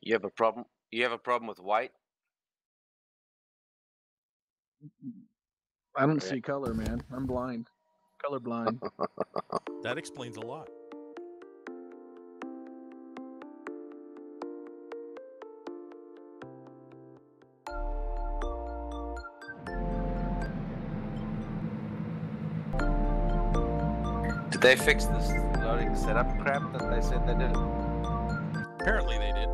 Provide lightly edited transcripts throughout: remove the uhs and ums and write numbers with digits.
You have a problem? You have a problem with white? I don't Yeah. see color, man. I'm blind. Colorblind. That explains a lot. Did they fix this loading setup crap that they said they did? Apparently they did.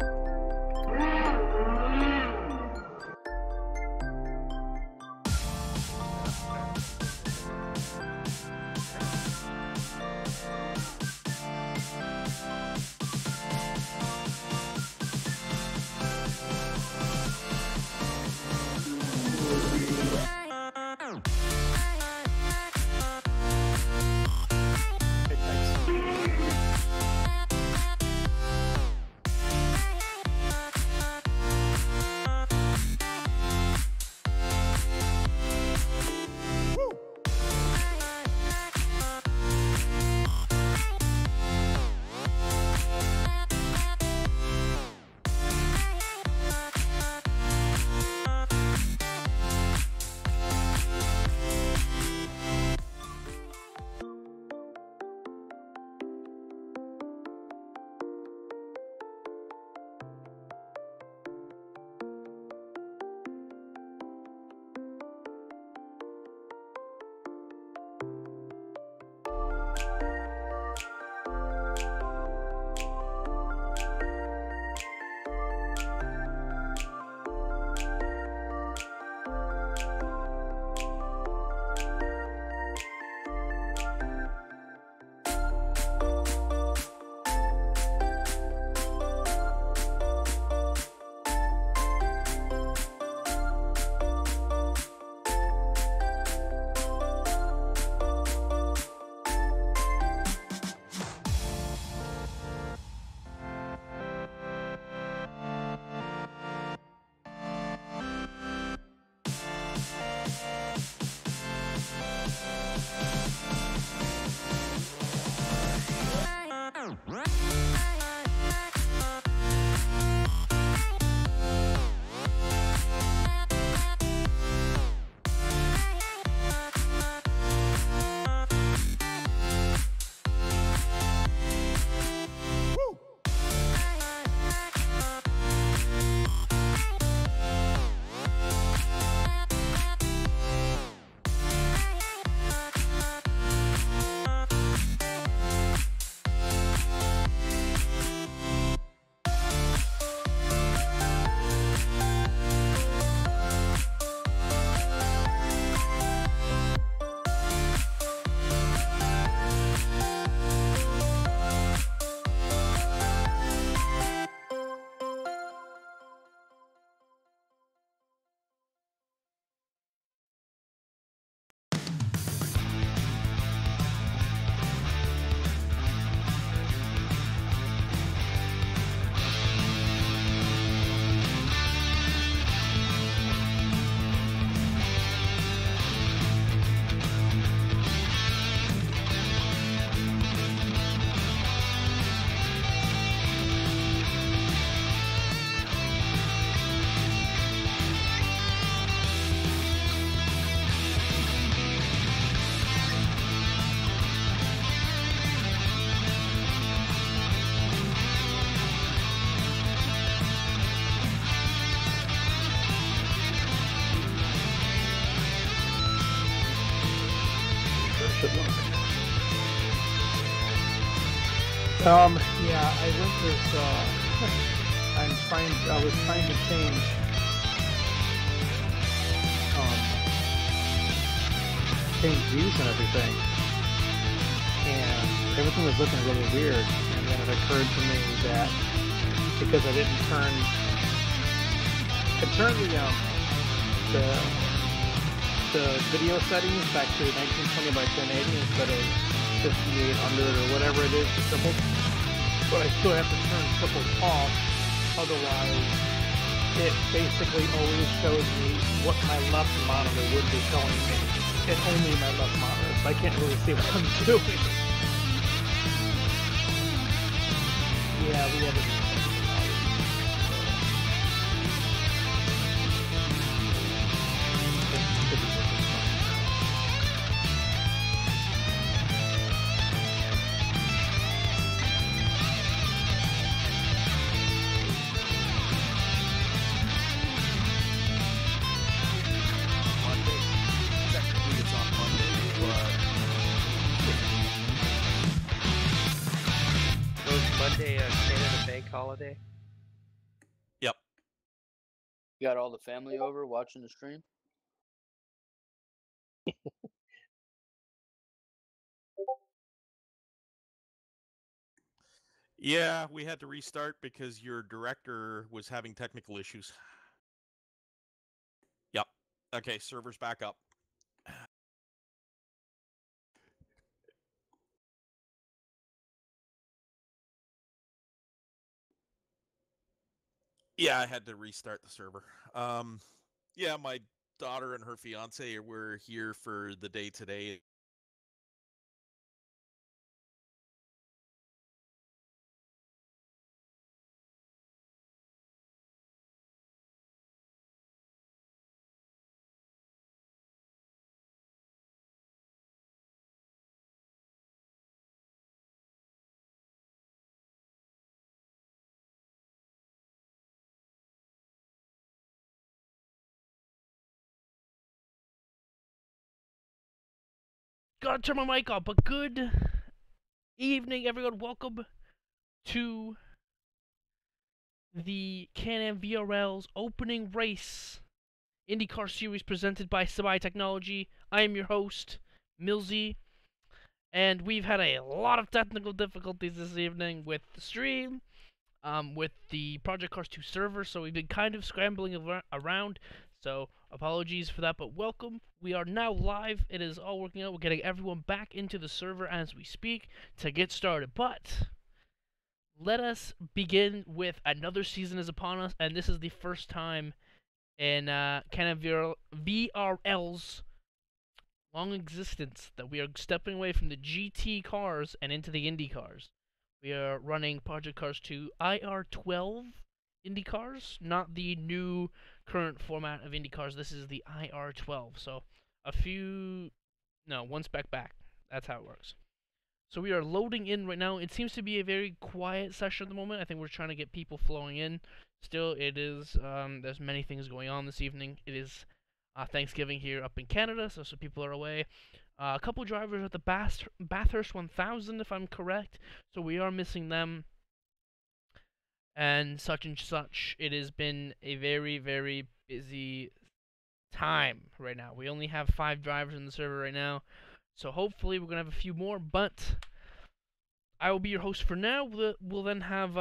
Yeah, I went this, I was trying to change, views and everything, and everything was looking really weird, and then it occurred to me that because I didn't turn the video settings back to 1920 by 1080 instead of 5800 or whatever it is, the triple. But I still have to turn triples off, otherwise it basically always shows me what my left monitor would be showing me, and only my left monitor, so I can't really see what I'm doing. Yeah, we have a holiday. Yep. You got all the family over watching the stream? Yeah, we had to restart because your director was having technical issues. Yep. Okay, server's back up. Yeah, I had to restart the server. Yeah, my daughter and her fiance were here for the day today. Gotta turn my mic off, but good evening, everyone. Welcome to the CanAm VRL's opening race IndyCar series presented by Sabai Technology. I am your host, Milsey, and we've had a lot of technical difficulties this evening with the stream, with the Project Cars 2 server, so we've been kind of scrambling around. So, apologies for that, but welcome. We are now live. It is all working out. We're getting everyone back into the server as we speak to get started. But let us begin with another season is upon us, and this is the first time in CanAm VRL's long existence that we are stepping away from the GT cars and into the Indy cars. We are running Project Cars 2 IR12 Indy cars, not the new current format of Indy cars. This is the IR12. So one spec back. That's how it works. So we are loading in right now. It seems to be a very quiet session at the moment. I think we're trying to get people flowing in. Still, it is, there's many things going on this evening. It is Thanksgiving here up in Canada, so some people are away. A couple drivers at the Bathurst 1000, if I'm correct, so we are missing them. And such. It has been a very, very busy time right now. We only have 5 drivers in the server right now, so hopefully we're going to have a few more, but I will be your host for now. We'll then have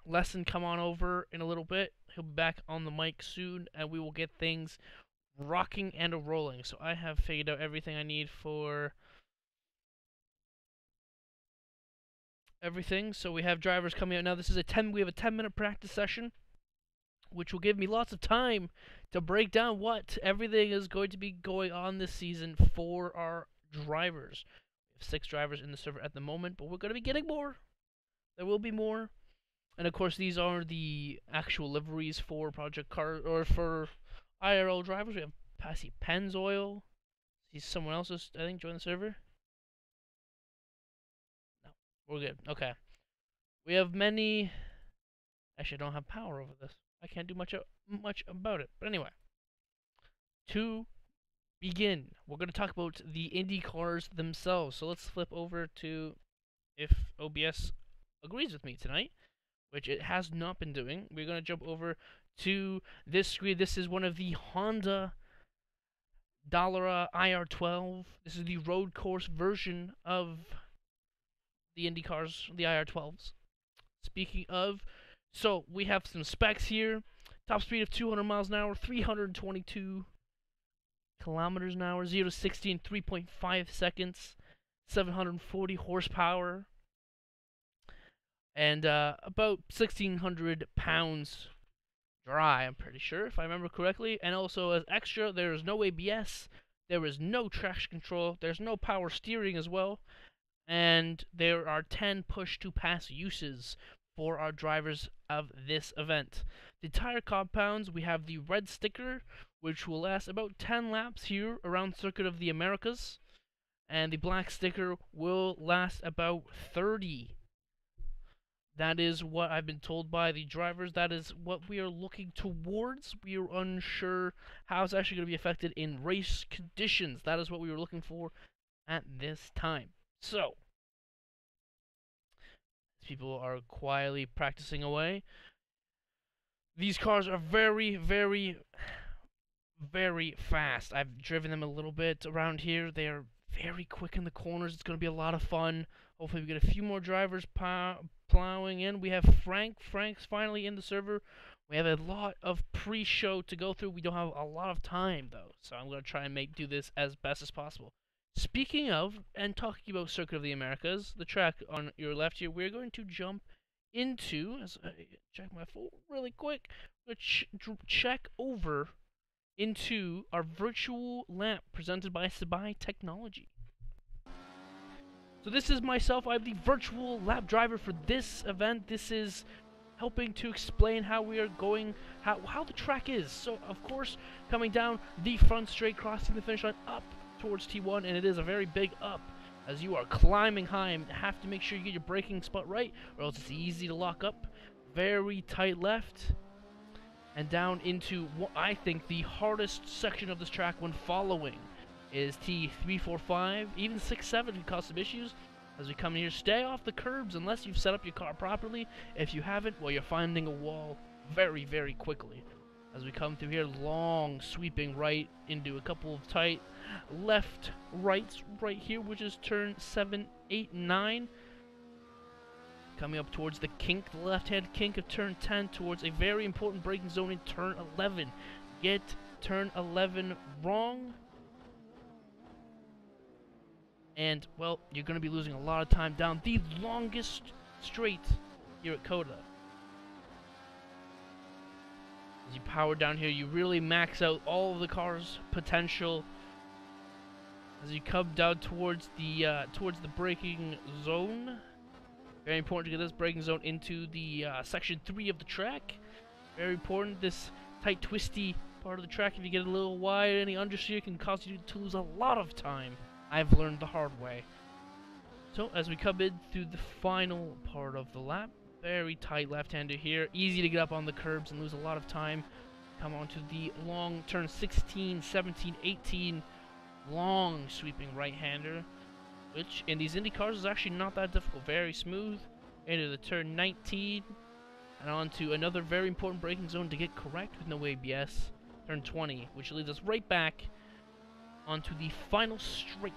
Lesson come on over in a little bit. He'll be back on the mic soon, and we will get things rocking and rolling. So I have figured out everything I need for everything. So we have drivers coming out now. We have a 10-minute practice session, which will give me lots of time to break down what everything is going to be going on this season for our drivers. We have 6 drivers in the server at the moment, but we're going to be getting more. There will be more. And of course, these are the actual liveries for Project Car or for IRL drivers. We have Passy Pennzoil. He's someone else who's, I think, joined the server. No, we're good. Okay. We have many. Actually, I don't have power over this. I can't do much about it. But anyway, to begin, we're going to talk about the Indy cars themselves. So let's flip over to, if OBS agrees with me tonight, which it has not been doing. We're going to jump over to this screen. This is one of the Honda Dallara IR12. This is the road course version of the Indy cars, the IR12s. Speaking of, so we have some specs here. Top speed of 200 miles an hour, 322 kilometers an hour, 0 to 60 in 3.5 seconds, 740 horsepower, and about 1,600 pounds dry, I'm pretty sure, if I remember correctly. And also, as extra, there is no ABS, there is no traction control, there's no power steering as well, and there are 10 push-to-pass uses for our drivers of this event. The tire compounds, we have the red sticker, which will last about 10 laps here around Circuit of the Americas, and the black sticker will last about 30. That is what I've been told by the drivers. That is what we are looking towards. We are unsure how it's actually going to be affected in race conditions. That is what we were looking for at this time. So, People are quietly practicing away. These cars are very, very, very fast. I've driven them a little bit around here. They are very quick in the corners. It's going to be a lot of fun. Hopefully we get a few more drivers plowing in. We have Frank. Frank's finally in the server. We have a lot of pre-show to go through. We don't have a lot of time, though, so I'm going to try and do this as best as possible. Speaking of, and talking about Circuit of the Americas, the track on your left here, we're going to jump into, as I check my phone really quick, check over into our virtual lap presented by Sabai Technology. So this is myself. I'm the virtual lap driver for this event. This is helping to explain how we are going, how the track is. So, of course, coming down the front straight, crossing the finish line, up towards T1, and it is a very big up. As you are climbing high and have to make sure you get your braking spot right, or else it's easy to lock up. Very tight left. And down into what I think the hardest section of this track when following is T345, even 6-7 can cause some issues. As we come in here, stay off the curbs unless you've set up your car properly. If you haven't, well, you're finding a wall very, very quickly. As we come through here, long sweeping right into a couple of tight left rights right here, which is turn 7, 8, 9. Coming up towards the kink, the left-hand kink of turn 10, towards a very important braking zone in turn 11. Get turn 11 wrong, and, well, you're going to be losing a lot of time down the longest straight here at Coda. As you power down here, you really max out all of the car's potential. As you come down towards the braking zone, very important to get this braking zone into the section 3 of the track. Very important, this tight, twisty part of the track. If you get a little wide, any understeer can cause you to lose a lot of time. I've learned the hard way. So, as we come in through the final part of the lap, very tight left-hander here. Easy to get up on the curbs and lose a lot of time. Come on to the long turn 16, 17, 18. Long sweeping right-hander, which in these Indy cars is actually not that difficult. Very smooth. Into the turn 19. And on to another very important braking zone to get correct with no ABS. Turn 20, which leads us right back onto the final straight.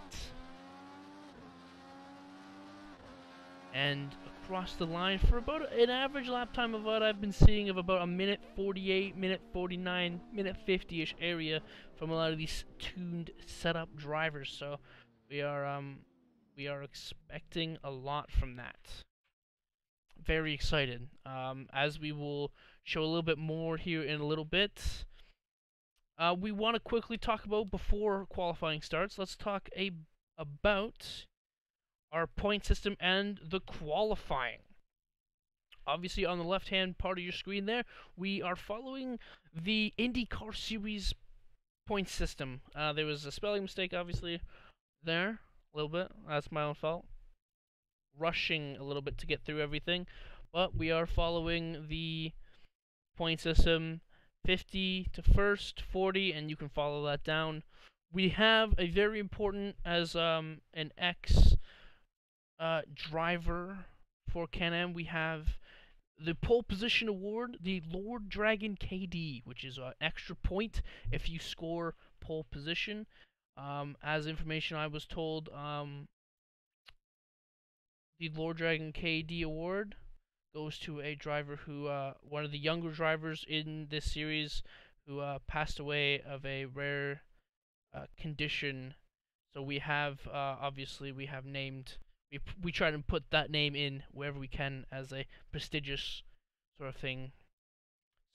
And across the line for about an average lap time of what I've been seeing of about a minute 48, minute 49, minute 50-ish area from a lot of these tuned setup drivers. So we are expecting a lot from that. Very excited. As we will show a little bit more here in a little bit. We want to quickly talk about, before qualifying starts, let's talk about our point system and the qualifying. Obviously, on the left-hand part of your screen there, we are following the IndyCar Series point system. There was a spelling mistake, obviously, there, a little bit. That's my own fault. Rushing a little bit to get through everything. But we are following the point system. 50 to first, 40, and you can follow that down. We have a very important, as an ex driver for CanAm, we have the pole position award, the Lord Dragon KD, which is an extra point if you score pole position. As information I was told, the Lord Dragon KD award goes to a driver who, one of the younger drivers in this series, who passed away of a rare condition. So we have, obviously, we have named, we try to put that name in wherever we can as a prestigious sort of thing.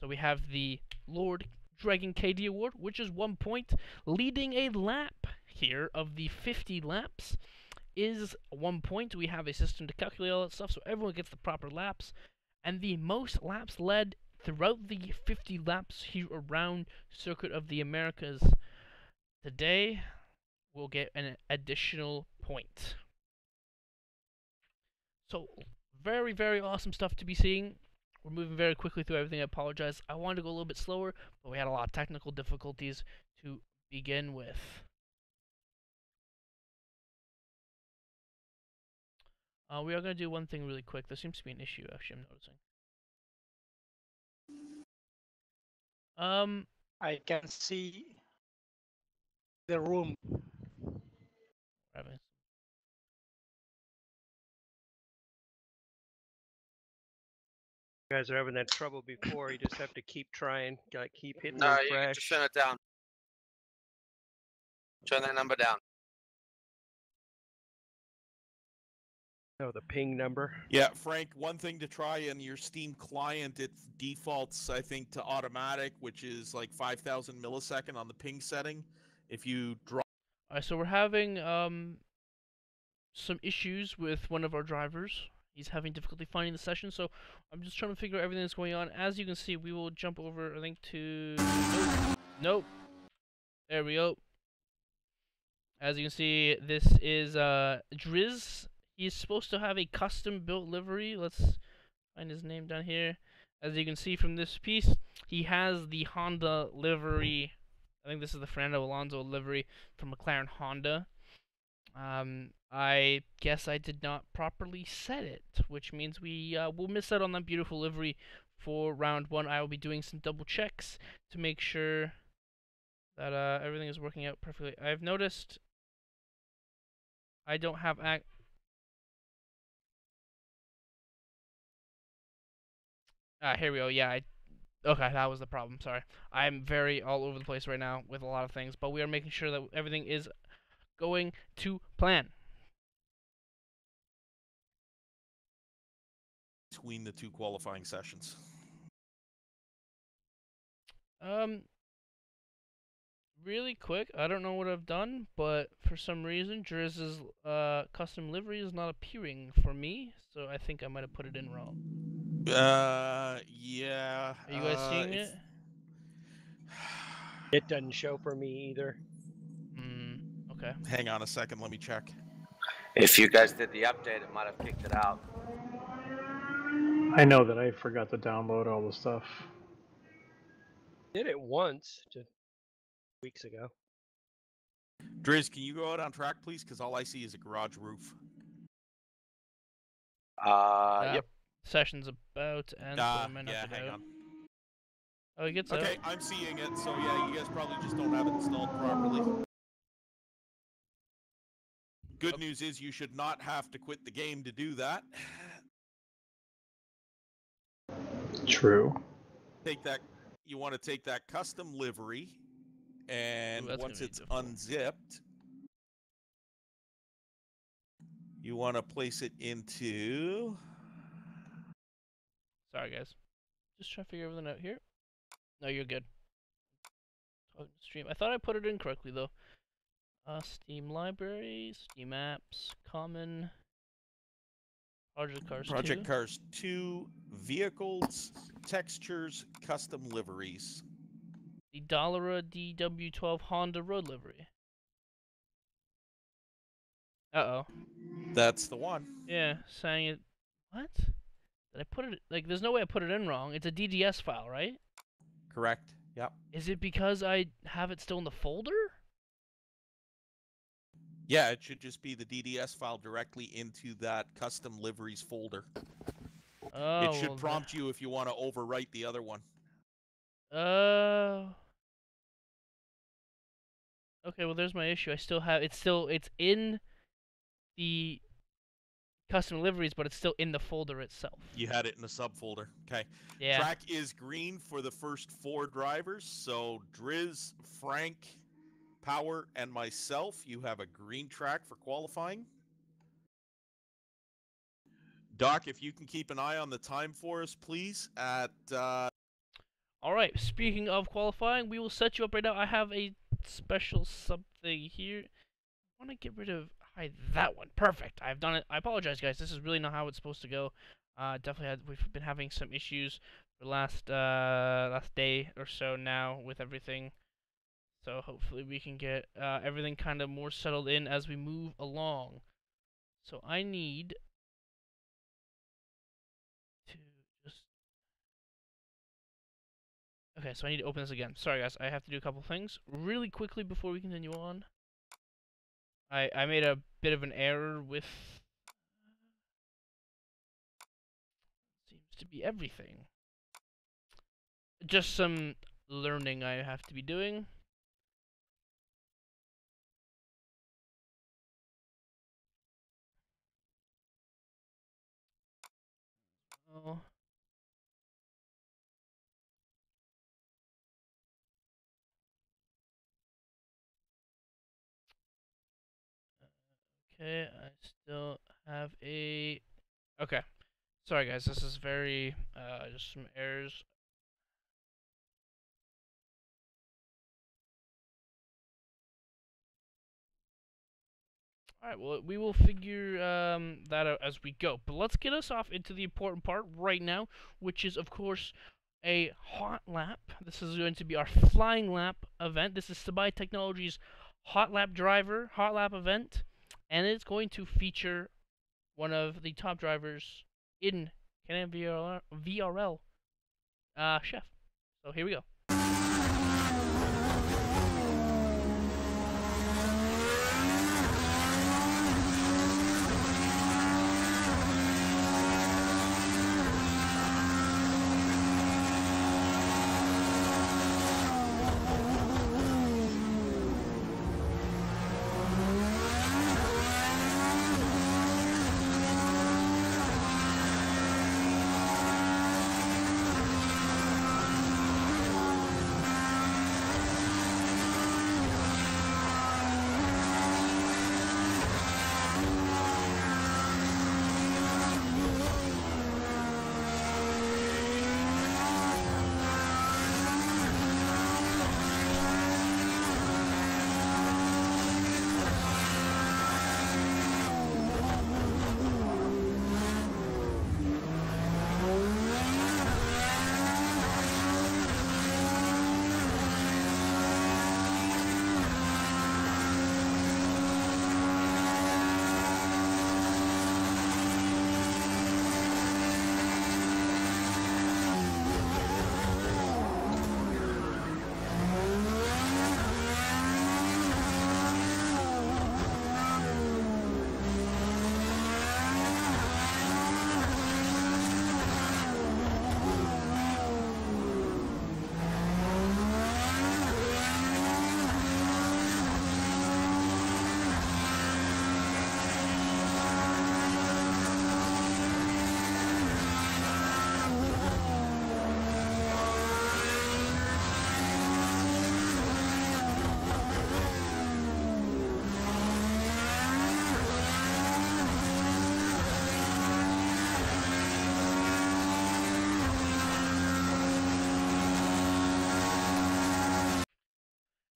So we have the Lord Dragon KD award, which is 1 point. Leading a lap here of the 50 laps is 1 point. We have a system to calculate all that stuff so everyone gets the proper laps. And the most laps led throughout the 50 laps here around Circuit of the Americas today will get an additional point. So, very, very awesome stuff to be seeing. We're moving very quickly through everything. I apologize. I wanted to go a little bit slower, but we had a lot of technical difficulties to begin with. We are gonna do one thing really quick. There seems to be an issue, actually, I'm noticing. I can see the room. Having You guys are having that trouble before. You just have to keep trying. Gotta keep hitting No, you can refresh. just turn it down. Turn that number down. Oh, the ping number. Yeah, Frank, one thing to try in your Steam client, it defaults, I think, to automatic, which is like 5,000 millisecond on the ping setting. If you drop. Alright, so we're having some issues with one of our drivers. He's having difficulty finding the session, so I'm just trying to figure out everything that's going on. As you can see, we will jump over, I think, to... Nope. There we go. As you can see, this is Driz. He's supposed to have a custom-built livery. Let's find his name down here. As you can see from this piece, he has the Honda livery. I think this is the Fernando Alonso livery from McLaren Honda. I guess I did not properly set it, which means we will miss out on that beautiful livery for round 1. I will be doing some double checks to make sure that everything is working out perfectly. I've noticed I don't have here we go. Yeah, okay, that was the problem. Sorry. I'm very all over the place right now with a lot of things, but we are making sure that everything is going to plan. Between the 2 qualifying sessions. Really quick, I don't know what I've done, but for some reason, Drizz's custom livery is not appearing for me, so I think I might have put it in wrong. Yeah. Are you guys seeing it? It doesn't show for me either. Okay. Hang on a second, let me check. If you guys did the update, it might have kicked it out. I know that I forgot to download all the stuff. Did it once, just weeks ago. Driz, can you go out on track, please? Because all I see is a garage roof. Yep. Session's about to end, so I might not yeah, get hang out. on. Oh, he gets Okay, out. I'm seeing it, so yeah, you guys probably just don't have it installed properly. Good news is you should not have to quit the game to do that. True. Take that. You want to take that custom livery, and once it's unzipped, you want to place it into. Sorry, guys. Just trying to figure everything out here. No, you're good. Stream. I thought I put it in correctly though. Steam library, Steam apps, common. Project Cars 2, vehicles, textures, custom liveries. The Dallara DW12 Honda road livery. Uh-oh. That's the one. Yeah, saying it. What? Did I put it? Like, there's no way I put it in wrong. It's a DDS file, right? Correct. Yep. Is it because I have it still in the folder? Yeah, it should just be the DDS file directly into that custom liveries folder. Oh, it should prompt you if you want to overwrite the other one. Okay, well there's my issue. I still have it's in the custom liveries, but it's still in the folder itself. You had it in the subfolder. Okay. Yeah. Track is green for the first 4 drivers. So Driz, Frank, Power, and myself, you have a green track for qualifying. Doc, if you can keep an eye on the time for us, please, at... All right, speaking of qualifying, we will set you up right now. I have a special something here. I want to get rid of... Hide that one. Perfect. I've done it. I apologize, guys. This is really not how it's supposed to go. We've been having some issues for the last day or so now with everything. So hopefully we can get everything kind of more settled in as we move along. So I need to just... Okay, so I need to open this again. Sorry guys, I have to do a couple things really quickly before we continue on. I made a bit of an error with to be everything. Just some learning I have to be doing. Oh. Okay, I still have a... Okay. Sorry guys, this is very, just some errors. Alright, well, we will figure that out as we go. But let's get us off into the important part right now, which is, of course, a hot lap. This is going to be our flying lap event. This is Sabai Technologies' hot lap event, and it's going to feature one of the top drivers in CanAm VRL, Chef. So here we go.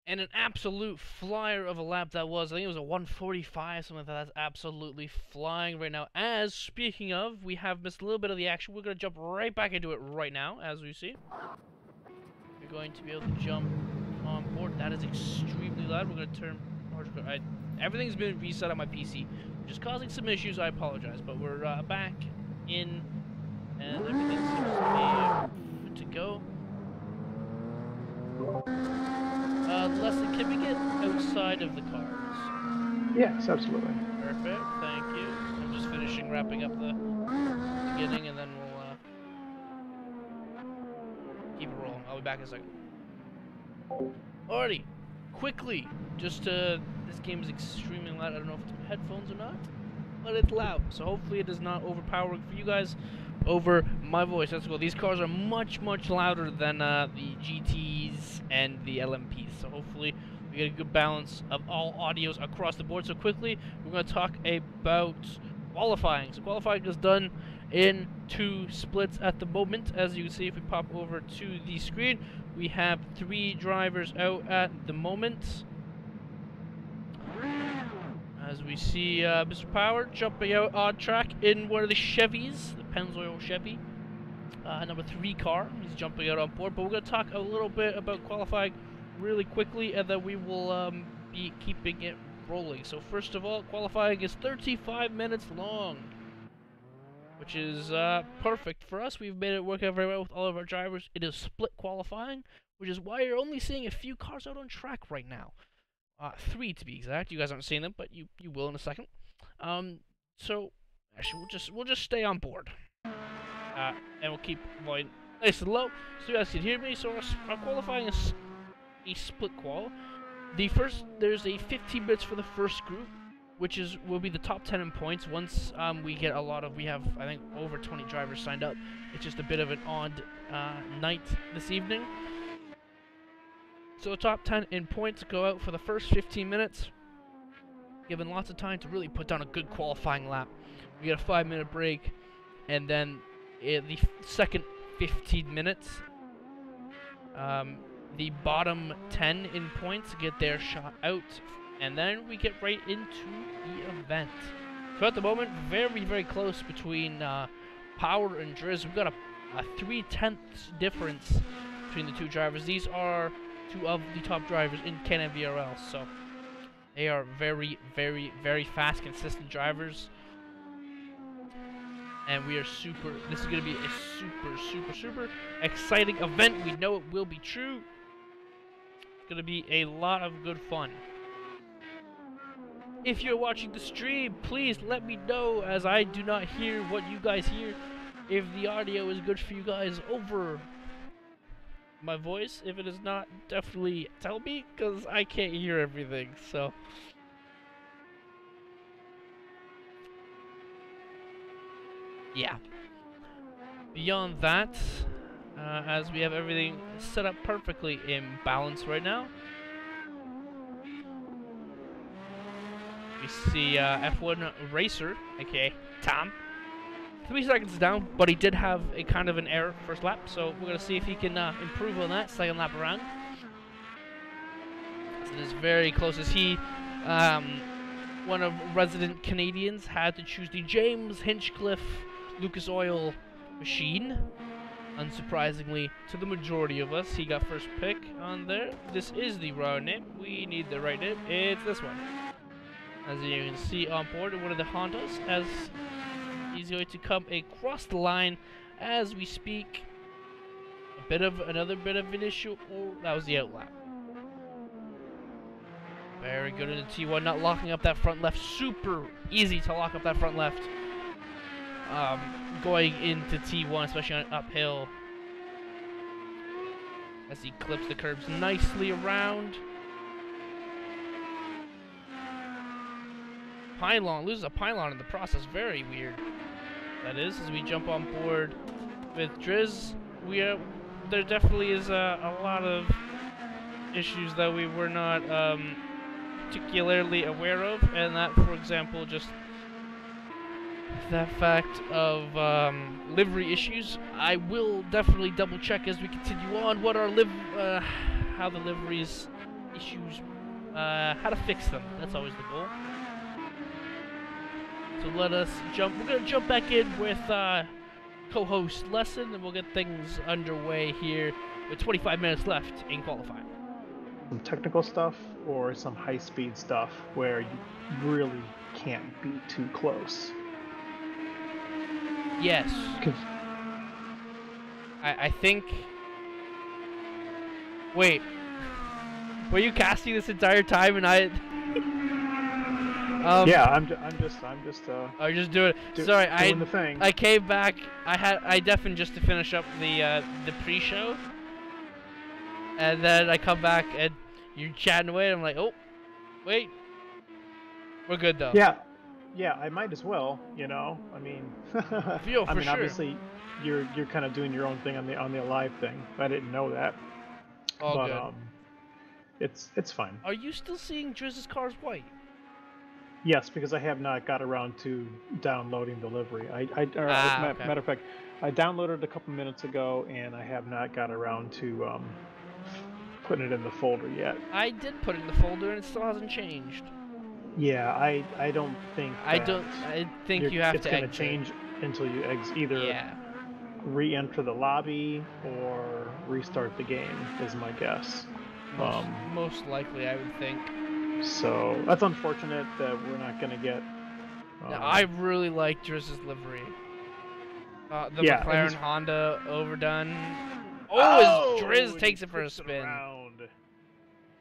And an absolute flyer of a lap that was. I think it was a 145, something like that. That's absolutely flying right now. As, speaking of, we have missed a little bit of the action. We're going to jump right back into it right now, as we see. We're going to be able to jump on board. That is extremely loud. We're going to turn... everything's been reset on my PC, which is causing some issues. I apologize. But we're back in, and everything seems to be good to go. Leslie, can we get outside of the cars? Yes, absolutely. Perfect, thank you. I'm just wrapping up the beginning, and then we'll keep it rolling. I'll be back in a second. Alrighty, quickly, just this game is extremely loud. I don't know if it's my headphones or not, but it's loud, so hopefully it is not overpowering for you guys over my voice. Let's go. These cars are much louder than the GTs and the LMPs, so hopefully we get a good balance of all audios across the board. So quickly, we're going to talk about qualifying. So qualifying is done in 2 splits at the moment. As you can see, if we pop over to the screen, we have 3 drivers out at the moment. As we see Mr. Power jumping out on track in one of the Chevys, the Pennzoil Chevy, number 3 car. He's jumping out on board. But we're going to talk a little bit about qualifying really quickly, and then we will be keeping it rolling. So first of all, qualifying is 35 minutes long, which is perfect for us. We've made it work out very well with all of our drivers. It is split qualifying, which is why you're only seeing a few cars out on track right now. 3 to be exact. You guys aren't seeing them, but you will in a second. So actually, we'll just stay on board. and we'll keep volume nice and low so you guys can hear me. So our qualifying is a split qual. There's a 15 minutes for the first group, which will be the top 10 in points. Once we get we have I think over 20 drivers signed up. It's just a bit of an odd night this evening. So the top 10 in points go out for the first 15 minutes, given lots of time to really put down a good qualifying lap. We get a 5-minute break, and then the second 15 minutes, the bottom 10 in points get their shot out, and then we get right into the event. So at the moment, very, very close between Power and Driz. We've got a 3/10 difference between the two drivers. These are two of the top drivers in CanAm VRL, so they are very, very, very fast, consistent drivers. And we are this is going to be a super, super, super exciting event. We know it will be true. It's going to be a lot of good fun. If you're watching the stream, please let me know, as I do not hear what you guys hear. If the audio is good for you guys over my voice. If it is not, definitely tell me, because I can't hear everything, so... yeah. Beyond that, as we have everything set up perfectly in balance right now, we see F1 racer, aka Tom, 3 seconds down, but he did have a kind of an error first lap, so we're going to see if he can improve on that second lap around. So it is very close as he, one of resident Canadians, had to choose the James Hinchcliffe Lucas Oil machine. Unsurprisingly, to the majority of us, he got first pick on there. This is the wrong name. We need the right name. It's this one. As you can see on board in one of the Hondas, as he's going to come across the line as we speak. Another bit of an issue. Oh, that was the outlap. Very good in the T1, not locking up that front left. Super easy to lock up that front left. Going into T1, especially on uphill, as he clips the curbs nicely around. Pylon, loses a pylon in the process, very weird. That is, as we jump on board with Driz, there definitely is a lot of issues that we were not particularly aware of, and that, for example, just that fact of livery issues. I will definitely double check as we continue on what our how the liveries issues, how to fix them. That's always the goal. So let us jump. We're gonna jump back in with co-host Lesson, and we'll get things underway here with 25 minutes left in qualifying. Some technical stuff or some high-speed stuff where you really can't be too close. Yes. I think... Wait. Were you casting this entire time and I... yeah, I'm just I was just doing it. Sorry, doing the thing. I came back. I deafened just to finish up the pre-show, and then I come back and you're chatting away. And I'm like, oh, wait, we're good though. Yeah, I might as well. You know, I mean, sure. Obviously, you're kind of doing your own thing on the live thing. I didn't know that. All good. It's fine. Are you still seeing Driz's car's white? Yes, because I have not got around to downloading the livery. Okay. Matter of fact, I downloaded it a couple minutes ago, and I have not got around to putting it in the folder yet. I did put it in the folder, and it still hasn't changed. Yeah, I don't think. I think you have to. It's going to change until you either re-enter the lobby or restart the game. Is my guess. Most likely, I would think. So that's unfortunate that we're not going to get. Now, I really like Driz's livery. The McLaren Honda overdone. Oh, Driz takes it for a spin. Around.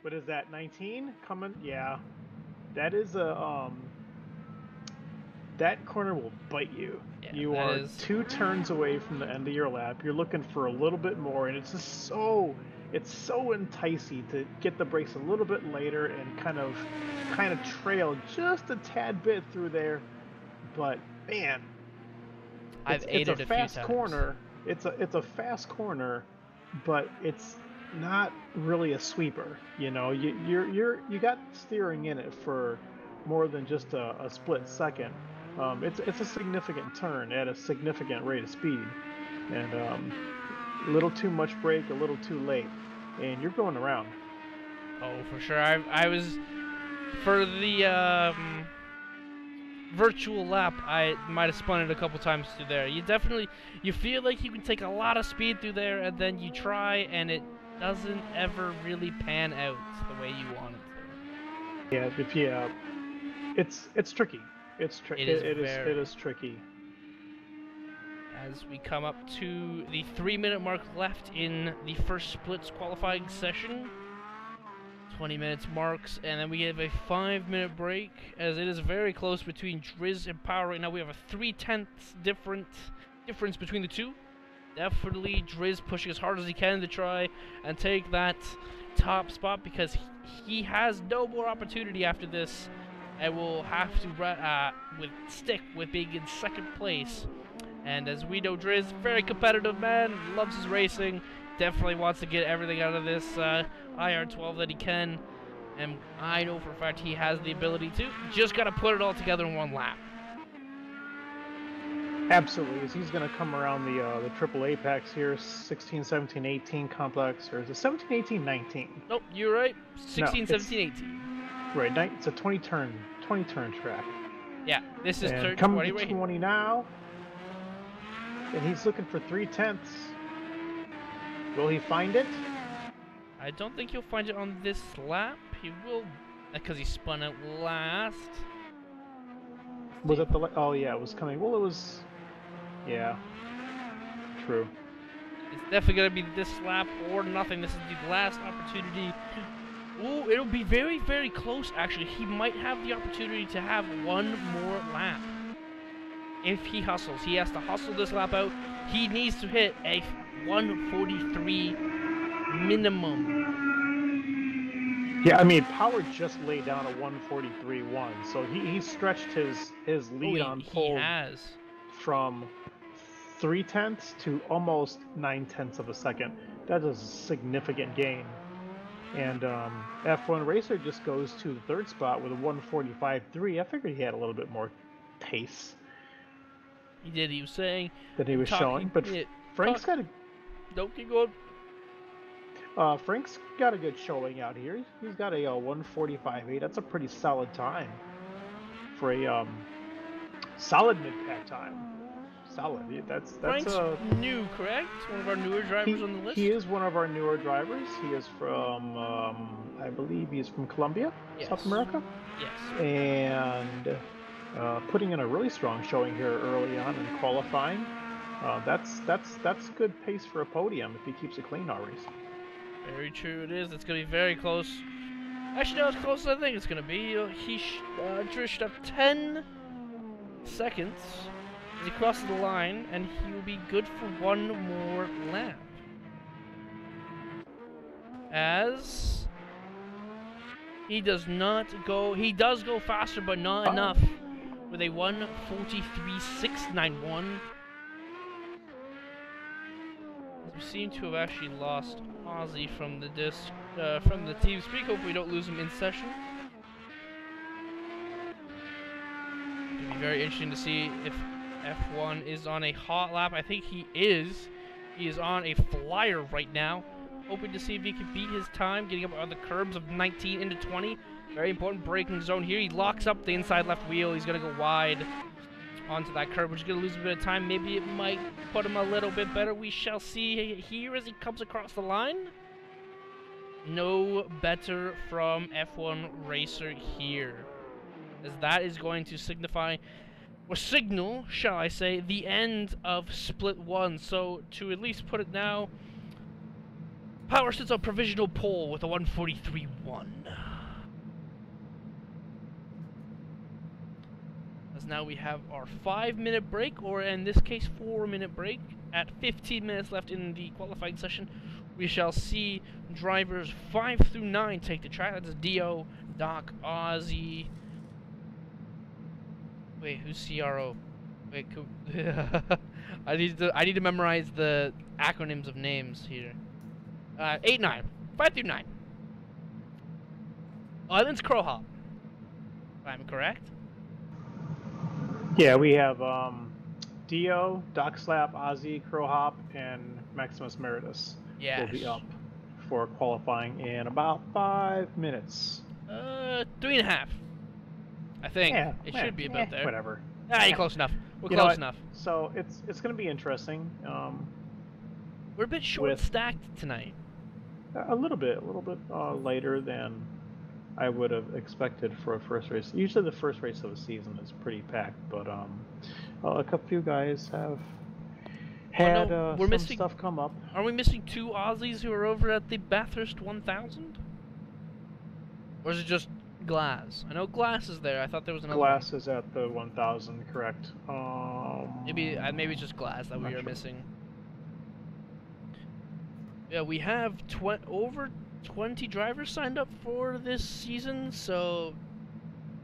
What is that? 19 coming? Yeah, that is a that corner will bite you. Yeah, You that are is- 2 turns away from the end of your lap. You're looking for a little bit more, and it's just it's so enticing to get the brakes a little bit later and kind of trail just a tad bit through there. But man, I've it's ate a it a few fast times. corner. It's a fast corner, but it's not really a sweeper. You know, you got steering in it for more than just a split second. It's a significant turn at a significant rate of speed, and a little too much brake, a little too late, and you're going around. Oh, for sure. I was for the virtual lap. I might have spun it a couple times through there. You feel like you can take a lot of speed through there, and then you try, and it doesn't ever really pan out the way you want it to. Yeah, it's tricky. It is tricky. As we come up to the 3-minute mark left in the first splits qualifying session. 20 minutes marks, and then we have a 5-minute break, as it is very close between Driz and Power right now. We have a 0.3 difference between the two. Definitely Driz pushing as hard as he can to try and take that top spot, because he has no more opportunity after this, and will have to stick with being in second place. And as we know, Driz, very competitive man, loves his racing, definitely wants to get everything out of this IR12 that he can, and I know for a fact he has the ability to. Just gotta put it all together in one lap. Absolutely, as he's going to come around the triple apex here, 16, 17, 18 complex, or is it 17, 18, 19? Nope, you're right. 16, No, 17, 18. Right, it's a 20 turn track. Yeah, this is And turn coming 20 to right here. 20 now, and he's looking for 0.3. Will he find it? I don't think he'll find it on this lap. He will, because he spun out last. Was it the? Oh yeah, it was coming. Well, it was. Yeah. True. It's definitely gonna be this lap or nothing. This is the last opportunity. Ooh, it'll be very, very close. Actually, he might have the opportunity to have one more lap. If he hustles, he has to hustle this lap out. He needs to hit a 143 minimum. Yeah, I mean, Power just laid down a 143.1, so he stretched his lead on pole He has. from 0.3 to almost 0.9 of a second. That is a significant gain. And F1 Racer just goes to the 3rd spot with a 145.3. I figured he had a little bit more pace. He did. He was saying that he was showing, but Frank's got a. Don't keep going. Frank's got a good showing out here. He's got a 145.8. That's a pretty solid time for a solid mid-pack time. Solid. That's Frank's new, correct? One of our newer drivers on the list. He is one of our newer drivers. He is from, I believe he's from Colombia, yes. South America. Yes. And putting in a really strong showing here early on in qualifying. That's good pace for a podium if he keeps it clean all race. Very true, it is. It's going to be very close. Actually, not as close as I think it's going to be. Driz should have 10 seconds as he crosses the line, and he will be good for one more lap. As he does go faster, but not enough, with a 143.691. We seem to have actually lost Ozzy from the from the team speak. Hopefully we don't lose him in session. It'll be very interesting to see if F1 is on a hot lap. I think he is. He is on a flyer right now. Hoping to see if he can beat his time, getting up on the curbs of 19 into 20. Very important braking zone here. He locks up the inside left wheel. He's going to go wide onto that curb, which is going to lose a bit of time. Maybe it might put him a little bit better. We shall see here as he comes across the line. No better from F1 Racer here, as that is going to signify, or signal, shall I say, the end of Split 1. So, to at least put it now, Power sits on provisional pole with a 143.1. As as now we have our 5-minute break, or in this case 4-minute break. At 15 minutes left in the qualifying session, we shall see drivers 5 through 9 take the track. That's Dio, Doc, Ozzy. Wait, who's CRO? Wait, I need to memorize the acronyms of names here. 8, 9, 5 through 9. Islands Crow Hop. If I'm correct. Yeah, we have Dio, Doc Slap, Ozzy, Crow Hop, and Maximus Meritus will be up for qualifying in about 5 minutes. 3.5. I think it should be about there. Whatever. You're close enough. We're close enough. So it's going to be interesting. We're a bit short-stacked tonight. A little bit later than I would have expected for a first race. Usually the first race of the season is pretty packed, but a few guys have had some stuff come up. Are we missing 2 Aussies who are over at the Bathurst 1000? Or is it just Glass? I know Glass is there. I thought there was another Glass is at the 1000, correct. Maybe it's just Glass that we are missing. Yeah, we have over 20 drivers signed up for this season, so...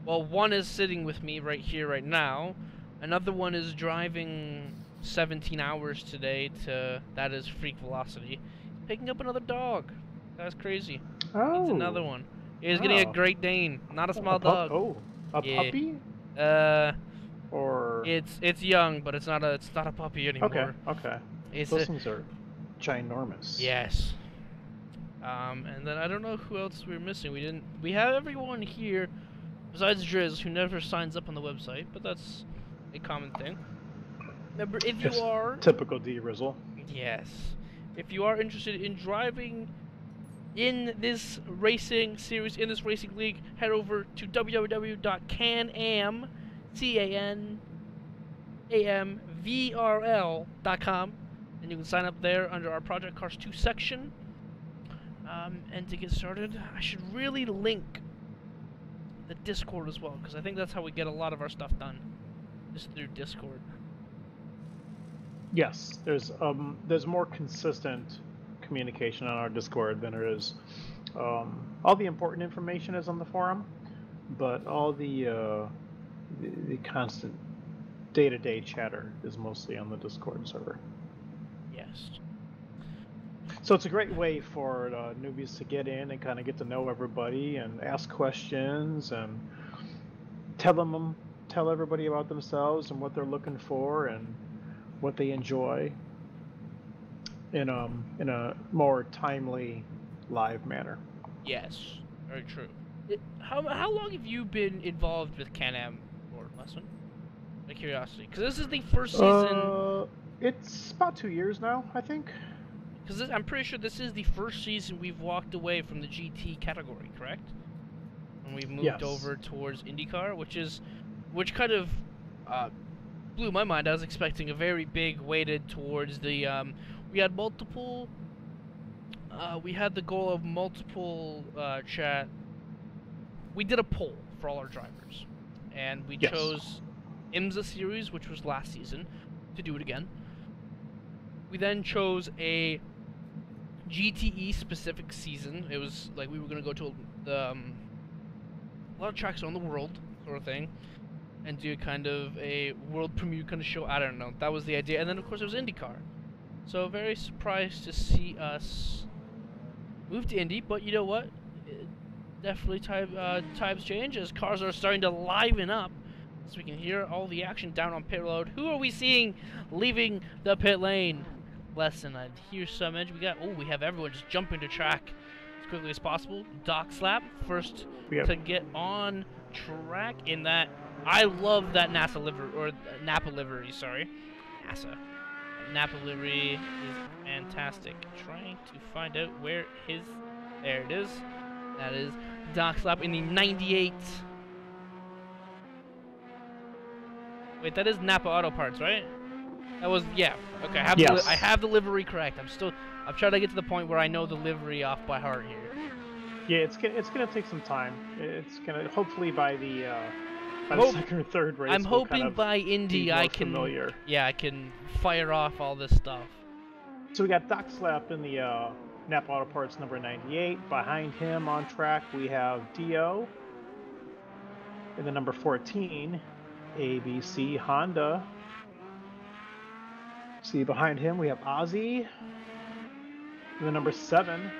Well, one is sitting with me right here, right now. Another one is driving 17 hours today to... That is Freak Velocity. Picking up another dog. That's crazy. Oh. It's another one. He's getting a Great Dane, not a small dog. Puppy? Or... It's young, but it's not a puppy anymore. Okay. Those things are ginormous. Yes. And then I don't know who else we're missing. We have everyone here besides Driz, who never signs up on the website, but that's a common thing. Remember, if you are typical D Rizzle. Yes. If you are interested in driving in this racing series, in this racing league, head over to www.canam, CanAmVRL.com, and you can sign up there under our Project Cars 2 section. And to get started, I should really link the Discord as well, because I think that's how we get a lot of our stuff done, just through Discord. Yes, there's more consistent communication on our Discord than there is. All the important information is on the forum, but all the constant day-to-day chatter is mostly on the Discord server. Yes. So it's a great way for newbies to get in and kind of get to know everybody and ask questions and tell everybody about themselves and what they're looking for and what they enjoy in a more timely, live manner. Yes, very true. How long have you been involved with CanAm, or Lesson? Out of curiosity, because this is the first season. It's about 2 years now, I think. Because I'm pretty sure this is the first season we've walked away from the GT category, correct? And we've moved over towards IndyCar, which kind of blew my mind. I was expecting a very big weighted towards the. We had multiple. We had the goal of multiple chat. We did a poll for all our drivers, and we chose IMSA series, which was last season, to do it again. We then chose a GTE specific season. It was like we were gonna go to a lot of tracks around the world, sort of thing, and do kind of a world premiere kind of show. I don't know. That was the idea. And then of course it was IndyCar. So very surprised to see us move to Indy, but you know what? Definitely times change as cars are starting to liven up, so we can hear all the action down on pit road. Who are we seeing leaving the pit lane? Lesson. I hear some edge. We have everyone just jumping to track as quickly as possible. Doc Slap first to get on track in that. I love that Napa livery. Sorry, NASA. Napa livery is fantastic. Trying to find out where his. There it is. That is Doc Slap in the 98. Wait, that is Napa Auto Parts, right? That was, yeah. Okay, I have the livery correct. I'm trying to get to the point where I know the livery off by heart here. Yeah, it's gonna take some time. It's gonna hopefully by the by the second or third race. I'm we'll hoping kind of by be Indy I more can, familiar. yeah, I can fire off all this stuff. So we got Doc Slap in the Napa Auto Parts number 98. Behind him on track we have Dio in the number 14, ABC Honda. See, behind him we have Ozzy in the number 7.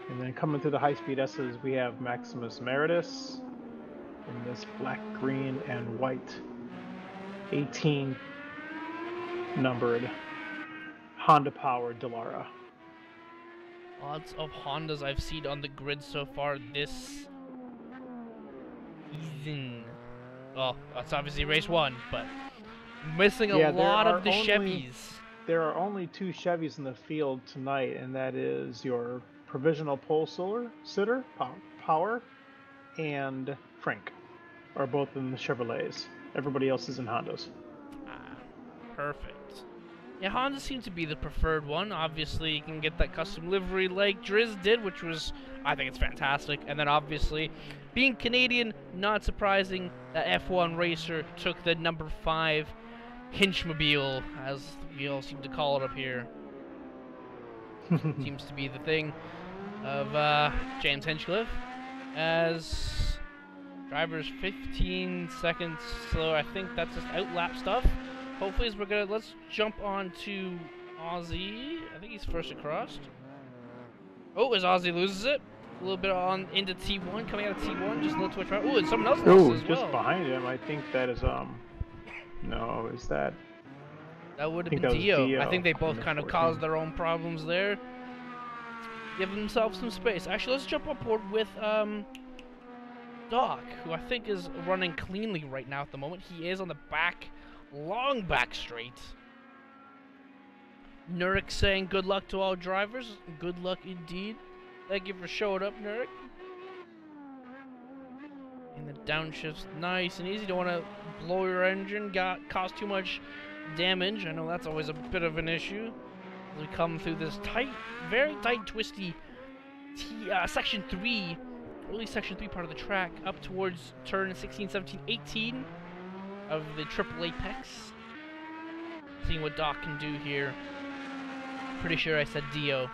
And then coming through the high-speed S's, we have Maximus Meritus in this black, green, and white 18 numbered Honda-powered Dallara. Lots of Hondas I've seen on the grid so far this season. Well, that's obviously race 1, but missing a lot of the Chevys. There are only 2 Chevys in the field tonight, and that is your provisional pole sitter, Power, and Frank are both in the Chevrolets. Everybody else is in Hondas. Ah, perfect. Yeah, Honda seems to be the preferred one. Obviously, you can get that custom livery like Driz did, which was, I think it's fantastic. And then obviously, being Canadian, not surprising that F1 racer took the number 5 Hinchmobile, as we all seem to call it up here. Seems to be the thing of James Hinchcliffe, as drivers 15 seconds slower. I think that's just outlap stuff. Hopefully, as we're gonna, let's jump on to Ozzy. I think he's first across. Oh, as Ozzy loses it, a little bit on into T1, coming out of T1, just a little twitch right. Oh, and someone else lost as well. Just behind him, I think that is no, is that? That would have been Dio. I think they both kind of caused their own problems there. Give themselves some space. Actually, let's jump on board with Doc, who I think is running cleanly right now at the moment. He is on the back, long back straight. Nurik saying good luck to all drivers. Good luck indeed. Thank you for showing up, Nurik. And the downshift's nice and easy. Don't want to blow your engine, cause too much damage. I know that's always a bit of an issue. As we come through this tight, very tight, twisty section 3, early section 3 part of the track, up towards turn 16, 17, 18 of the triple apex. Seeing what Doc can do here. Pretty sure I said Dio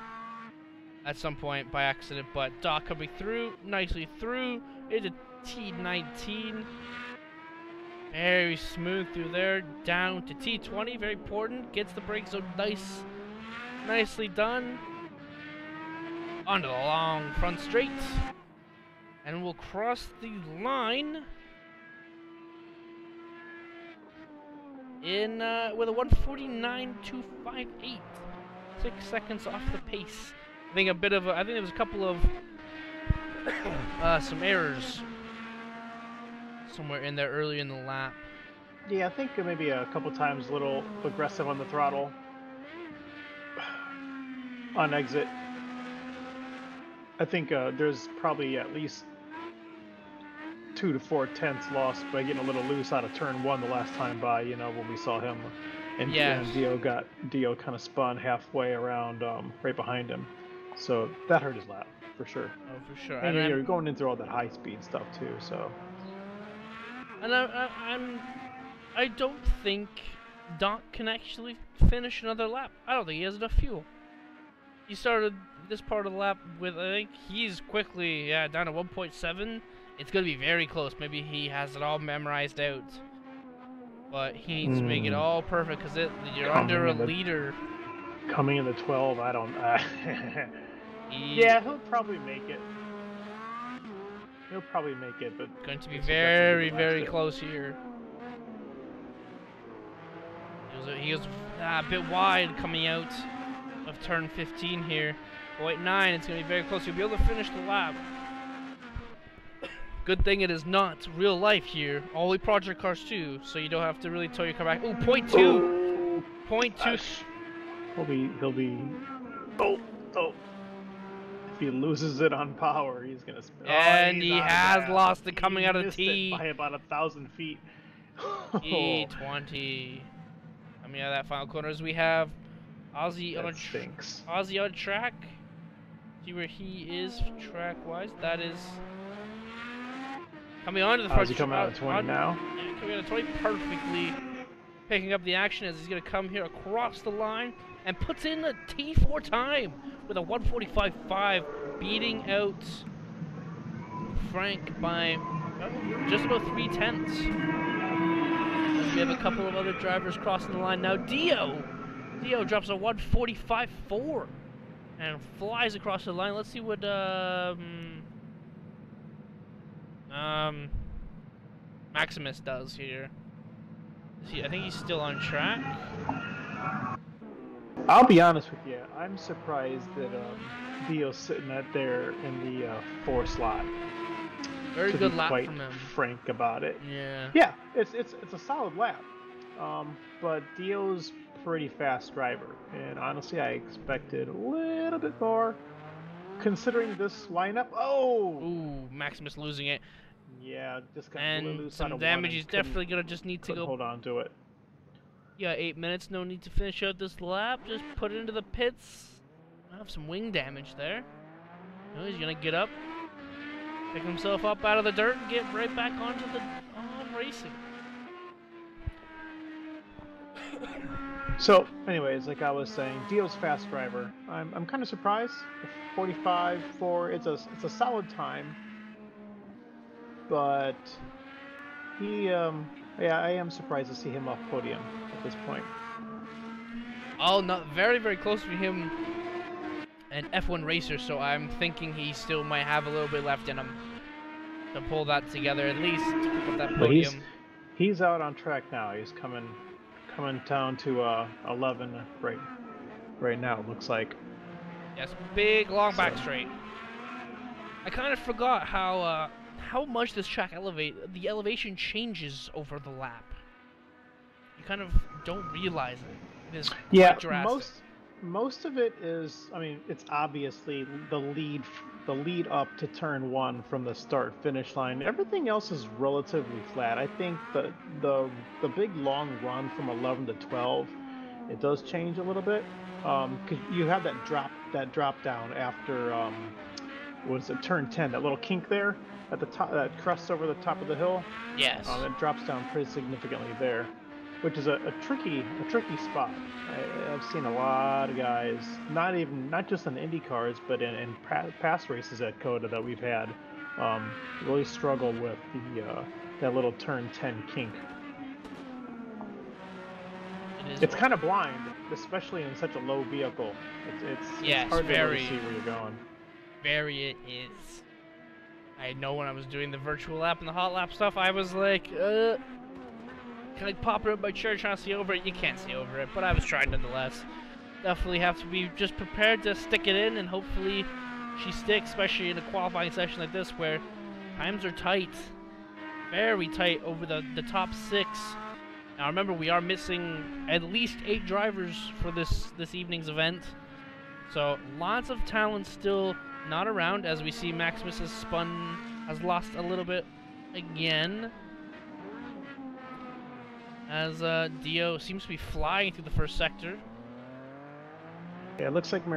at some point by accident, but Doc coming through, nicely through, into T19. Very smooth through there, down to T20, very important. Gets the brake zone nicely done. Onto the long front straight. And we'll cross the line in with a 1:49.258. 6 seconds off the pace. I think there was a couple of some errors somewhere in there early in the lap. Yeah, I think maybe a couple times a little aggressive on the throttle on exit. I think there's probably at least 2 to 4 tenths lost by getting a little loose out of turn 1 the last time by, you know, when we saw him. And, yes. and Dio kind of spun halfway around right behind him. So that hurt his lap, for sure. Oh, for sure. And you're going in through all that high-speed stuff, too, so... And I don't think Doc can actually finish another lap. I don't think he has enough fuel. He started this part of the lap with, I think he's quickly, down to 1.7. It's going to be very close. Maybe he has it all memorized out. But he needs to make it all perfect because you're under a leader. Coming in the 12, I don't... yeah, he'll probably make it. He'll probably make it, but... Going to be very, very close here. He was a bit wide coming out of turn 15 here. 0.9, it's going to be very close. You'll be able to finish the lap. Good thing it is not real life here. Only Project Cars 2, so you don't have to really tow your car back. Ooh, 0.2! 0.2. He'll be... Oh! If he loses it on power, he's gonna spin. And he has lost it coming out of T. By about 1,000 feet. T20. Coming out of that final corner as we have Ozzy on track. See where he is track-wise. That is coming onto the front. Is he coming out of 20 now? Yeah, coming out of 20 perfectly. Picking up the action as he's going to come here across the line and puts in a T4 time with a 145.5, beating out Frank by just about 3/10. We have a couple of other drivers crossing the line now. Dio drops a 145.4 and flies across the line. Let's see what Maximus does here. I think he's still on track. I'll be honest with you. I'm surprised that Dio's sitting out there in the 4 slot. Very good lap quite from him. Frank about it. Yeah. Yeah, it's a solid lap. But Dio's pretty fast driver, and honestly, I expected a little bit more, considering this lineup. Oh. Ooh, Maximus losing it. Yeah, just got And loose some damage. He's definitely gonna just need to go. Hold on to it. Yeah, 8 minutes. No need to finish out this lap. Just put it into the pits. Have some wing damage there. No, he's gonna get up, pick himself up out of the dirt, and get right back onto the racing. So, anyways, like I was saying, Dio's fast driver. I'm kind of surprised. 45.4. It's a solid time. But he, yeah, I am surprised to see him off podium at this point. Oh, not very, very close to him, an F1 racer. So I'm thinking he still might have a little bit left in him to pull that together, at least to pick up that podium. But he's out on track now. He's coming down to 11 right now. It looks like. Yes, big long back straight. I kind of forgot how much this track the elevation changes over the lap. You kind of don't realize it. It is quite drastic. Most of it is, I mean, it's obviously the lead up to turn 1 from the start finish line. Everything else is relatively flat. I think the big long run from 11 to 12, it does change a little bit, because you have that drop down after turn 10, that little kink there at the top, that crest over the top of the hill. Yes. It drops down pretty significantly there, which is a tricky spot. I've seen a lot of guys, not just in IndyCars, but in past races at COTA that we've had, really struggle with that little turn 10 kink. It's kind of blind, especially in such a low vehicle. It's hard to really see where you're going. Very it is. I know when I was doing the virtual lap and the hot lap stuff, I was like, kind of popping up my chair trying to see over it. You can't see over it, but I was trying nonetheless. Definitely have to be just prepared to stick it in, and hopefully she sticks, especially in a qualifying session like this where times are tight. Very tight over the top 6. Now remember, we are missing at least 8 drivers for this evening's event. So lots of talent still not around, as we see Maximus has lost a little bit again. As Dio seems to be flying through the first sector. Yeah, it looks like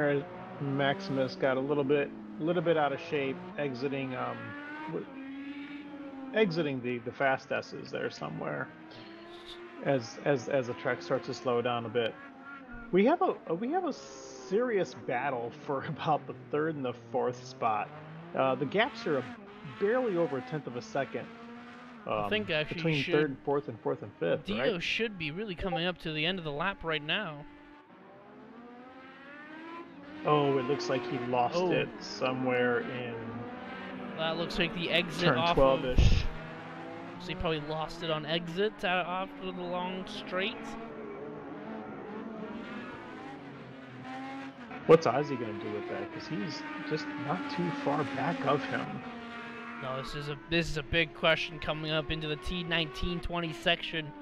Maximus got a little bit out of shape, exiting the fast S's there somewhere. As the track starts to slow down a bit, we have a serious battle for about the 3rd and the 4th spot. The gaps are barely over 1/10 of a second. I think actually between 3rd and 4th and 4th and 5th. Dio should be really coming up to the end of the lap right now. Oh, it looks like he lost it somewhere in. That looks like the exit turn off 12-ish. So he probably lost it on exit after the long straight. What's Ozzy going to do with that? Because he's just not too far back of him. No, this is a big question coming up into the T19-20 section.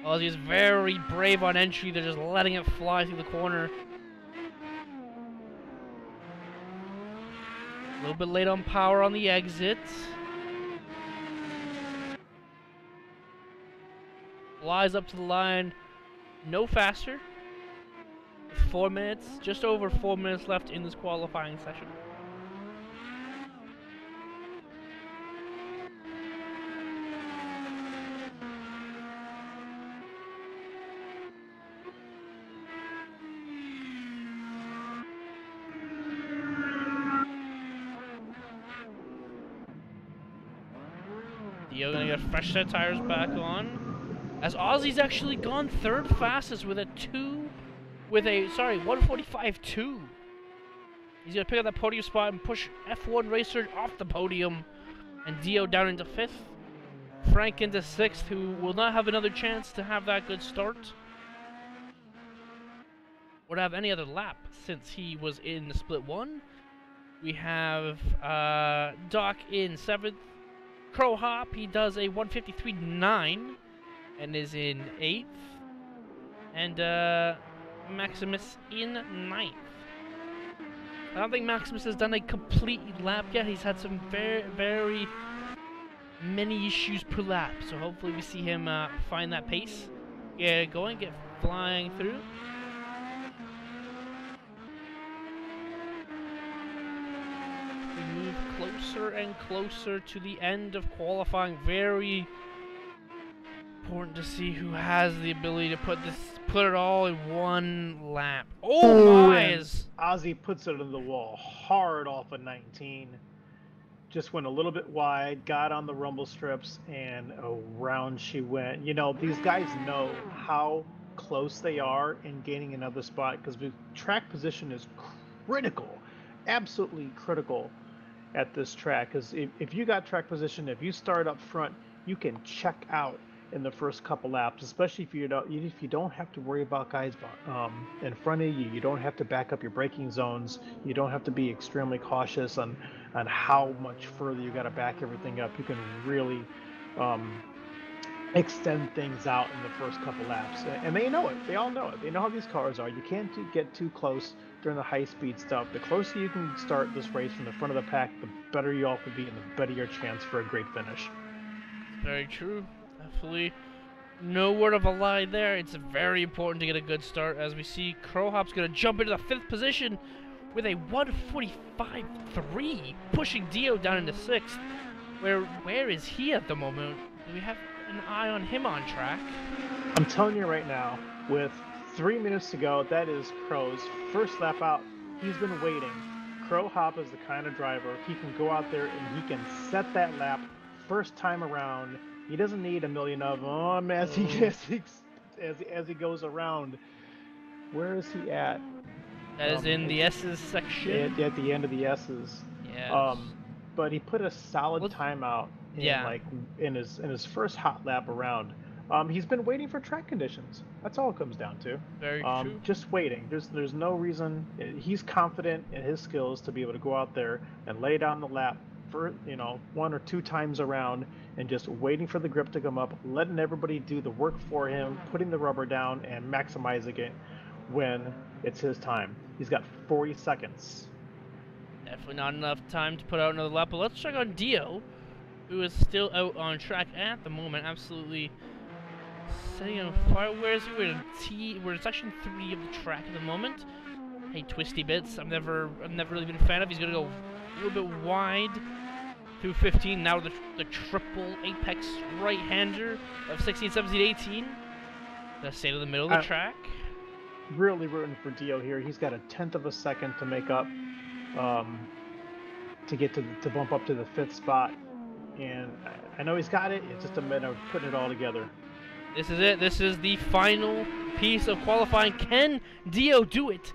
Ozzy is very brave on entry. They're just letting it fly through the corner. A little bit late on power on the exit. Flies up to the line. No faster. 4 minutes, just over 4 minutes left in this qualifying session. Dio gonna get a fresh set of tires back on. As Ozzy's actually gone third fastest with a 1:45.2. He's gonna pick up that podium spot and push F1 Racer off the podium, and Dio down into 5th. Frank into 6th, who will not have another chance to have that good start, or to have any other lap since he was in the split 1. We have Doc in 7th. Crow Hop, he does a 1:53.9 and is in 8th. And Maximus in 9th. I don't think Maximus has done a complete lap yet. He's had some very many issues per lap. So hopefully we see him find that pace. Get flying through. We move closer and closer to the end of qualifying. Very important to see who has the ability to put it all in one lap. Oh my! Ozzy puts it in the wall hard off of 19. Just went a little bit wide, got on the rumble strips, and around she went. You know, these guys know how close they are in gaining another spot, because the track position is critical, absolutely critical at this track. Because if you got track position, if you start up front, you can check out in the first couple laps, especially if you don't have to worry about guys in front of you. You don't have to back up your braking zones. You don't have to be extremely cautious on how much further you got to back everything up. You can really extend things out in the first couple laps, and they know it. They all know it. They know how these cars are. You can't get too close during the high-speed stuff. The closer you can start this race from the front of the pack, the better you all could be, and the better your chance for a great finish. Very true. Definitely no word of a lie there. It's very important to get a good start. As we see, Crowhop's going to jump into the 5th position with a 1:45.3, pushing Dio down into 6th. Where is he at the moment? Do we have an eye on him on track? I'm telling you right now, with 3 minutes to go, that is Crow's first lap out. He's been waiting. Crow Hop is the kind of driver, he can go out there and he can set that lap first time around. He doesn't need a million of them as he goes around. Where is he at? That is in the S's section. At the end of the S's. Yeah. But he put a solid timeout in his first hot lap around. He's been waiting for track conditions. That's all it comes down to. Very true. Just waiting. There's no reason. He's confident in his skills to be able to go out there and lay down the lap for 1 or 2 times around, and just waiting for the grip to come up, letting everybody do the work for him, putting the rubber down and maximizing it when it's his time. He's got 40 seconds. Definitely not enough time to put out another lap, but let's check on Dio, who is still out on track at the moment, absolutely setting on fire. Where is he? We're in section 3 of the track at the moment. Hey, twisty bits. I've never really been a fan of. He's gonna go a little bit wide through 15. Now the triple apex right-hander of 16, 17, 18. Gonna stay to the middle of the track. Really rooting for Dio here. He's got a 1/10 of a second to make up, to get to bump up to the 5th spot. And I know he's got it. It's just a matter of putting it all together. This is it. This is the final piece of qualifying. Can Dio do it?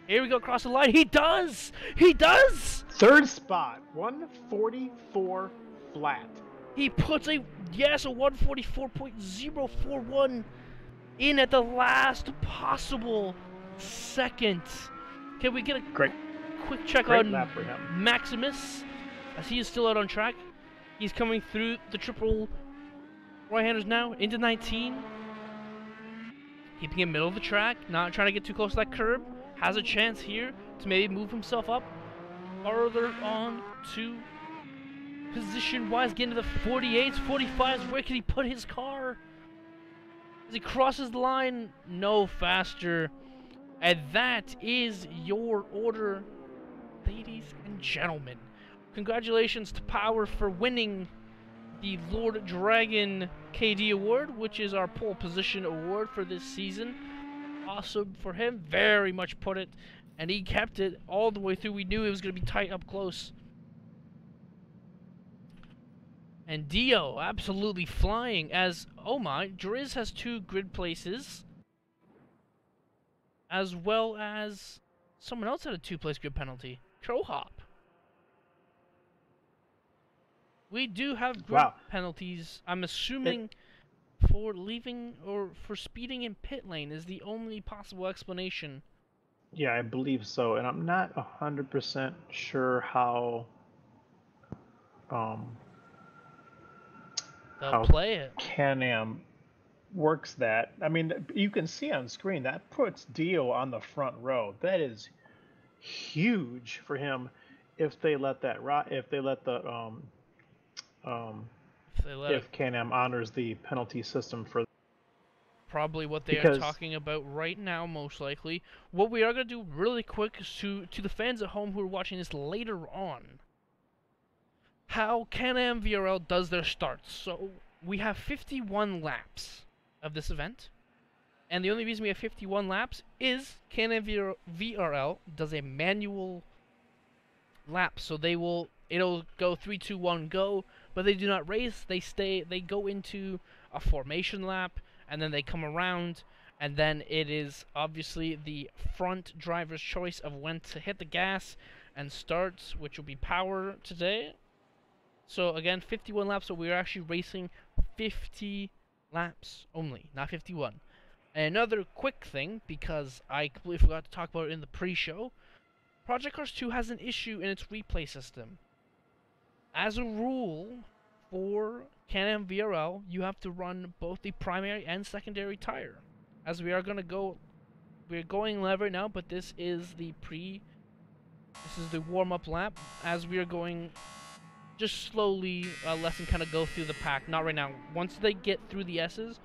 Here we go across the line. He does! He does! 3rd spot, 1:44 flat. He puts a 1:44.041 in at the last possible second. Can we get a quick check on lap for him. Maximus, as he is still out on track? He's coming through the triple right-handers now into 19. Keeping in middle of the track, not trying to get too close to that curb. Has a chance here to maybe move himself up farther on to position-wise, get into the 48s, 45s. Where can he put his car? As he crosses the line, no faster. And that is your order, ladies and gentlemen. Congratulations to Power for winning the Lord Dragon KD Award, which is our pole position award for this season. Awesome for him, very much put it, and he kept it all the way through. We knew it was going to be tight up close. And Dio absolutely flying as, oh my, Driz has 2 grid places. As well as someone else had a 2-place grid penalty. Crowhop. We do have grid penalties. I'm assuming for leaving or for speeding in pit lane is the only possible explanation. Yeah, I believe so, and I'm not 100% sure how They'll play it. CanAm works that. I mean, you can see on screen that puts Dio on the front row. That is huge for him if they let that if CanAm honors the penalty system for. Probably what they are talking about right now, most likely. What we are going to do really quick is to the fans at home who are watching this later on, how CanAm VRL does their starts. So we have 51 laps of this event, and the only reason we have 51 laps is CanAm VRL does a manual lap. So it'll go 3, 2, 1, go, but they do not race. They go into a formation lap, and then they come around, and then it is obviously the front driver's choice of when to hit the gas and start, which will be power today. So again, 51 laps, so we're actually racing 50 laps only, not 51. And another quick thing, because I completely forgot to talk about it in the pre-show, Project Cars 2 has an issue in its replay system. As a rule, for CanAm VRL, you have to run both the primary and secondary tire. As we are going to go, we're going live right now, but this is the warm-up lap. As we are going, just slowly, let them kind of go through the pack. Not right now. Once they get through the S's,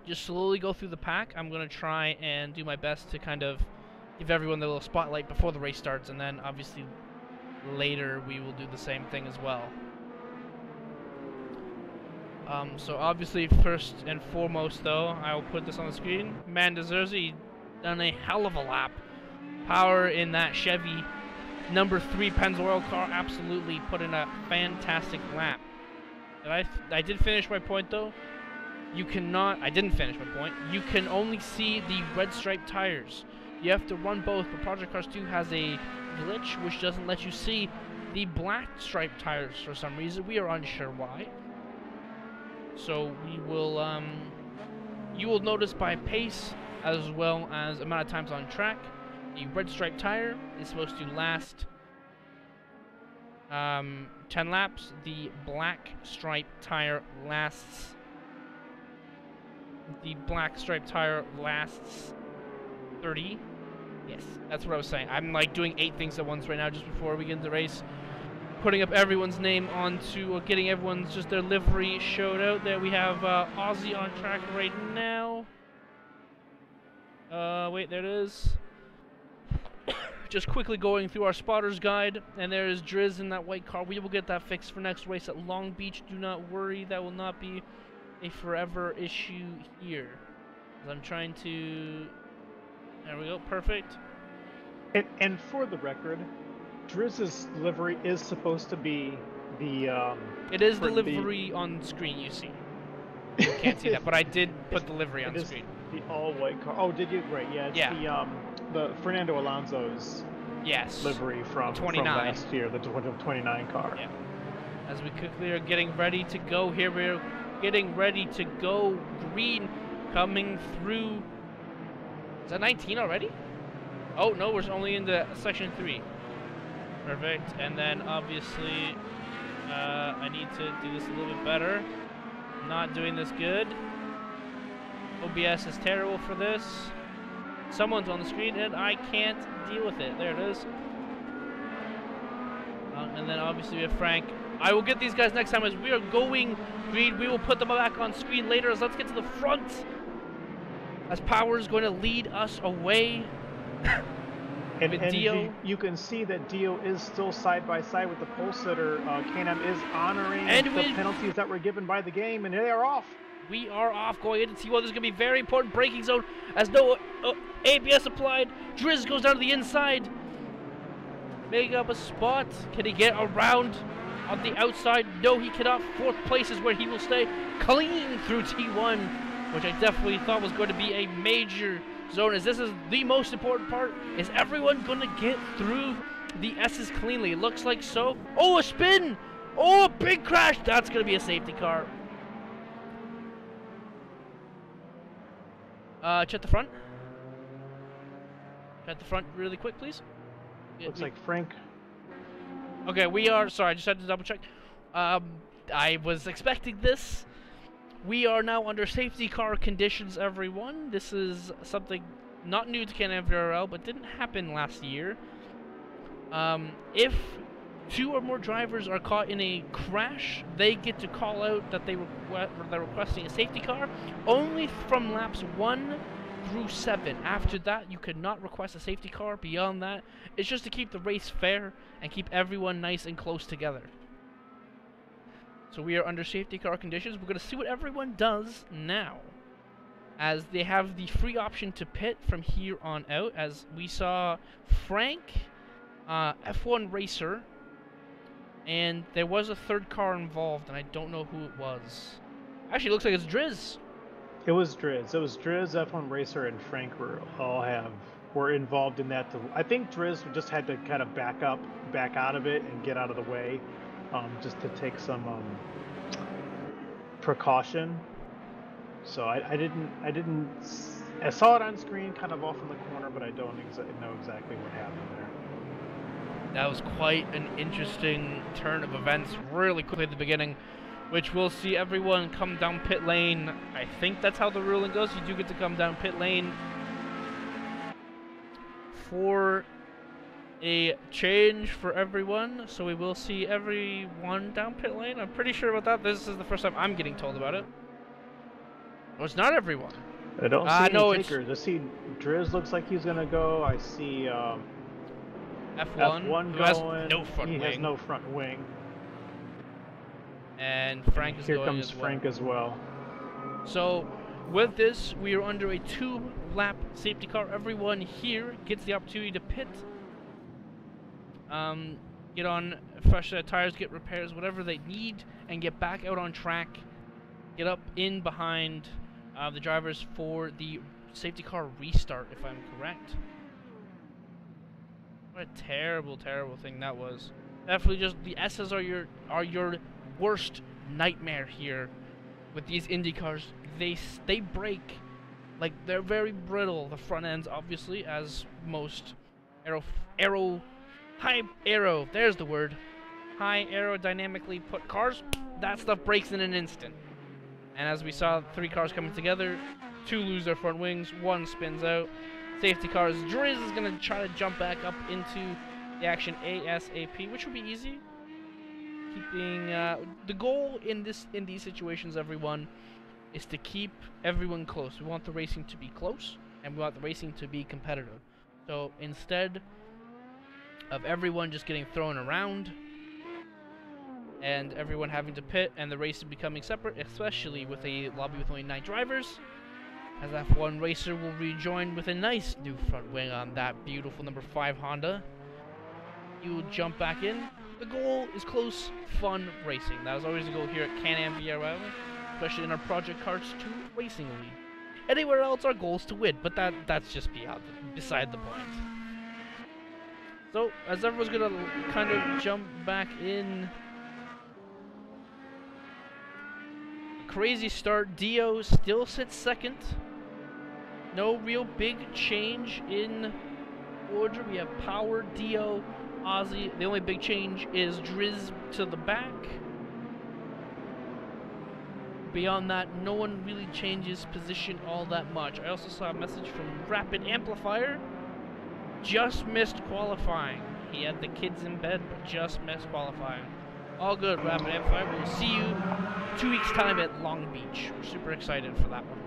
just slowly go through the pack. I'm going to try and do my best to kind of give everyone the little spotlight before the race starts, and then obviously later we will do the same thing as well. So obviously, first and foremost, though, I will put this on the screen. Man deserves it. He done a hell of a lap. Power in that Chevy number 3 Pennzoil car absolutely put in a fantastic lap. And I did finish my point, though. You cannot. I didn't finish my point. You can only see the red striped tires. You have to run both, but Project Cars 2 has a glitch which doesn't let you see the black striped tires for some reason. We are unsure why. So we will, you will notice by pace as well as amount of times on track, the red striped tire is supposed to last 10 laps. The black striped tire lasts. The black striped tire lasts 30. Yes, that's what I was saying. I'm like doing 8 things at once right now just before we get into the race. Putting up everyone's name onto, or getting everyone's just their livery showed out. There we have Aussie on track right now. Wait, there it is. Just quickly going through our spotter's guide, and there is Driz in that white car. We will get that fixed for next race at Long Beach. Do not worry, that will not be a forever issue here. I'm trying to... There we go, perfect. And for the record, Driz's livery is supposed to be the it is the livery on screen you see. You can't see that, but I did put the livery on the screen. The all white car. Oh, did you? Right, yeah. It's the Fernando Alonso's livery from last year, the 29 car. Yeah. As we quickly are getting ready to go here, we're getting ready to go green coming through. Is that 19 already? Oh no, we're only into section 3. Perfect. And then obviously I need to do this a little bit better. I'm not doing this good. OBS is terrible for this. Someone's on the screen and I can't deal with it. There it is. And then obviously we have Frank. I will get these guys next time as we are going green. We will put them back on screen later. As let's get to the front. As Power is going to lead us away. And Dio. You can see that Dio is still side by side with the pole sitter. CanAm is honoring the penalties that were given by the game, and they are off. We are off going into T1. There's going to be very important braking zone as no ABS applied. Driz goes down to the inside. Making up a spot. Can he get around on the outside. No, he cannot. 4th place is where he will stay. Clean through T1, which I definitely thought was going to be a major zone, as this is the most important part. Is everyone going to get through the S's cleanly? It looks like so. Oh, a spin! Oh, a big crash! That's going to be a safety car. Check the front. Check the front really quick, please. Looks like Frank. Okay, we are. Sorry, I just had to double check. I was expecting this. We are now under safety car conditions, everyone. This is something not new to CanAm VRL, but didn't happen last year. If 2 or more drivers are caught in a crash, they get to call out that they're requesting a safety car only from laps 1 through 7. After that, you cannot request a safety car. Beyond that, it's just to keep the race fair and keep everyone nice and close together. So we are under safety car conditions. We're going to see what everyone does now, as they have the free option to pit from here on out. As we saw Frank, F1 racer, and there was a 3rd car involved, and I don't know who it was. Actually, it looks like it's Driz. It was Driz. It was Driz, F1 Racer, and Frank were involved in that. I think Driz just had to kind of back out of it, and get out of the way, just to take some precaution. So I saw it on screen, kind of off in the corner, but I don't know exactly what happened there. That was quite an interesting turn of events, really quickly at the beginning, which we'll see everyone come down pit lane. I think that's how the ruling goes. You do get to come down pit lane for a change for everyone. So we will see everyone down pit lane. I'm pretty sure about that. This is the first time I'm getting told about it. Well, it's not everyone. I don't see no, any takers. I see Driz looks like he's going to go. I see F1 who has no front wing. wing. He has no front wing. And Frank is Here going comes as well. Frank as well. So with this, we are under a 2-lap safety car. Everyone here gets the opportunity to pit, get on fresh set of tires, get repairs, whatever they need, and get back out on track. Get up in behind the drivers for the safety car restart, if I'm correct. What a terrible, terrible thing that was. Definitely, just the S's are your worst nightmare here with these Indy cars. They break, like, they're very brittle. The front ends, obviously, as most high aero. There's the word. High aerodynamically put cars. That stuff breaks in an instant. And as we saw, 3 cars coming together, 2 lose their front wings, 1 spins out. Safety cars. Driz is going to try to jump back up into the action ASAP, which will be easy. Keeping the goal in these situations, everyone, is to keep everyone close. We want the racing to be close, and we want the racing to be competitive. So instead of everyone just getting thrown around and everyone having to pit and the race becoming separate, especially with a lobby with only 9 drivers, as F1 Racer will rejoin with a nice new front wing on that beautiful number 5 Honda. You will jump back in. The goal is close, fun racing. That is always the goal here at CanAm VRL, especially in our Project Cars 2 Racing League. Anywhere else, our goal is to win, but that's just beside the point. So, as everyone's gonna kind of jump back in, crazy start. Dio still sits second. No real big change in order. We have Power, Dio, Ozzy. The only big change is Driz to the back. Beyond that, no one really changes position all that much. I also saw a message from Rapid Amplifier. Just missed qualifying. He had the kids in bed, but just missed qualifying. All good, Rapid Amplifier. We'll see you 2 weeks' time at Long Beach. We're super excited for that one.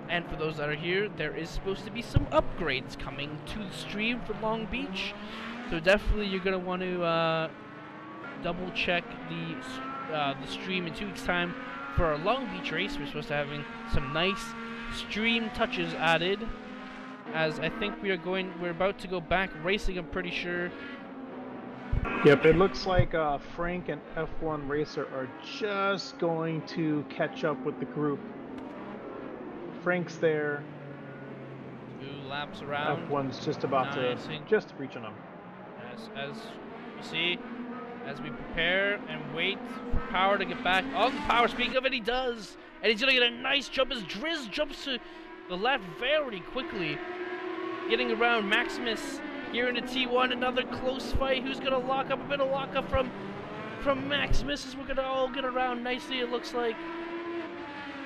And for those that are here, there is supposed to be some upgrades coming to the stream for Long Beach. So definitely you're going to want to double check the stream in 2 weeks' time for our Long Beach race. We're supposed to having some nice stream touches added, as I think we're about to go back racing, I'm pretty sure, Yep, it looks like Frank and F1 Racer are just going to catch up with the group. Frank's there. 2 laps around. F1's just about to reach on him. As you see, as we prepare and wait for Power to get back on the Power. Speaking of it, he does, and he's gonna get a nice jump as Driz jumps to the left very quickly, getting around Maximus here in the T1. Another close fight. Who's gonna lock up? A bit of lockup from Maximus as we're gonna all get around nicely. It looks like.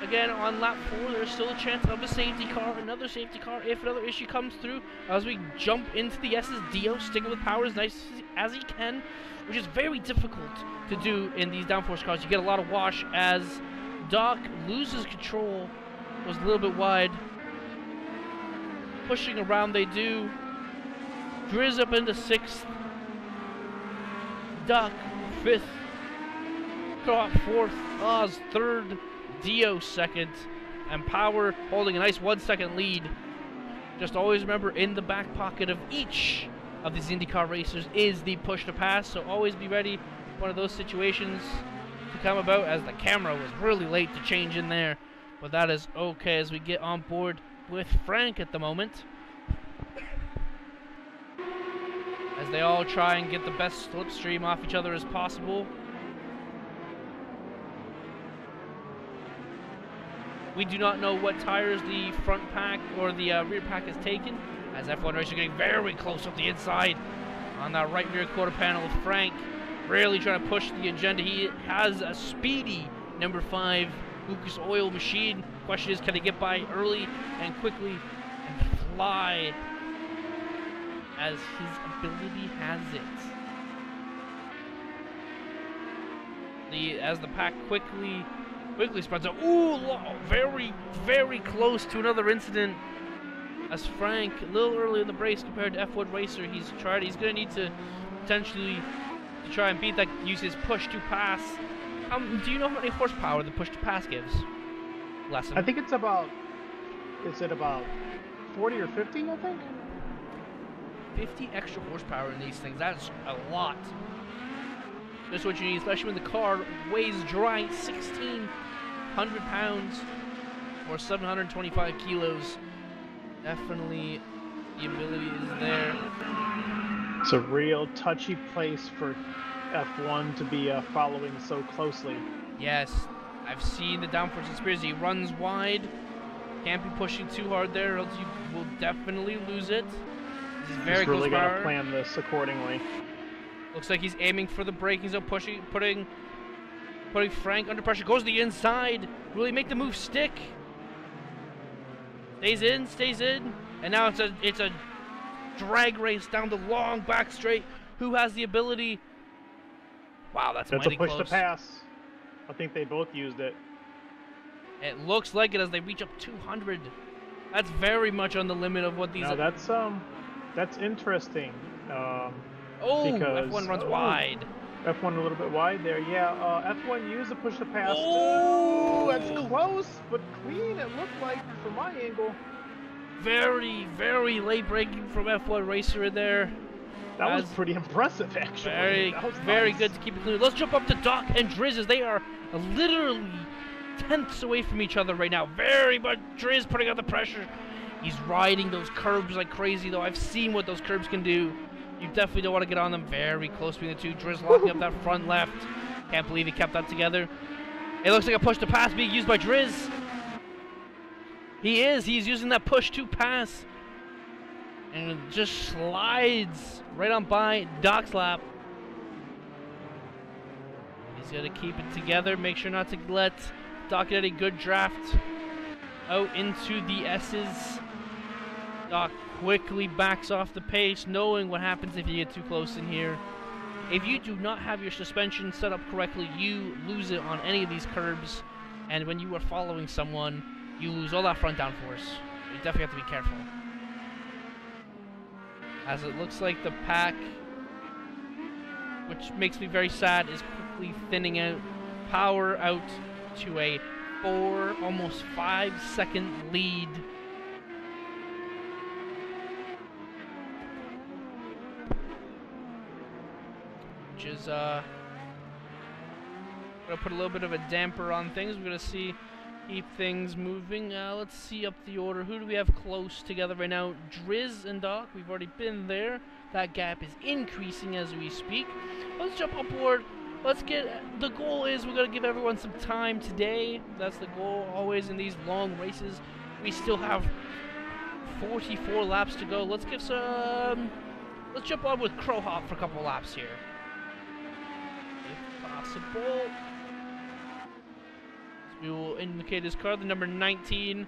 Again, on lap 4, there's still a chance of a safety car, another safety car, if another issue comes through. As we jump into the S's, Dio sticking with Power as nice as he can, which is very difficult to do in these downforce cars. You get a lot of wash as Doc loses control, was a little bit wide. Pushing around they do. Driz up into 6th. Doc 5th. Croc 4th. Oz 3rd. Dio 2nd, and Power holding a nice 1 second lead. Just always remember, in the back pocket of each of these IndyCar racers is the push to pass, so always be ready for one of those situations to come about, as the camera was really late to change in there, but that is okay as we get on board with Frank at the moment. As they all try and get the best slipstream off each other as possible. We do not know what tires the front pack or the rear pack has taken, as F1 Racer getting very close up the inside on that right rear quarter panel with Frank. Really trying to push the agenda. He has a speedy number 5 Lucas Oil machine. Question is, can he get by early and quickly and fly as his ability has it. As the pack quickly spreads out. Ooh, very, very close to another incident. As Frank, a little early in the race compared to F1 Racer, he's going to need to potentially try and beat that, use his push to pass. Do you know how many horsepower the push to pass gives? Lesson. I think it's about, is it about 40 or 50, I think? 50 extra horsepower in these things. That's a lot. That's what you need, especially when the car weighs dry 1,600 pounds or 725 kilos. Definitely the ability is there. It's a real touchy place for F1 to be following so closely. Yes, I've seen the downforce experience. He runs wide. Can't be pushing too hard there, or else you will definitely lose it. He's very He's really close got power. to plan this accordingly. Looks like he's aiming for the braking zone, putting Frank under pressure. Goes to the inside. Will he make the move stick? Stays in, and now it's a drag race down the long back straight. Who has the ability? Wow, that's mighty a push close. to pass. I think they both used it. It looks like it as they reach up 200. That's very much on the limit of what these. Now that's interesting. Because F1 runs wide. F1 a little bit wide there. Yeah, F1 used the push to pass. Oh, that's close, but clean. It looked like from my angle. Very, very late braking from F1 Racer in there. That was pretty impressive, actually. Very good to keep it clean. Let's jump up to Doc and Driz as they are literally tenths away from each other right now. Very much Driz putting on the pressure. He's riding those curbs like crazy, though. I've seen what those curbs can do. You definitely don't want to get on them. Very close between the two. Driz locking up that front left. Can't believe he kept that together. It looks like a push to pass being used by Driz. He is. He's using that push to pass. And it just slides right on by Doc's lap. He's going to keep it together. Make sure not to let Doc get a good draft out into the S's. Doc quickly backs off the pace, knowing what happens if you get too close in here. If you do not have your suspension set up correctly, you lose it on any of these curbs. And when you are following someone, you lose all that front downforce. You definitely have to be careful. As it looks like the pack, which makes me very sad, is quickly thinning out. Power out to a 4, almost 5-second lead. gonna put a little bit of a damper on things. We're gonna keep things moving. Let's see up the order. Who do we have close together right now? Driz and Doc. We've already been there. That gap is increasing as we speak. Let's jump upward. Let's get. The goal is we're gonna give everyone some time today. That's the goal always in these long races. We still have 44 laps to go. Let's give some. Let's jump on with Crowhop for a couple laps here, if possible. We will indicate his car, the number 19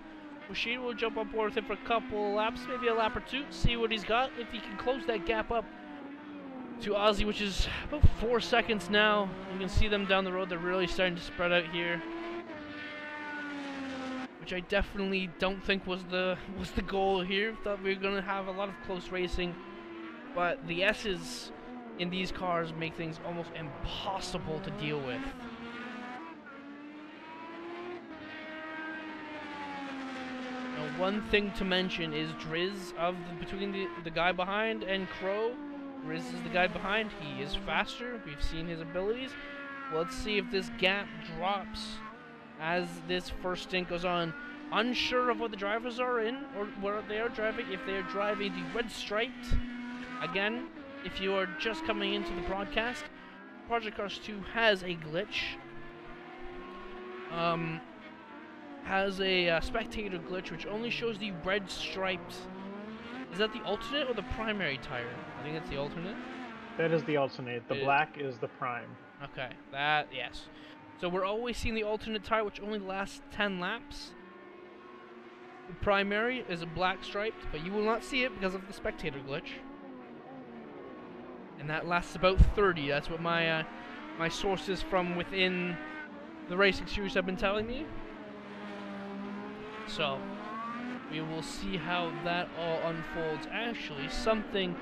machine. Will jump on board with him for a couple laps, maybe a lap or two, see what he's got. If he can close that gap up to Ozzy, which is about 4 seconds now. You can see them down the road. They're really starting to spread out here, which I definitely don't think was the goal here. Thought we were gonna have a lot of close racing, but the S's in these cars make things almost impossible to deal with. Now, one thing to mention is Driz between the guy behind and Crow. Driz is the guy behind. He is faster. We've seen his abilities. Let's see if this gap drops as this first stint goes on. Unsure of what the drivers are in or where they are driving. If they are driving the red striped, again, if you are just coming into the broadcast, Project Cars 2 has a glitch. Has a spectator glitch which only shows the red striped. Is that the alternate or the primary tire? I think it's the alternate. That is the alternate. The black is the prime. Okay, yes. So we're always seeing the alternate tire, which only lasts 10 laps. The primary is a black striped, but you will not see it because of the spectator glitch. And that lasts about 30. That's what my my sources from within the racing series have been telling me. So we will see how that all unfolds. Actually, something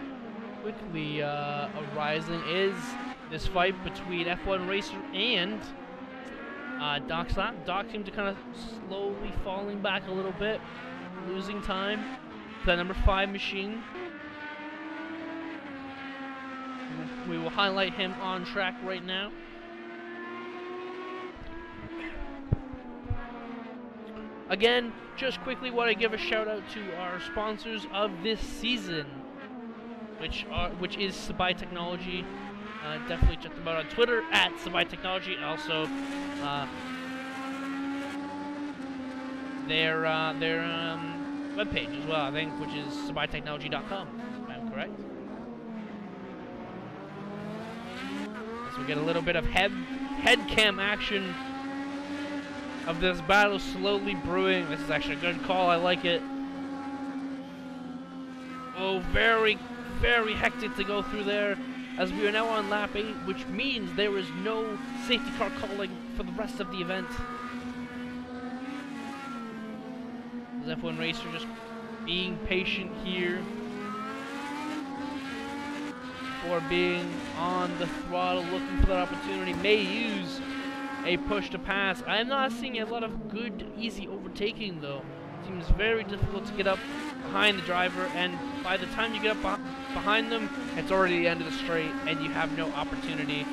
quickly arising is this fight between F1 Racer and Doc Slap. Doc seemed to kind of slowly falling back a little bit, losing time. The number 5 machine. We will highlight him on track right now. Again, just quickly want to give a shout out to our sponsors of this season, which is Sabai Technology. Definitely check them out on Twitter at Sabai Technology, and also their webpage as well, I think, which is sabaitechnology.com, if I'm correct. So we get a little bit of head cam action of this battle slowly brewing. This is actually a good call. I like it. Oh, very, very hectic to go through there, as we are now on lap 8, which means there is no safety car calling for the rest of the event. This F1 Racer just being patient here for being on the throttle, looking for that opportunity. May use a push to pass. I am not seeing a lot of good, easy overtaking though. It seems very difficult to get up behind the driver, and by the time you get up behind them, it's already the end of the straight, and you have no opportunity.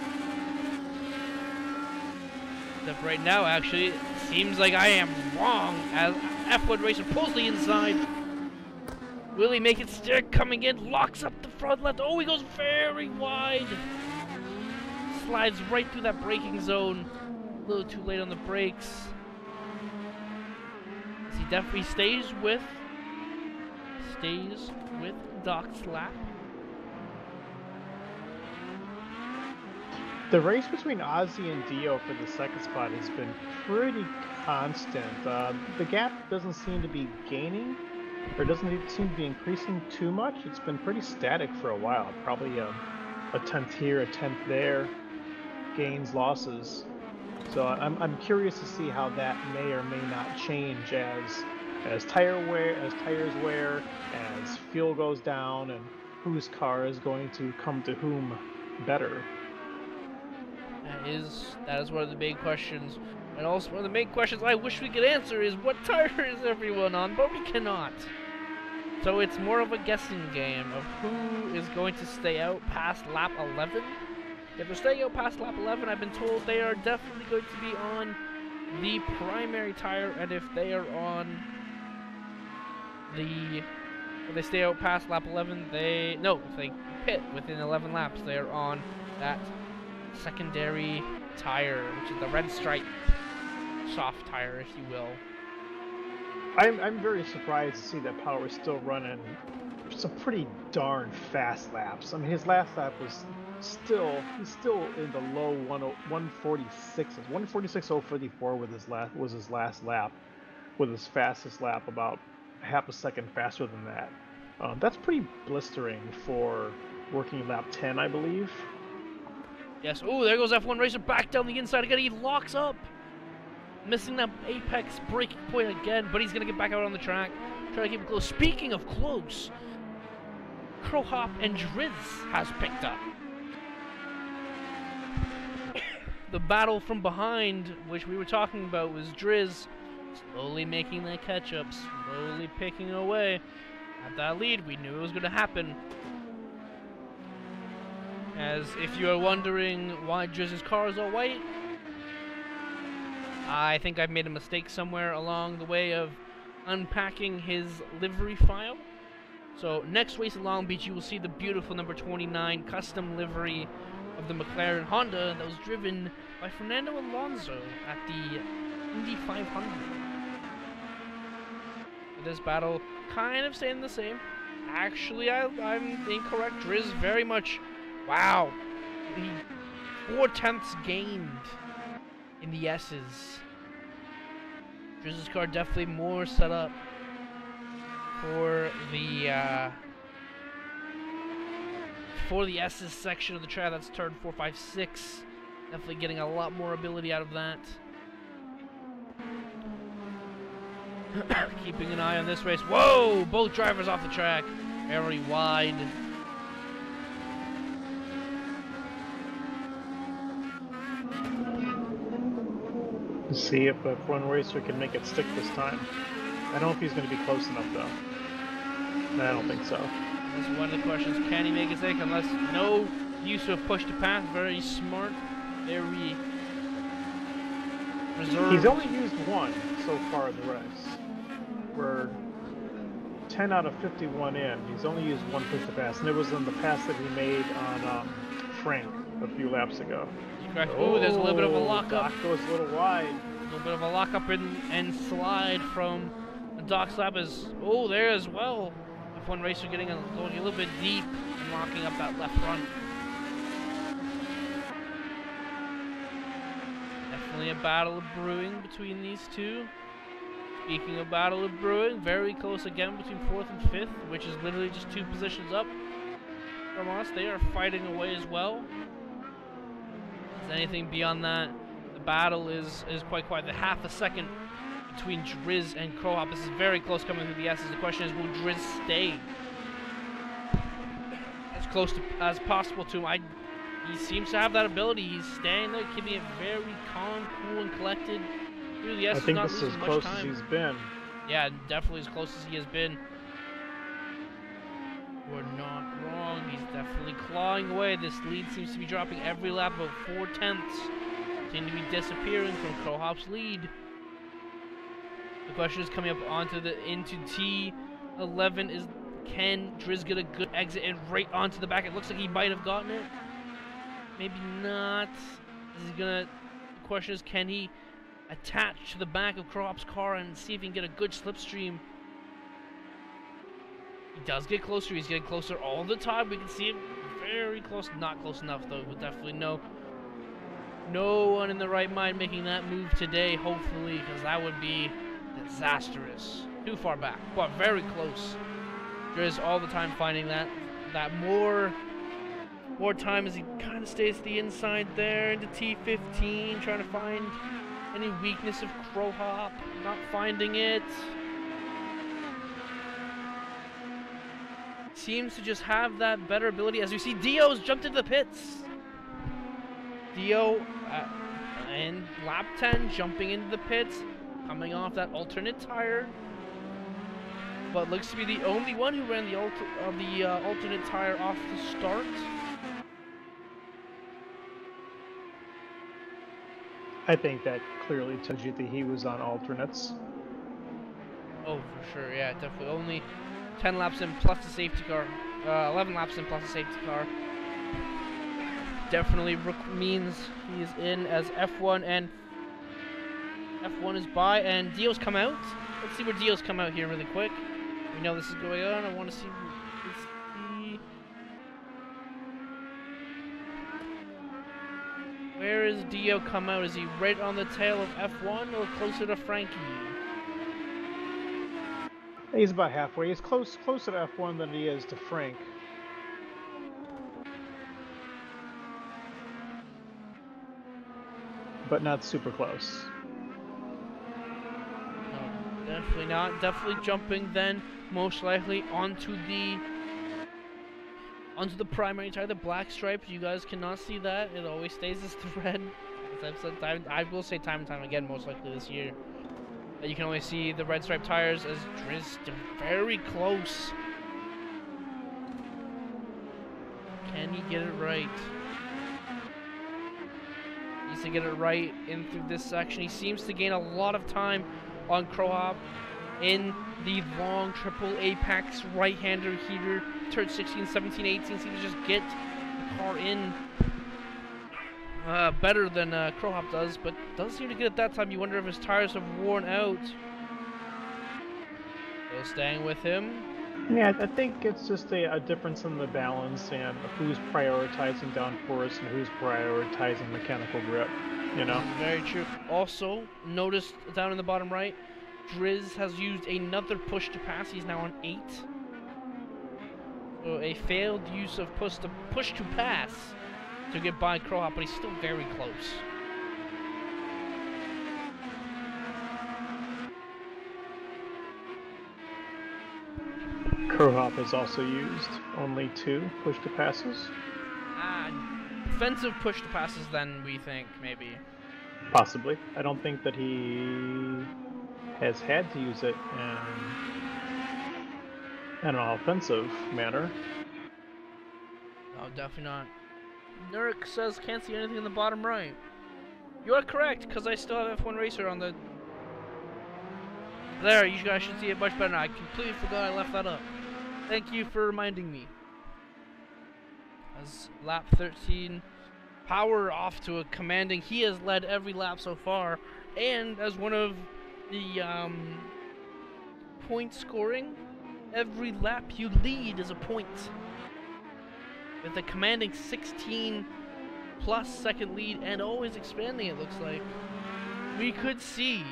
Except right now, actually, it seems like I am wrong, as F1 Racer pulls the inside. Will he make it stick? Coming in, locks up the front left. Oh, he goes very wide. Slides right through that braking zone. A little too late on the brakes. As he definitely stays with Doc's lap. The race between Ozzy and Dio for the second spot has been pretty constant. The gap doesn't seem to be gaining, or doesn't seem to be increasing too much. It's been pretty static for a while. Probably a 10th here, a 10th there, gains, losses. So I'm curious to see how that may or may not change as tires wear, as fuel goes down, and whose car is going to come to whom better. That is one of the big questions. And also one of the main questions I wish we could answer is, what tire is everyone on? But we cannot. So it's more of a guessing game of who is going to stay out past lap 11. If they're staying out past lap 11, I've been told they are definitely going to be on the primary tire, and if they are on if they stay out past lap 11, if they pit within 11 laps, they're on that secondary tire, which is the red stripe soft tire, if you will. I'm very surprised to see that Power is still running some pretty darn fast laps. I mean, his last lap was he's still in the low 146s. 146.054 was his last lap, with his fastest lap about half a second faster than that. That's pretty blistering for working lap 10, I believe. Yes. Oh, there goes F1 Racer back down the inside again. He locks up. Missing that apex braking point again, but he's going to get back out on the track. Try to keep it close. Speaking of close, Crowhop and Driz has picked up. The battle from behind, which we were talking about, was Driz slowly making that catch-up, slowly picking away at that lead. We knew it was going to happen. As if you are wondering why Driz's car is all white, I think I've made a mistake somewhere along the way of unpacking his livery file. So next race in Long Beach, you will see the beautiful number 29 custom livery of the McLaren Honda that was driven by Fernando Alonso at the Indy 500. This battle kind of staying the same. Actually, I'm incorrect. Driz very much, wow, he 4/10 gained in the S's. Driz's car definitely more set up for the S's section of the track. That's turn 4, 5, 6. Definitely getting a lot more ability out of that. Keeping an eye on this race. Whoa! Both drivers off the track. Very wide. See if one racer can make it stick this time. I don't know if he's going to be close enough, though. I don't think so. That's one of the questions. Can he make it stick? Unless no use of push to pass. Very smart. Very reserved. He's only used one so far in the race. We're 10 out of 51 in. He's only used one push to pass, and it was on the pass that he made on Frank a few laps ago. Correct. Oh, there's a little bit of a lockup. Doc goes a little wide. A little bit of a lockup and slide from Doc's lap is, oh, there as well. F1 Racer going a little bit deep and locking up that left front. Definitely a battle of brewing between these two. Speaking of battle of brewing, very close again between 4th and 5th, which is literally just 2 positions up from us. They are fighting away as well. Is anything beyond that? The battle is quite quiet. The half a second between Driz and Crowhop. This is very close coming through the S's. The question is, will Driz stay as close as possible to him? He seems to have that ability. He's staying there, keeping it very calm, cool, and collected through the S's. I think this is as close as he's been. Yeah, definitely as close as he has been. We're not wrong. He's definitely clawing away. This lead seems to be dropping every lap, about 4/10. Seem to be disappearing from Crowhop's lead. The question is coming up into T11 is, can Driz get a good exit and right onto the back? It looks like he might have gotten it. Maybe not. The question is, can he attach to the back of Crowhop's car and see if he can get a good slipstream? He does get closer. He's getting closer all the time. We can see him very close. Not close enough, though. We'll definitely know. No one in the right mind making that move today, hopefully, because that would be disastrous. Too far back, but very close. Driz all the time finding that more time as he kind of stays to the inside there into T15, trying to find any weakness of Crowhop. Not finding it. Seems to just have that better ability. As you see, Dio's jumped into the pits. Dio in lap 10 jumping into the pits, coming off that alternate tire, but looks to be the only one who ran the alternate tire off the start. I think that clearly tells you that he was on alternates. Oh, for sure, yeah, definitely. Only 10 laps in plus the safety car. 11 laps in plus the safety car. Definitely means he is in as F1, and F1 is by, and Dio's come out. Let's see where Dio's come out here really quick. We know this is going on. I want to see. Where is Dio come out? Is he right on the tail of F1 or closer to Frankie? He's about halfway. He's closer to F1 than he is to Frank. But not super close. No, definitely not. Definitely jumping then, most likely, onto the primary tire, the black stripe. You guys cannot see that. It always stays as the red. As I've said, I will say time and time again, most likely this year, that you can only see the red stripe tires as Driz very close. Can he get it right? Needs to get it right in through this section. He seems to gain a lot of time on Crohop in the long triple apex right-hander heater. Turn 16, 17, 18 seems to just get the car in better than Crohop does, but doesn't seem to get it that time. You wonder if his tires have worn out. Still staying with him. Yeah, I think it's just a difference in the balance and who's prioritizing downforce and who's prioritizing mechanical grip, you know? Very true. Also, notice down in the bottom right, Driz has used another push to pass. He's now on 8. So a failed use of push to pass to get by Crohop, but he's still very close. Crohop has also used only 2 push to passes. Defensive push to passes then, we think, maybe. Possibly. I don't think that he has had to use it in an offensive manner. No, definitely not. Nurk says can't see anything in the bottom right. You are correct, because I still have F1 Racer on the... There, you guys should see it much better now. I completely forgot I left that up. Thank you for reminding me. As lap 13, Power off to a commanding... He has led every lap so far, and as one of the point scoring, every lap you lead is a point. With a commanding 16 plus second lead and always expanding, it looks like. We could see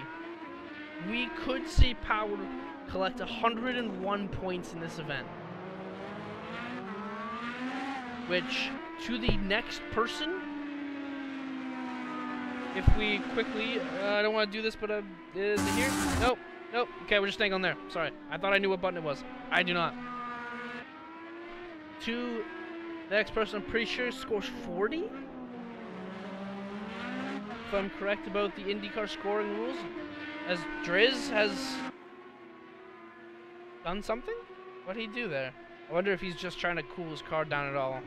Power collect 101 points in this event. Which, to the next person, if we quickly, I don't want to do this, but is it here? Nope, nope, okay, we're just staying on there. Sorry, I thought I knew what button it was. I do not. To the next person, I'm pretty sure scores 40? If I'm correct about the IndyCar scoring rules, as Driz has done something? What did he do there? I wonder if he's just trying to cool his car down at all.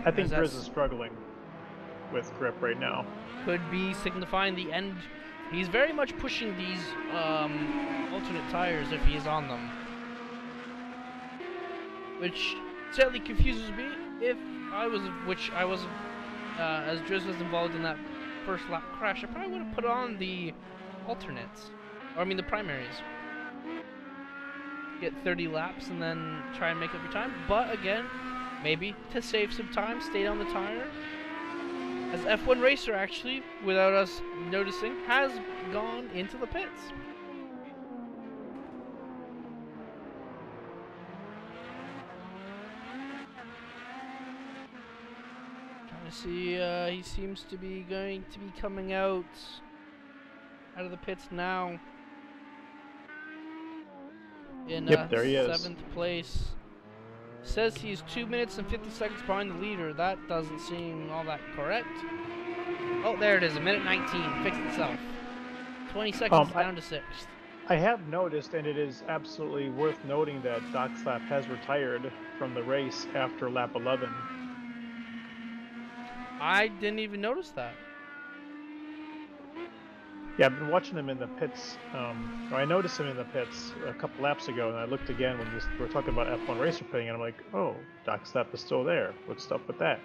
I think Driz is struggling with grip right now. Could be signifying the end. He's very much pushing these alternate tires if he is on them. Which sadly confuses me. If I was, as Driz was involved in that first lap crash, I probably would have put on the alternates. Or I mean the primaries. Get 30 laps and then try and make up your time. But again, maybe to save some time, stay on the tire. As F1 Racer actually, without us noticing, has gone into the pits. Trying to see, he seems to be going to be coming out of the pits now. In there he is. 7th place. Says he's 2 minutes and 50 seconds behind the leader. That doesn't seem all that correct. Oh, there it is. 1:19. Fixed itself. 20 seconds down to 6th. I have noticed, and it is absolutely worth noting, that Doc Slap has retired from the race after lap 11. I didn't even notice that. Yeah, I've been watching him in the pits. Or I noticed him in the pits a couple laps ago, and I looked again when we were talking about F1 racer pitting, and I'm like, oh, Doc Slap is still there. What's up with that?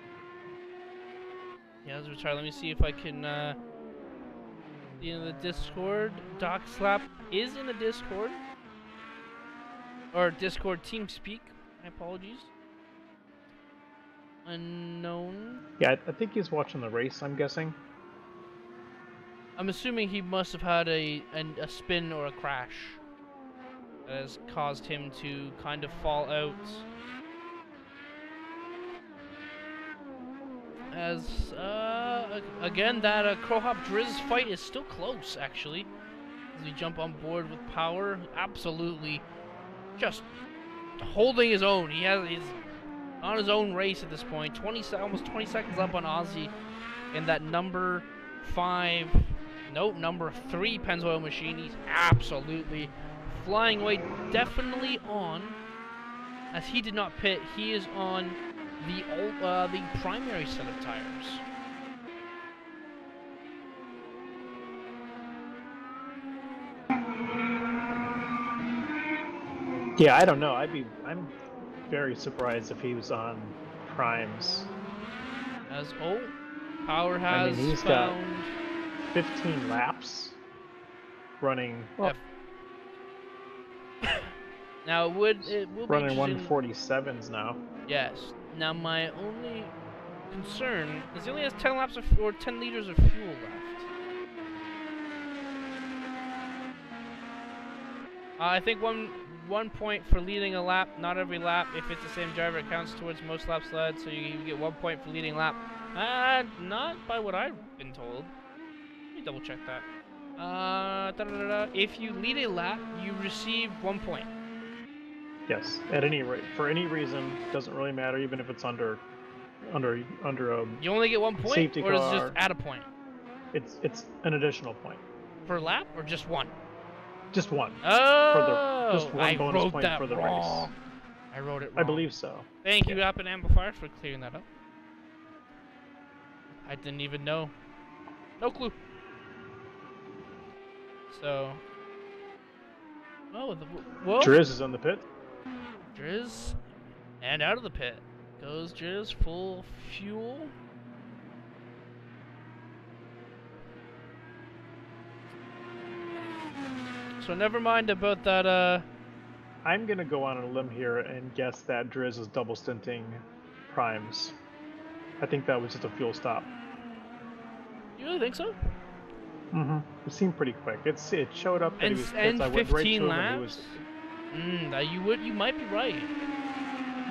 Yeah, let's retire. Let me see if I can see in the Discord. Doc Slap is in the Discord. Or Discord TeamSpeak. My apologies. Unknown. Yeah, I think he's watching the race, I'm guessing. I'm assuming he must have had a spin or a crash that has caused him to kind of fall out. As again, that Crow Hop Drizz fight is still close, actually. As we jump on board with Power, absolutely just holding his own. He's on his own race at this point. Almost 20 seconds up on Ozzy in that number 3 Pennzoil machine. He's absolutely flying away. Definitely on, as he did not pit. He is on the primary set of tires. Yeah, I don't know. I'm very surprised if he was on primes. As Power has he's found got 15 laps running. Well, now it will be running interesting. 147s now. Yes. Now my only concern is he only has 10 laps or 10 liters of fuel left. I think one point for leading a lap. Not every lap. If it's the same driver, it counts towards most laps led. So you get 1 point for leading lap. Not by what I've been told. Let me double check that. If you lead a lap, you receive 1 point. Yes, at any rate, for any reason, doesn't really matter, even if it's under a. You only get 1 point, safety or is it car. just add a point? It's an additional point. Per lap, or just one? Just one. Oh, just one bonus wrote point that for the wrong. race. I wrote it wrong. I believe so. Thank you, App and Amplifier, for clearing that up. I didn't even know. No clue. So. Oh, whoa. Drizz is on the pit. Drizz. And out of the pit goes Drizz, full fuel. So never mind about that, I'm gonna go on a limb here and guess that Drizz is double stinting primes. I think that was just a fuel stop. You really think so? Mm-hmm. It seemed pretty quick. It showed up that he was pissed. I went right to 15 him laps? and You might be right.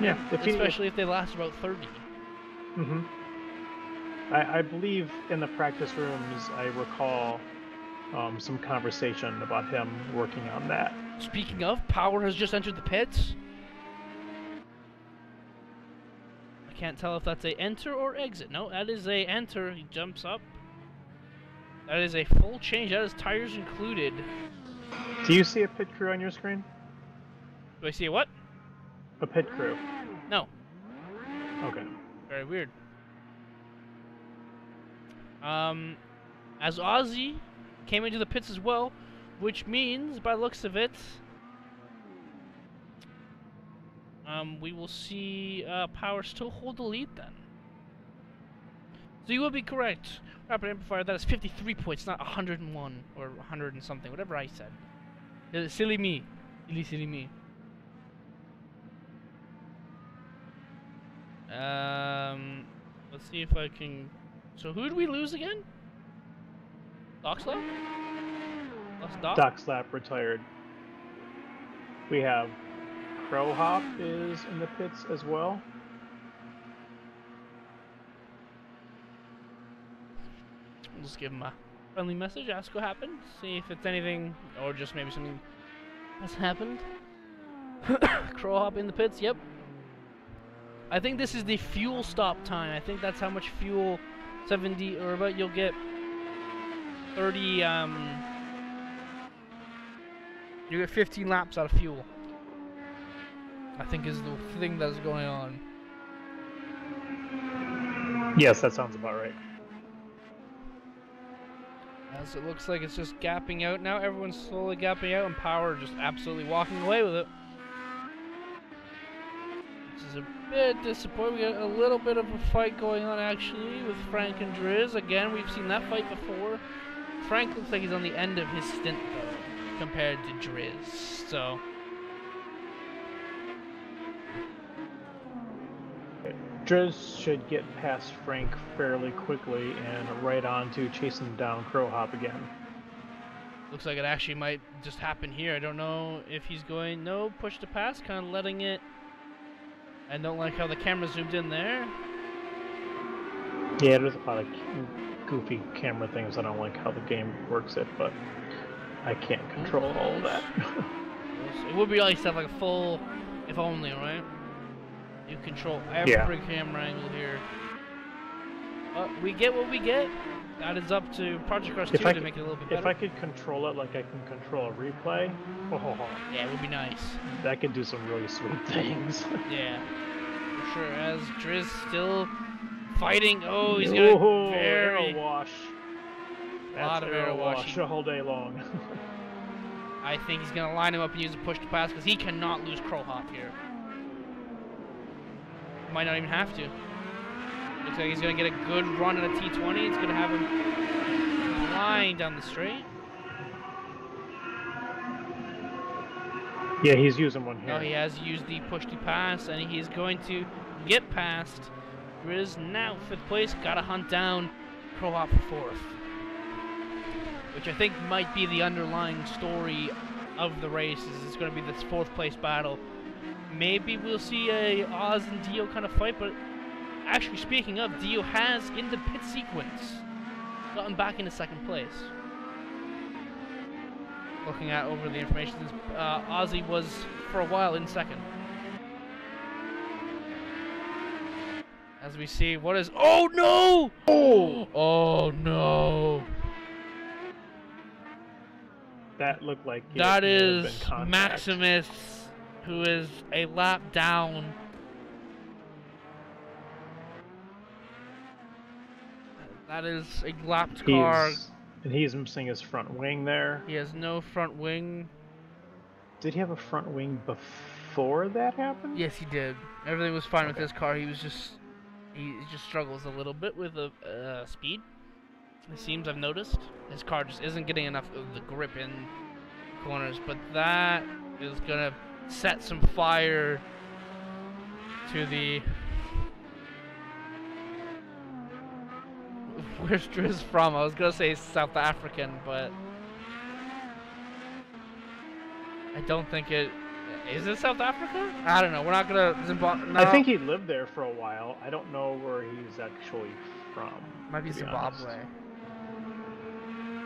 Yeah, especially if they last about 30. Mm-hmm. I believe in the practice rooms I recall some conversation about him working on that. Speaking of, Power has just entered the pits. I can't tell if that's a enter or exit. No, that is a enter. He jumps up. That is a full change. That is tires included. Do you see a pit crew on your screen? Do I see a what? A pit crew. No. Okay. Very weird. As Ozzy came into the pits as well, which means, by the looks of it, we will see Power still hold the lead then. So you will be correct, Rapid Amplifier. That is 53 points, not 101 or 100 and something, whatever I said. Silly me. Silly me. Let's see if I can. So who did we lose again? Doc Slap? Lost Doc? Doc Slap retired. We have Crow Hop is in the pits as well. We'll just give him a friendly message, ask what happened, see if it's anything, or just maybe something has happened. Crow Hop in the pits, yep. I think this is the fuel stop time. I think that's how much fuel, 70, or about you'll get 30, you get 15 laps out of fuel. I think is the thing that's going on. Yes, that sounds about right. As it looks like it's just gapping out now. Everyone's slowly gapping out, and Power just absolutely walking away with it. Which is a bit disappointing. We got a little bit of a fight going on, actually, with Frank and Driz. Again, we've seen that fight before. Frank looks like he's on the end of his stint, though, compared to Driz. So... Driz should get past Frank fairly quickly and right on to chasing down Crowhop again. Looks like it actually might just happen here. I don't know if he's going... No, push to pass, kind of letting it... I don't like how the camera zoomed in there. Yeah, there's a lot of goofy camera things. I don't like how the game works it, but I can't control all of that. It would be nice to have like a full... If only, right? You control every camera angle here. We get what we get. That is up to Project Cars 2 to make it a little bit better. If I could control it like I can control a replay, yeah, it would be nice. That could do some really sweet things. Yeah, for sure. As Driz still fighting. Oh, he's gonna arrow wash. A lot of arrow wash all day long. I think he's gonna line him up and use a push to pass because he cannot lose Crowhop here. Might not even have to. Looks like he's going to get a good run at a T20. It's going to have him flying down the straight. Yeah, he's using one here. No, he has used the push to pass, and he's going to get past. Driz now 5th place. Got to hunt down Crowhop for 4th. Which I think might be the underlying story of the race. Is it's going to be this 4th place battle. Maybe we'll see a Oz and Dio kind of fight, but actually speaking of, Dio has, in the pit sequence, gotten back into 2nd place. Looking at over the information, Ozzy was, for a while, in 2nd. As we see, what is... Oh, no! Oh, no! That looked like... That is Maximus, who is a lap down. That is a lapped car. And he's missing his front wing there. He has no front wing. Did he have a front wing before that happened? Yes, he did. Everything was fine with his car. He was just... He just struggles a little bit with the speed. It seems, I've noticed. His car just isn't getting enough of the grip in corners. But that is going to set some fire to the... Where's Driz from? I was gonna say South African, but I don't think it... Is it South Africa? I don't know. We're not gonna... No. I think he lived there for a while. I don't know where he's actually from. Might be Zimbabwe.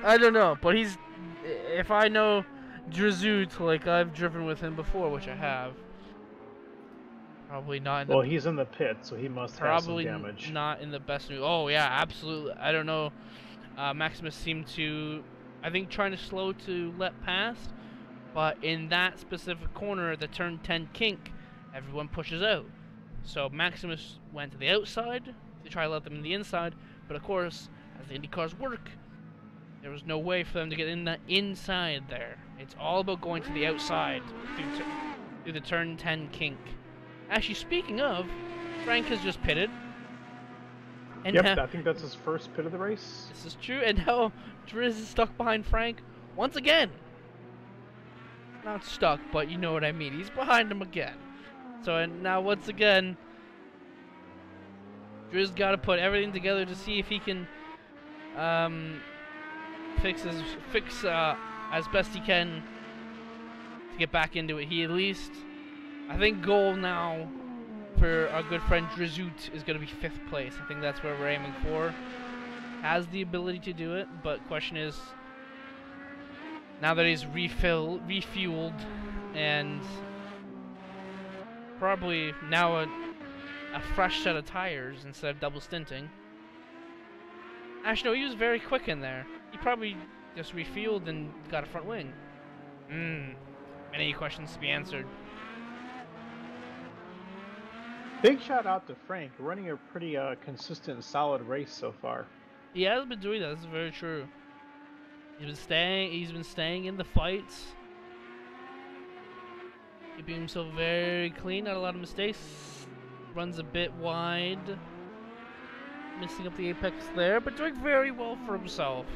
I don't know, but he's... If I know Drizut, like I've driven with him before, which I have. Probably not in the... Well, he's in the pit, so he must have some damage. Probably not in the best mood. Oh, yeah, absolutely. I don't know. Maximus seemed to, I think, trying to slow to let past. But in that specific corner, the turn 10 kink, everyone pushes out. So Maximus went to the outside to try to let them in the inside. But, of course, as the IndyCars work, there was no way for them to get in the inside there. It's all about going to the outside through the turn 10 kink. Actually, speaking of, Frank has just pitted. And yep, I think that's his first pit of the race. This is true, and now Driz is stuck behind Frank once again. Not stuck, but you know what I mean. He's behind him again. So, and now once again, Driz got to put everything together to see if he can fix as best he can to get back into it. He at least... I think goal now for our good friend Drizut is going to be 5th place. I think that's where we're aiming for. Has the ability to do it, but question is, now that he's refueled, and probably now a fresh set of tires instead of double stinting. Actually, no, he was very quick in there. He probably just refueled and got a front wing. Many questions to be answered. Big shout out to Frank, running a pretty consistent, solid race so far. He has been doing that. This is very true. He's been staying in the fights. Keeping himself very clean, not a lot of mistakes. Runs a bit wide. Missing up the apex there, but doing very well for himself.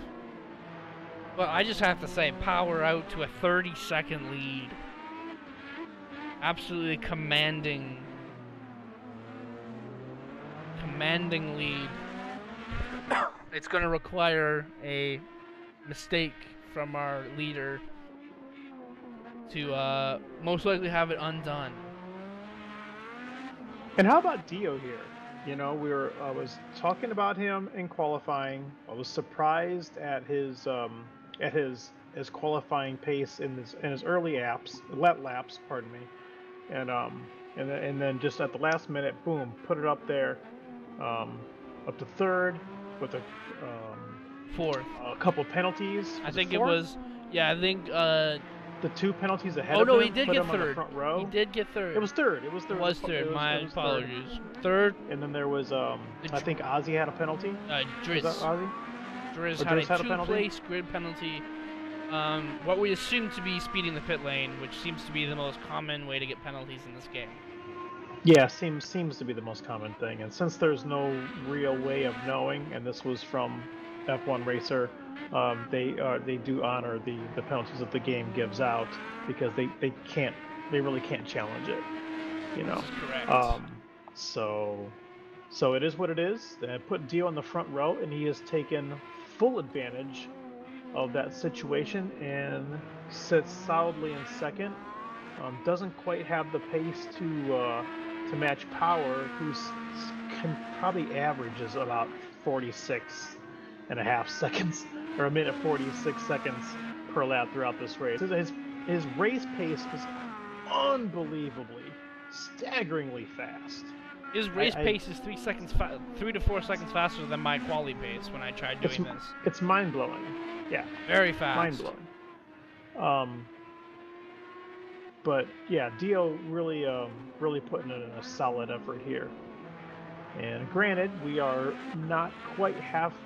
But I just have to say, power out to a 30-second lead. Absolutely commanding lead. It's going to require a mistake from our leader to most likely have it undone. And how about Dio here? You know, I was talking about him in qualifying. I was surprised at his qualifying pace in his early laps, pardon me, and then just at the last minute, boom, put it up there, up to third with a fourth. A couple penalties. I think it was, yeah, I think the two penalties ahead. Oh of no, him he did put get him on the third. front row. He did get third. It was third. It was third. It was third. My apologies. Third. And then there was I think Ozzy had a penalty. Driz. Was that Ozzy? Driz had a two-place grid penalty. What we assume to be speeding the pit lane, which seems to be the most common way to get penalties in this game. Yeah, seems to be the most common thing. And since there's no real way of knowing, and this was from F1 Racer, they do honor the penalties that the game gives out because they really can't challenge it, you know. Correct. So it is what it is. They put Dio on the front row, and he has taken full advantage of that situation and sits solidly in second. Doesn't quite have the pace to match Power, who's probably averages about 46.5 seconds, or a minute 46 seconds per lap throughout this race. His race pace was unbelievably, staggeringly fast. His race pace is 3 to 4 seconds faster than my quali pace when I tried doing this. It's mind blowing. Yeah. Very fast. Mind blowing. But yeah, Dio really putting in a solid effort here. And granted, we are not quite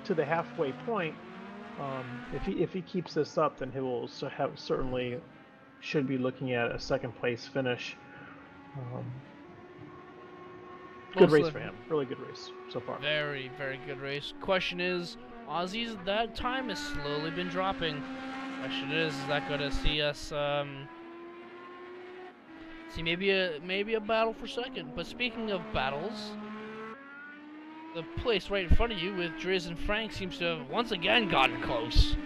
to the halfway point. If he keeps this up, then he will certainly should be looking at a second place finish. Good race for him. Really good race so far. Very, very good race. Question is, Aussie's that time has slowly been dropping. Question is that going to see us see maybe a battle for second? But speaking of battles, the place right in front of you with Driz and Frank seems to have once again gotten close.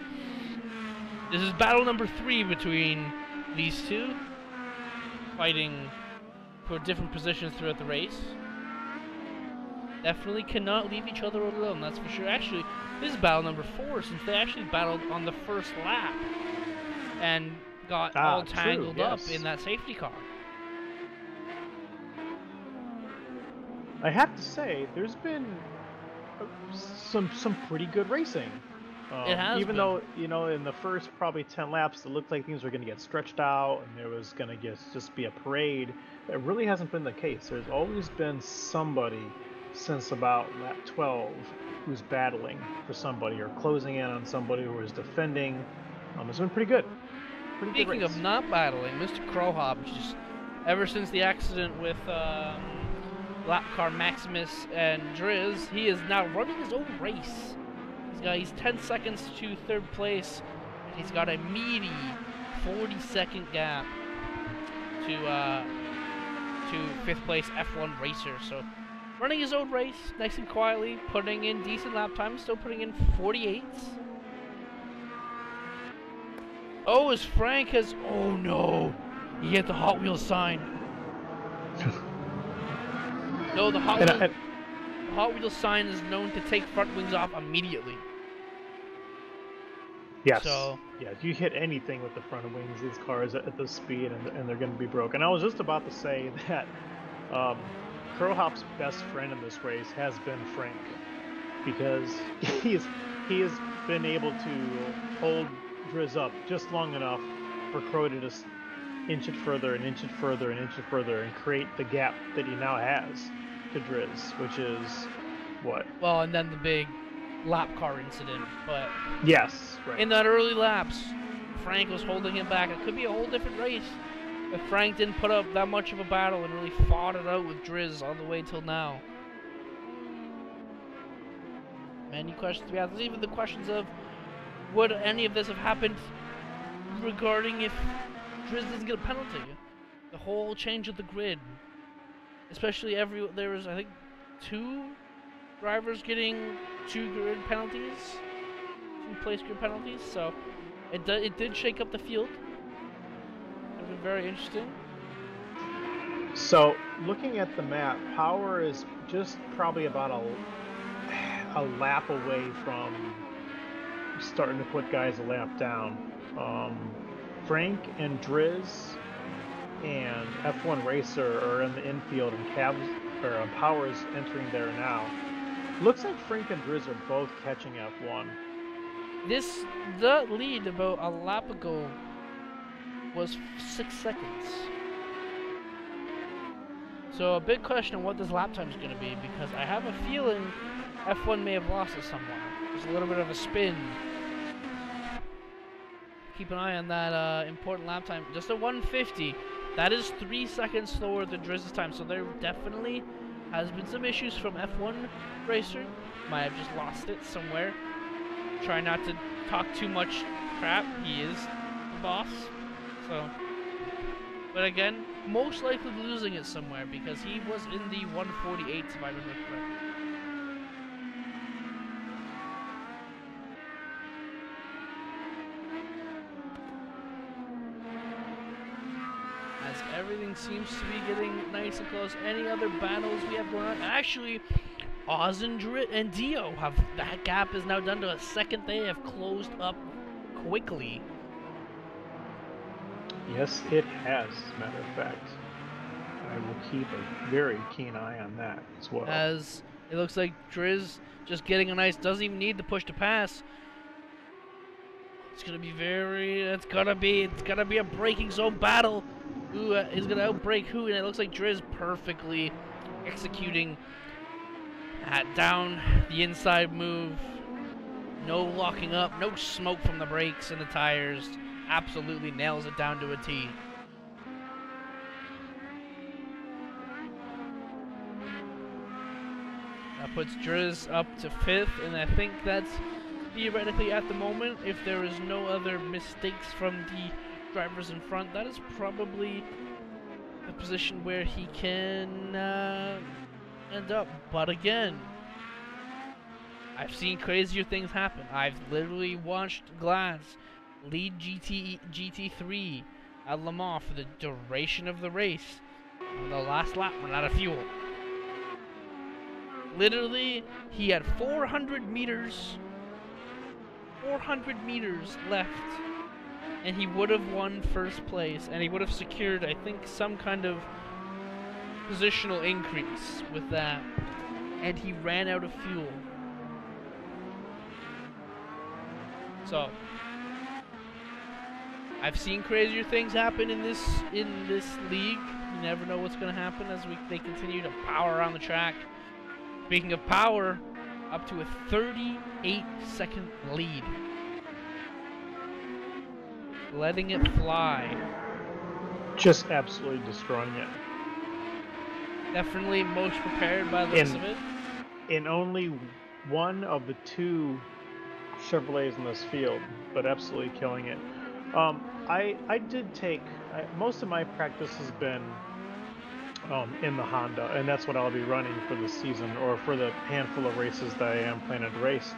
This is battle number 3 between these two, fighting for different positions throughout the race. Definitely cannot leave each other alone, that's for sure. Actually, this is battle number 4, since they actually battled on the first lap and got all tangled up in that safety car. I have to say, there's been some pretty good racing. It has even been. Though, you know, in the first probably 10 laps, it looked like things were going to get stretched out and there was going to just be a parade. It really hasn't been the case. There's always been somebody since about lap 12 who's battling for somebody or closing in on somebody who is defending. It's been pretty good. Speaking of not battling, Mr. Crowhop, just ever since the accident with lap car Maximus and Driz, he is now running his own race. He's 10 seconds to third place, and he's got a meaty 40-second gap to 5th place F1 racer. So running his own race, nice and quietly, putting in decent lap time, still putting in 48s. Oh, as Frank has, oh no, he hit the Hot Wheels sign. No, the Hot Wheels sign is known to take front wings off immediately. Yes. So, yeah, if you hit anything with the front wings, these cars at this speed, and they're going to be broken. I was just about to say that Crowhop's best friend in this race has been Frank, because he has been able to hold Driz up just long enough for Crow to just inch it further and inch it further and inch it further and create the gap that he now has to Driz, which is what? Well, and then the big lap car incident, but Yes, right. in that early laps, Frank was holding him back. It could be a whole different race if Frank didn't put up that much of a battle and really fought it out with Driz all the way till now. Many questions to be asked. There's even the questions of, would any of this have happened regarding if Driz doesn't get a penalty? The whole change of the grid. Especially there was, I think, 2 drivers getting 2 grid penalties. 2 place grid penalties, so it did shake up the field. It would be very interesting. So, looking at the map, Power is just probably about a lap away from starting to put guys a lap down. Frank and Driz and F1 Racer are in the infield, and Power is entering there now. Looks like Frank and Driz are both catching F1. The lead about a lap ago was 6 seconds. So a big question on what this lap time is going to be, because I have a feeling F1 may have lost it somewhere. There's a little bit of a spin. Keep an eye on that important lap time. Just a 150. That is 3 seconds slower than Drizz's time. So there definitely has been some issues from F1 Racer. Might have just lost it somewhere. Try not to talk too much crap. He is the boss. So, but again, most likely losing it somewhere because he was in the 148, if I remember correctly. As everything seems to be getting nice and close. Any other battles we have going on? Actually, Oz and Dio have, that gap is now done to a second. They have closed up quickly. Yes, it has, as a matter of fact. I will keep a very keen eye on that as well. As it looks like Driz just getting a nice, doesn't even need the push to pass. It's gonna be it's gonna be a braking zone battle. Who is gonna outbrake who? And it looks like Driz perfectly executing down the inside move. No locking up, no smoke from the brakes and the tires. Absolutely nails it down to a T. That puts Driz up to 5th, and I think that's theoretically at the moment, if there is no other mistakes from the drivers in front, that is probably the position where he can end up. But again, I've seen crazier things happen. I've literally watched Glass lead GT3 at Le Mans for the duration of the race. On the last lap, ran out of fuel. Literally, he had 400 meters left, and he would have won first place, and he would have secured, I think, some kind of positional increase with that, and he ran out of fuel. So, I've seen crazier things happen in this league. You never know what's going to happen as they continue to power around the track. Speaking of power, up to a 38-second lead. Letting it fly. Just absolutely destroying it. Definitely most prepared by the looks of it. In only one of the 2 Chevrolets in this field, but absolutely killing it. I did take most of my practice has been in the Honda, and that's what I'll be running for the season, or for the handful of races that I am planning to race.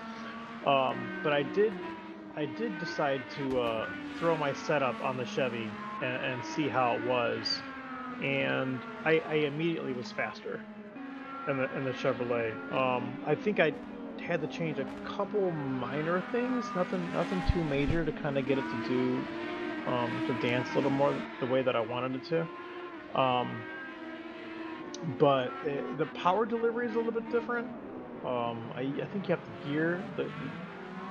But I did decide to throw my setup on the Chevy and see how it was, and I immediately was faster in the Chevrolet. I think I had to change a couple minor things, nothing too major, to kind of get it to do to dance a little more the way that I wanted it to. But the power delivery is a little bit different. I think you have to gear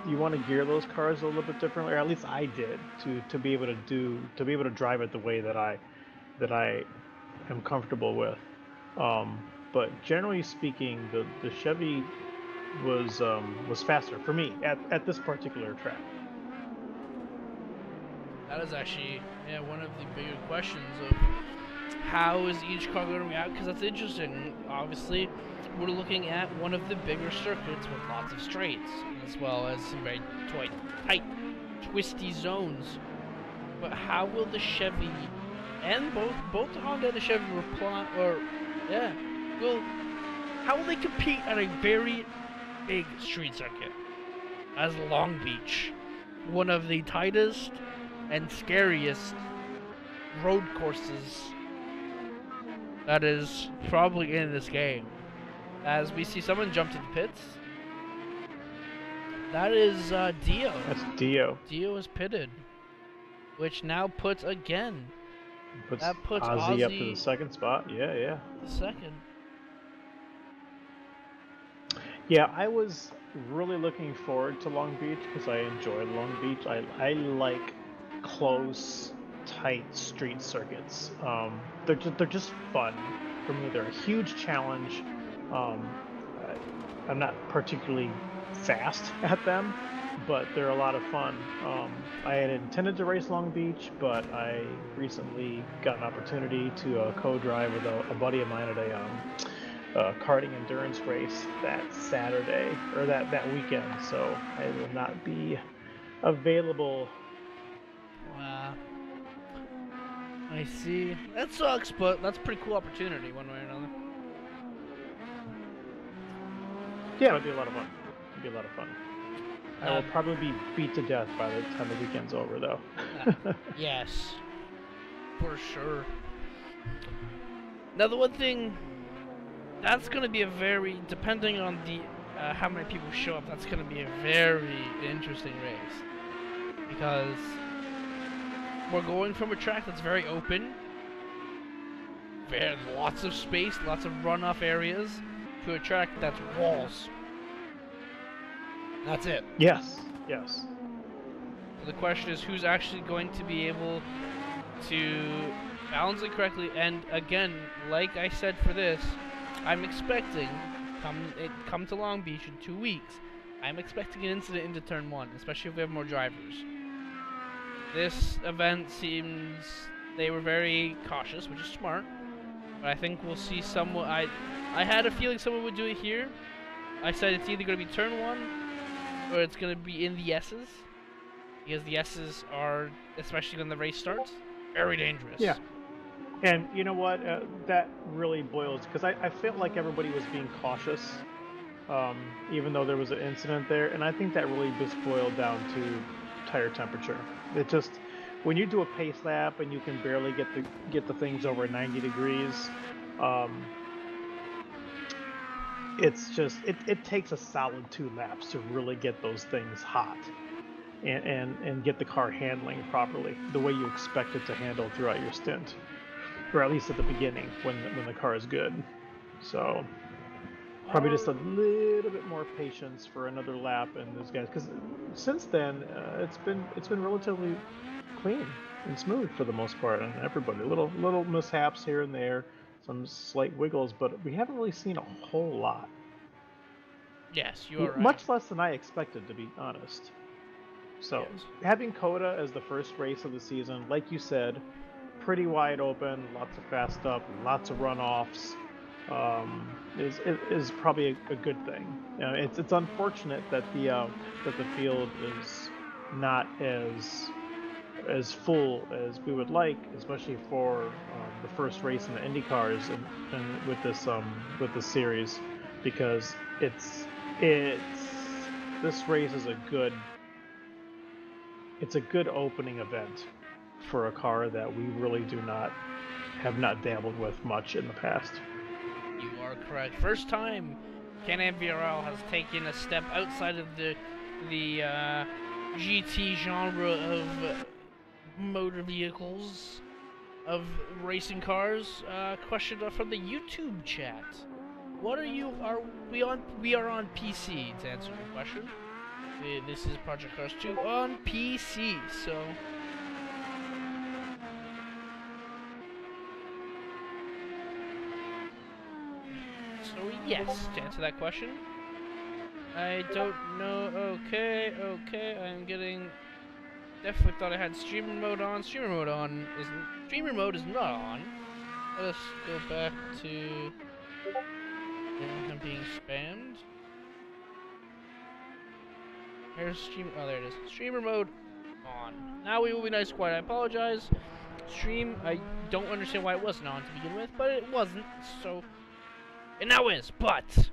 you want to gear those cars a little bit differently, or at least I did, to be able to drive it the way that I am comfortable with. But generally speaking, the Chevy was faster for me at this particular track. That is actually one of the bigger questions of how is each car going to react, because that's interesting. Obviously, we're looking at one of the bigger circuits with lots of straights, as well as some very tight, twisty zones. But how will the Chevy and both the Honda and the Chevy how will they compete at a very big street circuit as Long Beach, one of the tightest and scariest road courses that is probably in this game? As we see someone jump to the pits. That is Dio. That's Dio. Dio is pitted, which now puts again. Puts That puts Ozzy up to Ozzy the second spot. Yeah. the second. Yeah, I was really looking forward to Long Beach because I enjoy Long Beach. I like close, tight street circuits. They're just fun for me. They're a huge challenge. I'm not particularly fast at them, but they're a lot of fun. I had intended to race Long Beach, but I recently got an opportunity to co-drive with a buddy of mine at a karting endurance race that Saturday, or that weekend, so I will not be available. Wow. I see. That sucks, but that's a pretty cool opportunity one way or another. Yeah, it'll be a lot of fun. It'll be a lot of fun. I will probably be beat to death by the time the weekend's over, though. Yes. For sure. Now, the one thing, that's going to be a very, depending on the how many people show up, that's going to be a very interesting race. Because we're going from a track that's very open, very lots of space, lots of runoff areas, to a track that's walls. That's it. Yes. So the question is, who's actually going to be able to balance it correctly? And again, like I said for this, I'm expecting, come to Long Beach in 2 weeks, I'm expecting an incident into turn 1, especially if we have more drivers. This event seems, they were very cautious, which is smart, but I think we'll see someone, I had a feeling someone would do it here. I said it's either going to be turn 1, or it's going to be in the S's, because the S's are, especially when the race starts, very dangerous. Yeah. And you know what? That really boils, because I felt like everybody was being cautious, even though there was an incident there, and I think that really just boiled down to tire temperature. It just, when you do a pace lap and you can barely get the things over 90 degrees, it's just, it takes a solid 2 laps to really get those things hot and get the car handling properly the way you expect it to handle throughout your stint, or at least at the beginning when the car is good. So probably just a little bit more patience for another lap in those guys, because since then it's been relatively clean and smooth for the most part, and everybody little mishaps here and there, some slight wiggles, but we haven't really seen a whole lot. Yes, you are right. Much less than I expected, to be honest. So Yes. having Coda as the first race of the season, like you said, pretty wide open, lots of fast up, lots of runoffs, is probably a good thing. It's unfortunate that the field is not as full as we would like, especially for the first race in the IndyCars and with this series, because this race is a good opening event for a car that we really have not dabbled with much in the past. You are correct. First time CanAm VRL has taken a step outside of the GT genre of motor vehicles, of racing cars. Question from the YouTube chat. What are we on? We are on PC, to answer your question. This is Project Cars 2 on PC, so yes, to answer that question, I don't know. Okay, I'm getting. Definitely thought I had streamer mode on. Streamer mode is not on. Let us go back to. I'm being spammed. Here's stream. Oh, there it is. Streamer mode on. Now we will be nice and quiet. I apologize. Stream. I don't understand why it wasn't on to begin with, but it wasn't. So it now is. But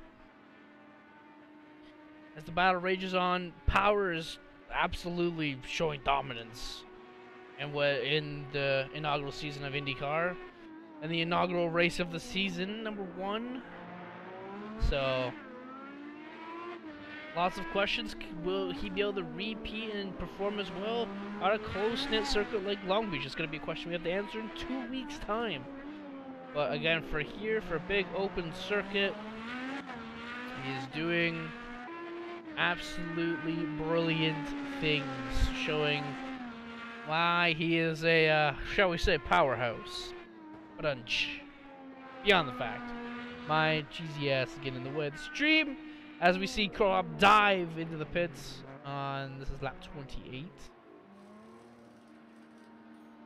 as the battle rages on, Power is absolutely showing dominance, and what in the inaugural season of IndyCar, and the inaugural race of the season, #1. So, lots of questions. Will he be able to repeat and perform as well on a close-knit circuit like Long Beach? It's going to be a question we have to answer in 2 weeks' time. But again, for a big open circuit, he is doing absolutely brilliant things, showing why he is a, shall we say, powerhouse. But beyond the fact, my cheesy ass is getting in the way of the stream as we see Crow dive into the pits on, this is lap 28.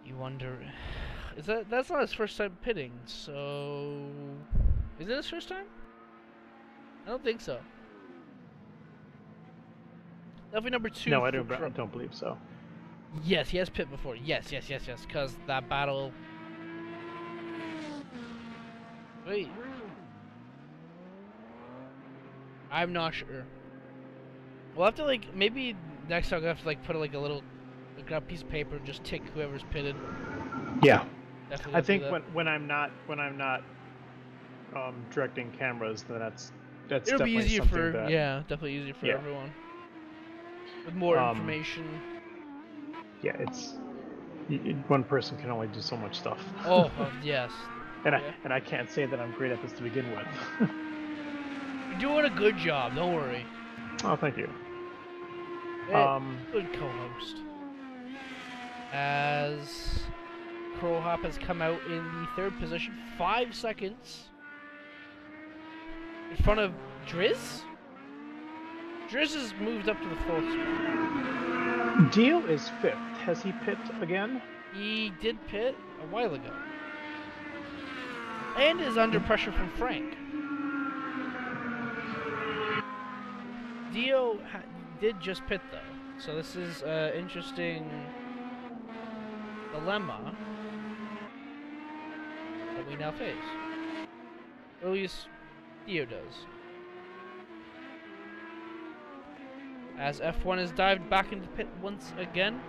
You wonder, that's not his first time pitting, so is it his first time? I don't think so. Definitely number 2. No, I don't believe so. Yes, he has pit before. Yes, because that battle. Wait. I'm not sure. We'll have to, like, maybe next time I'll have to, like, put like a piece of paper and just tick whoever's pitted. Yeah. Definitely I think when I'm not directing cameras, then that's it'll be definitely easier something for that, definitely easier for everyone. With more information. Yeah, one person can only do so much stuff. Oh, yes. And I can't say that I'm great at this to begin with. You're doing a good job. Don't worry. Oh, thank you. Good co-host. As Crow Hop has come out in the 3rd position, 5 seconds in front of Driz. Driz has moved up to the 4th spot. Dio is 5th. Has he pit again? He did pit a while ago. And is under pressure from Frank. Dio did just pit though. So this is an interesting dilemma that we now face. Or at least Dio does. As F1 has dived back into pit once again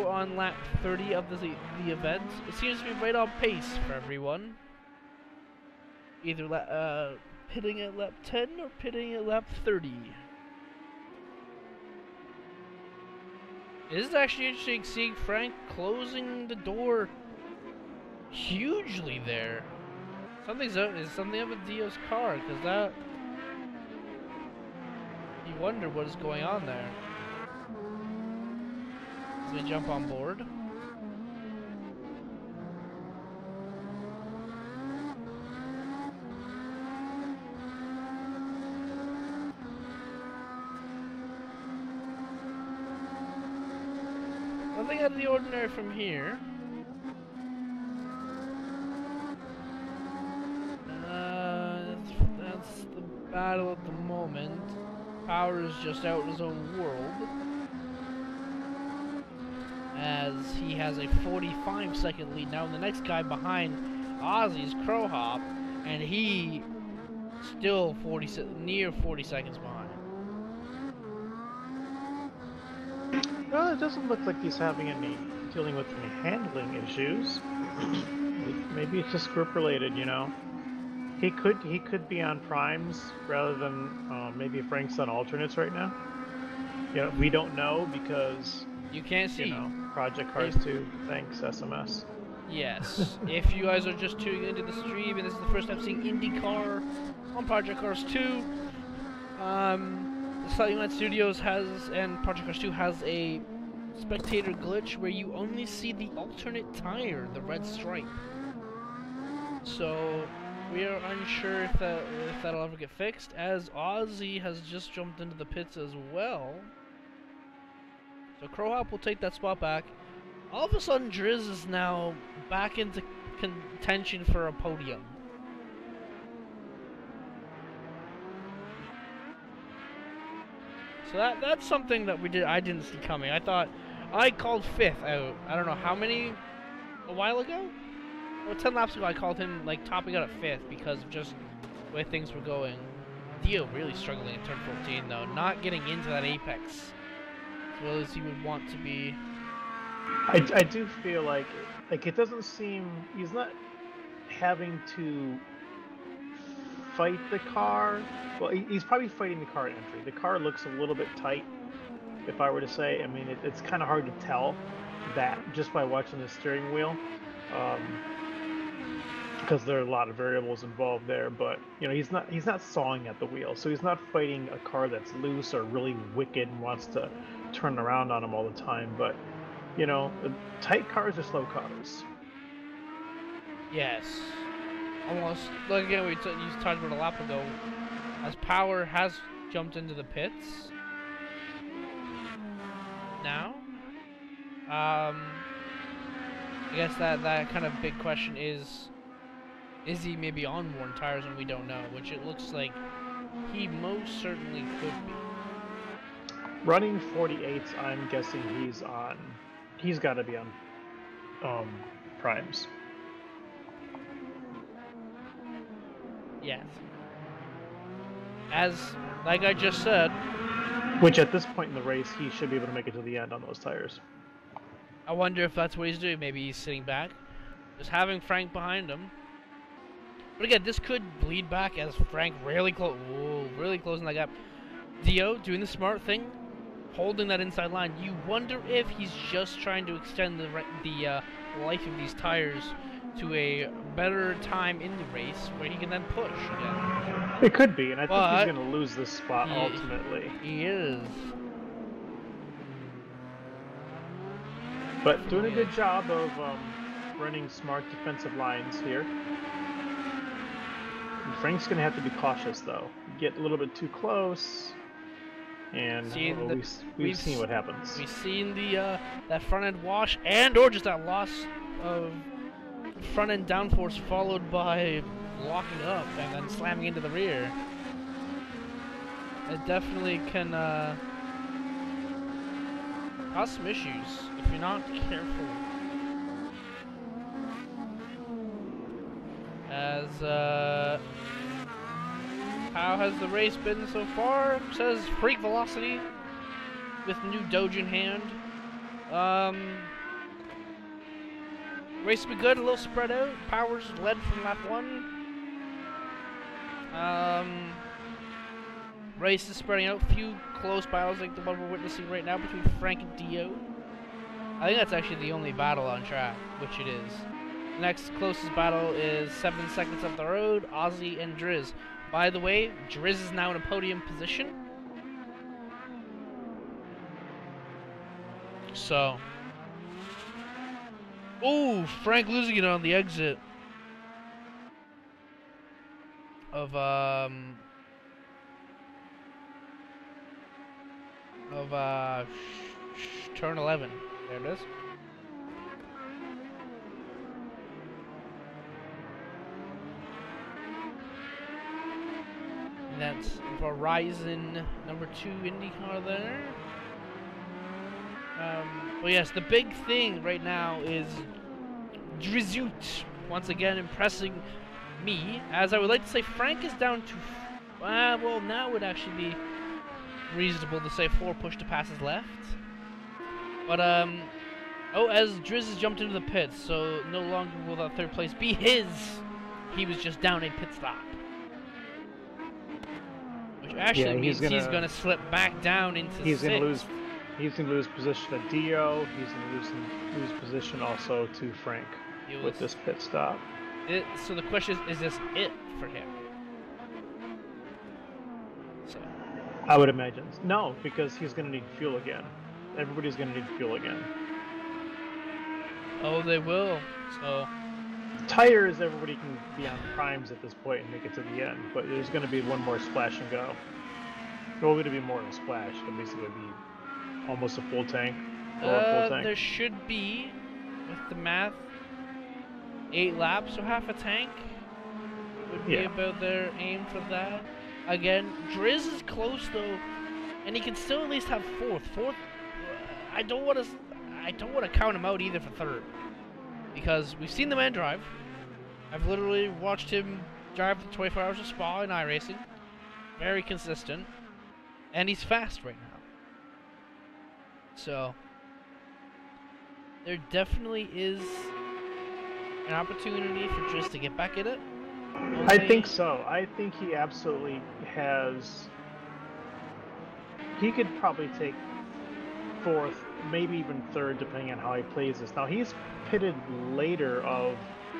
on lap 30 of the event. It seems to be right on pace for everyone. Either pitting at lap 10 or pitting at lap 30. It is actually interesting seeing Frank closing the door hugely there. Something's up. Is something up with Dio's car? Because that. You wonder what is going on there. Does he jump on board? Nothing out of the ordinary from here. That's the battle at the moment. Power is just out in his own world. As he has a 45-second lead now. And the next guy behind Ozzy's Crow Hop. And he still near 40 seconds behind. Well, it doesn't look like he's dealing with any handling issues. Maybe it's just group related, you know. He could be on primes rather than maybe Frank's on alternates right now. You know, we don't know because you can't see. You know, Project Cars 2. Thanks, SMS. Yes. If you guys are just tuning into the stream and this is the first time seeing IndyCar on Project Cars 2, Slightly Mad Studios and Project Cars 2 has a spectator glitch where you only see the alternate tire, the red stripe. So We are unsure if that'll ever get fixed, as Ozzy has just jumped into the pits as well. So Crowhop will take that spot back. All of a sudden, Driz is now back into contention for a podium. So that's something that I didn't see coming. I called 5th out. I don't know how many, a while ago? Well, 10 laps ago I called him like topping out at 5th because of just the way things were going. Dio really struggling in turn 14 though, not getting into that apex as well as he would want to be. I do feel like it doesn't seem, he's not having to fight the car. Well, he's probably fighting the car at entry. The car looks a little bit tight, if I were to say. I mean, it's kind of hard to tell that just by watching the steering wheel, because there are a lot of variables involved there. But you know, he's not sawing at the wheel, so he's not fighting a car that's loose or really wicked and wants to turn around on him all the time. But you know, tight cars are slow cars. Yes. Almost, like again, you talked about a lap ago, as Power has jumped into the pits. Now, I guess that kind of big question is he maybe on worn tires and we don't know, which it looks like he most certainly could be. Running 48s, I'm guessing he's got to be on primes. Yes. As, like I just said... Which at this point in the race, he should be able to make it to the end on those tires. I wonder if that's what he's doing. Maybe he's sitting back, just having Frank behind him. But again, this could bleed back as Frank really closing that gap. Dio doing the smart thing, holding that inside line. You wonder if he's just trying to extend the life of these tires to a better time in the race where he can then push again. It could be, and I think he's going to lose this spot ultimately. He is. But doing a good job of running smart defensive lines here. And Frank's going to have to be cautious, though. Get a little bit too close, and we've seen what happens. We've seen the that front end wash or just that loss of front end downforce followed by locking up and then slamming into the rear. It definitely can cause some issues if you're not careful. As how has the race been so far? Says Freak Velocity with new Doge in hand. Race has been good, a little spread out. Powers led from lap 1. Race is spreading out. Few close battles like the one we're witnessing right now between Frank and Dio. I think that's actually the only battle on track, which it is. The next closest battle is 7 seconds up the road, Ozzy and Driz. By the way, Driz is now in a podium position. So... Oh, Frank losing it on the exit of turn 11. There it is. And that's Verizon number 2 IndyCar there. Well, yes, the big thing right now is Drizut once again impressing me, as I would like to say Frank is down to, well, now would actually be reasonable to say 4 push to passes left. But, as Driz has jumped into the pits, so no longer will that 3rd place be his. He was just down a pit stop. Which actually means he's gonna slip back down into 6th. He's going to lose position to Dio. He's going to lose position also to Frank with this pit stop. So the question is this it for him? So. I would imagine. No, because he's going to need fuel again. Everybody's going to need fuel again. Oh, they will. So Tires, everybody can be on primes at this point and make it to the end, but there's going to be one more splash and go. Well, it'll be more than a splash. It'll basically be almost a full tank or a full tank. There should be, with the math, 8 laps, so half a tank would be about their aim for that. Again, Driz is close though, and he can still at least have fourth. I don't want to count him out either for third, because we've seen the man drive. I've literally watched him drive the 24 Hours of Spa in iRacing. Very consistent, and he's fast right now. So there definitely is an opportunity for Driz to get back in it. I think so. I think he absolutely has. He could probably take fourth, maybe even third, depending on how he plays this. Now he's pitted later of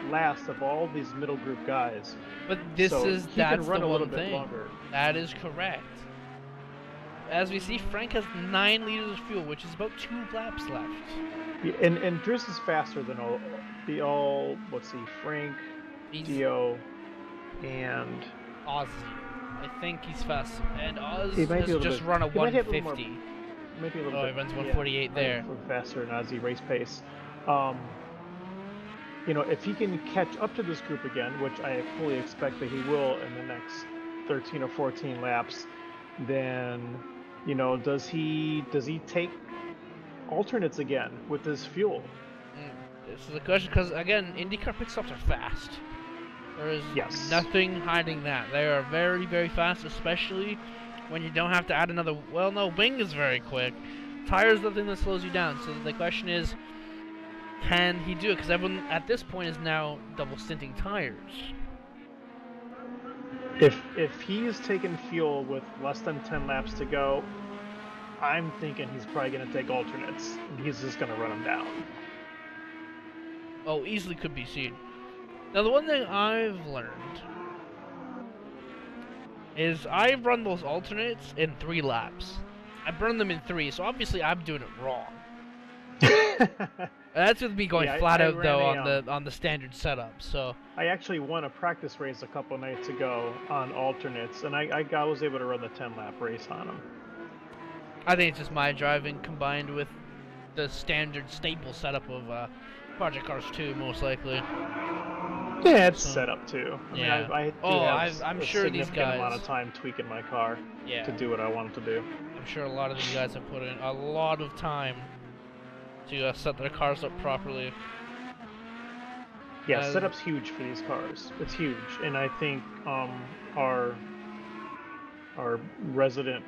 last of all these middle group guys. But that's the one bit thing. Longer. That is correct. As we see, Frank has 9 liters of fuel, which is about 2 laps left. Yeah, and Driz is faster than all. Let's see, Frank, Dio, and Ozzy. I think he's fast, and Oz he might has just run a 150. Maybe a little oh, bit. He runs 148 there. Faster than Ozzy race pace. You know, if he can catch up to this group again, which I fully expect that he will in the next 13 or 14 laps, then, you know, does he take alternates again with his fuel? This is a question, because again, IndyCar pit stops are fast. There is nothing hiding that. They are very, very fast, especially when you don't have to add another. Well, no, wing is very quick. Tires the thing that slows you down. So the question is, can he do it? Because everyone at this point is now double stinting tires. If he is taking fuel with less than 10 laps to go, I'm thinking he's probably going to take alternates, and he's just going to run them down. Oh, easily could be seen. Now, the one thing I've learned is I run those alternates in 3 laps. I burn them in 3, so obviously I'm doing it wrong. That's with me going flat out though on the standard setup. So I actually won a practice race a couple nights ago on alternates, and I was able to run the 10-lap race on them. I think it's just my driving combined with the standard staple setup of Project Cars 2, most likely. Yeah, it's set up too. I mean, I'm sure these guys. Amount of time tweaking my car to do what I want it to do. I'm sure a lot of these guys have put in a lot of time to set their cars up properly. Yeah, setup's huge for these cars. It's huge, and I think our resident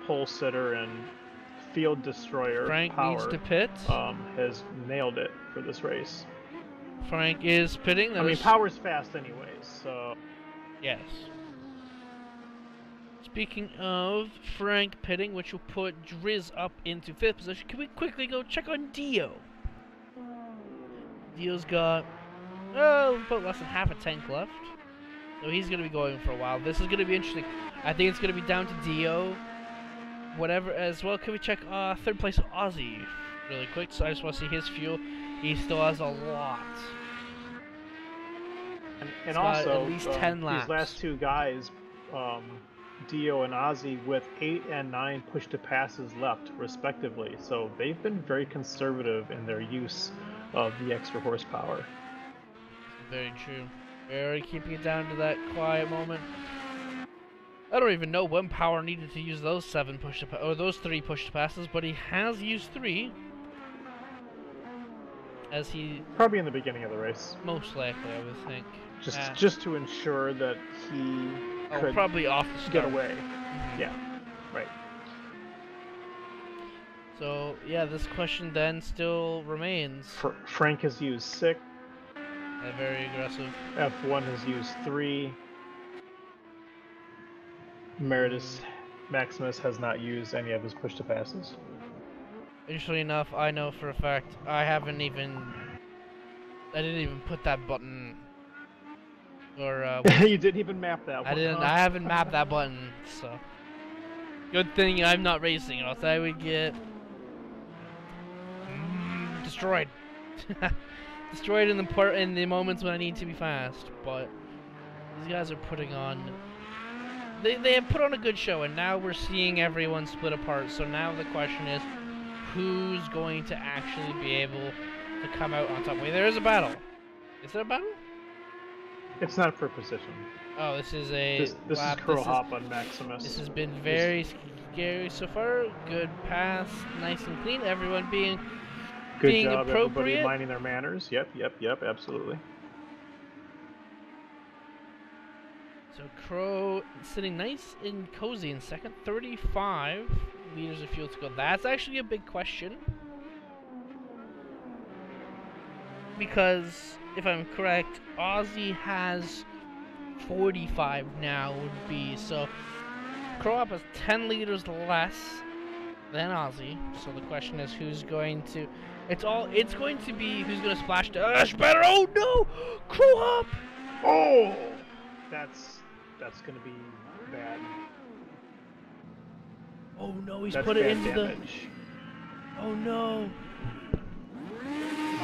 pole sitter and field destroyer Frank Power needs to pit. Has nailed it for this race. Frank is pitting. I mean, Power's fast anyways, so... Yes. Speaking of Frank pitting, which will put Driz up into 5th position, can we quickly go check on Dio? Dio's got, about less than half a tank left. So he's going to be going for a while. This is going to be interesting. I think it's going to be down to Dio. Whatever, as well, can we check 3rd place Ozzy really quick? So I just want to see his fuel. He still has a lot. And also, at least 10 laps. These last 2 guys, Dio and Ozzy, with 8 and 9 push-to-passes left, respectively. So they've been very conservative in their use of the extra horsepower. Very true. Very keeping it down to that quiet moment. I don't even know when Power needed to use those 7 those 3 push-to-passes, but he has used 3. As he probably in the beginning of the race. Most likely, I would think. Just to ensure that he could probably off the start. Get away. Yeah, right. So yeah, this question then still remains. Frank has used 6. Very aggressive. F1 has used 3. Meritus Maximus has not used any of his push-to-passes. Interestingly enough, I know for a fact I didn't even put that button. Or you didn't even map that one. I haven't mapped that button, so good thing I'm not racing, or else I would get destroyed. destroyed in the moments when I need to be fast. But these guys are putting on. They have put on a good show, and now we're seeing everyone split apart. So now the question is, who's going to actually be able to come out on top? Wait, there is a battle. Is there a battle? It's not for position. Oh, this is a This lap. is Curl Hop on Maximus. This has been very scary so far. Good pass, nice and clean. Everyone being Good job, everybody appropriate. minding their manners. Yep, absolutely. So Crow sitting nice and cozy in second, 35 liters of fuel to go. That's actually a big question. Because, if I'm correct, Aussie has 45 now would be. So Crow Up has 10 liters less than Aussie. So the question is who's going to... It's going to be who's going to splash dash better. Oh no! Crow Hop! Oh! That's going to be bad. Oh no, he's That's put it bad into damage. the... Oh no.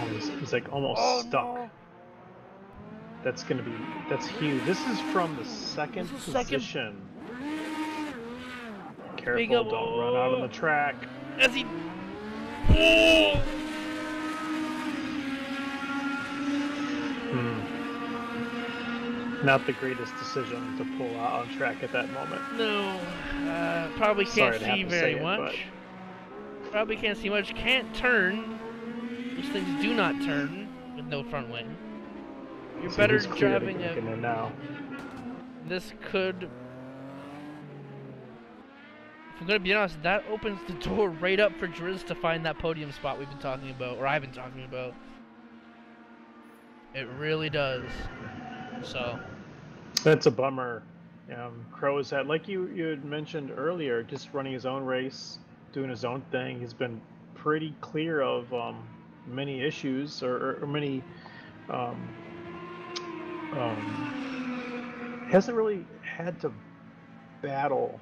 Oh, he's like almost stuck. No. That's huge. This is from the second position. Careful, don't run out on the track. As he... Oh! Not the greatest decision to pull out on track at that moment. No, probably can't see very much. But... Probably can't see much. Can't turn. Those things do not turn with no front wing. You're better driving a... now. This could... If I'm gonna be honest, that opens the door right up for Driz to find that podium spot we've been talking about, or I've been talking about. It really does. So... That's a bummer. Crow is like you had mentioned earlier, just running his own race, doing his own thing. He's been pretty clear of many issues or many hasn't really had to battle.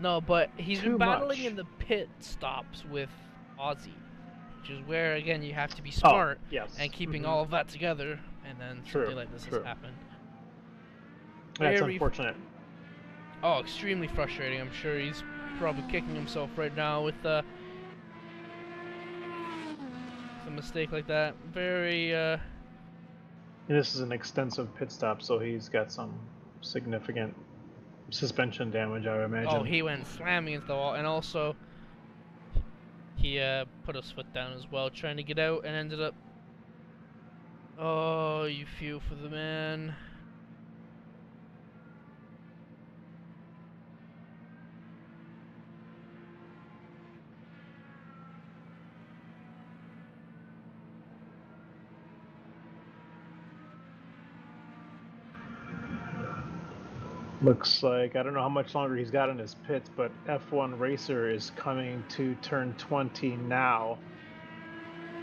No, but he's been battling much. in the pit stops with Aussie, which is where again you have to be smart and keeping all of that together, and then something like this has happened. That's unfortunate. Oh, extremely frustrating. I'm sure he's probably kicking himself right now with a mistake like that. Very. And this is an extensive pit stop, so he's got some significant suspension damage, I would imagine. Oh, he went slamming into the wall, and also he put his foot down as well, trying to get out, and ended up. Oh, you feel for the man. Looks like, I don't know how much longer he's got in his pits, but F1 Racer is coming to turn 20 now.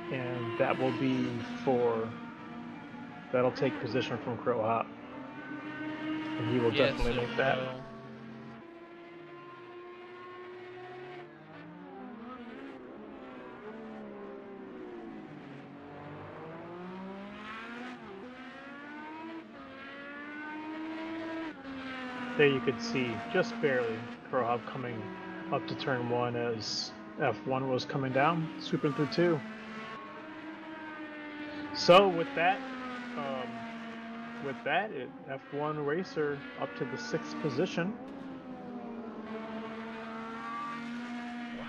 And that will be that'll take position from Crow Hop. And he will definitely make that. There you could see, just barely, Crow Hop coming up to turn 1 as F1 was coming down, swooping through 2. So with that, F1 Racer up to the 6th position.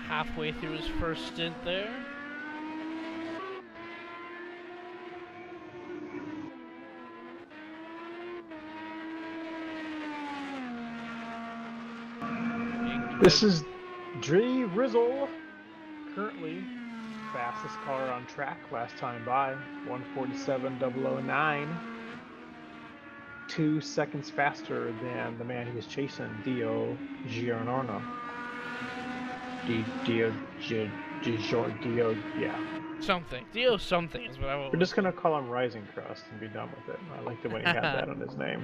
Halfway through his first stint there. This is Dre Rizzle, currently fastest car on track last time by, 147.009. 2 seconds faster than the man he was chasing, Dio Giorno. Dio, yeah. Something. Dio something is what I will. We're just gonna call him Rising Crust and be done with it. I liked it when he had that on his name.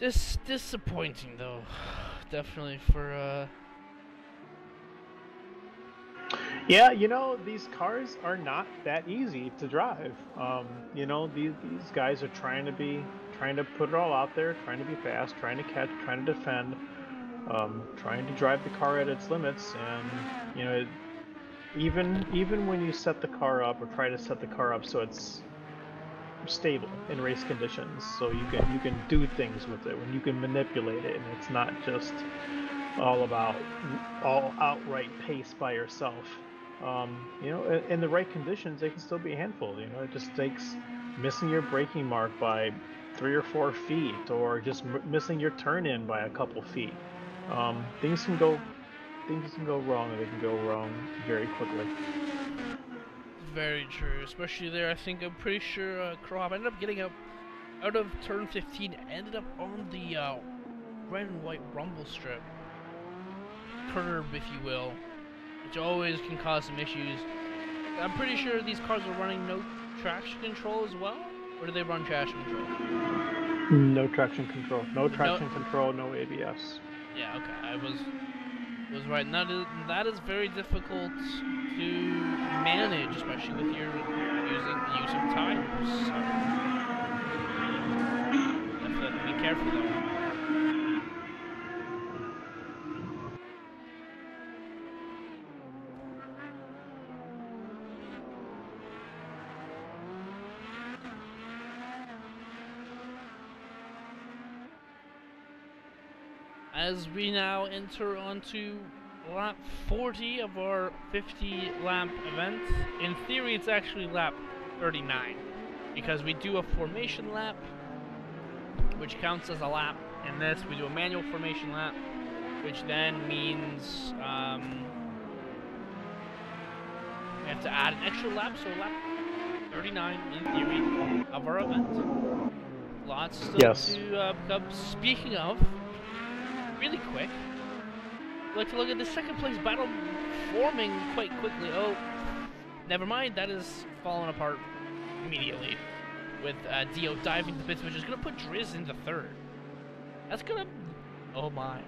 Disappointing though, definitely for Yeah, you know, these cars are not that easy to drive. You know, these guys are trying to put it all out there, trying to be fast, trying to catch, trying to defend, trying to drive the car at its limits, and you know, even when you set the car up or try to set the car up so it's stable in race conditions, so you can do things with it, when you can manipulate it, and it's not just all about all outright pace by yourself. You know, in the right conditions, they can still be a handful. You know, it just takes missing your braking mark by 3 or 4 feet, or just missing your turn in by a couple feet. Things can go wrong, and they can go wrong very quickly. very true. Especially there, I think I'm pretty sure Crop ended up getting out of turn 15, ended up on the red and white rumble strip curb, if you will, which always can cause some issues. I'm pretty sure these cars are running no traction control as well, or do they run traction control? No traction control. No traction control. No ABS. Yeah, okay, I was right. And that is very difficult to manage, especially with your using the use of tires. So definitely be careful there. As we now enter onto lap 40 of our 50 lap event. In theory, it's actually lap 39 because we do a formation lap, which counts as a lap. In this, we do a manual formation lap, which then means we have to add an extra lap, so lap 39 in theory of our event. Lots still to come. Speaking of, really quick, I'd like to look at the second place battle forming quite quickly. Oh, never mind, that is falling apart immediately with Dio diving to bits, which is going to put Driz into third. That's going to... oh my.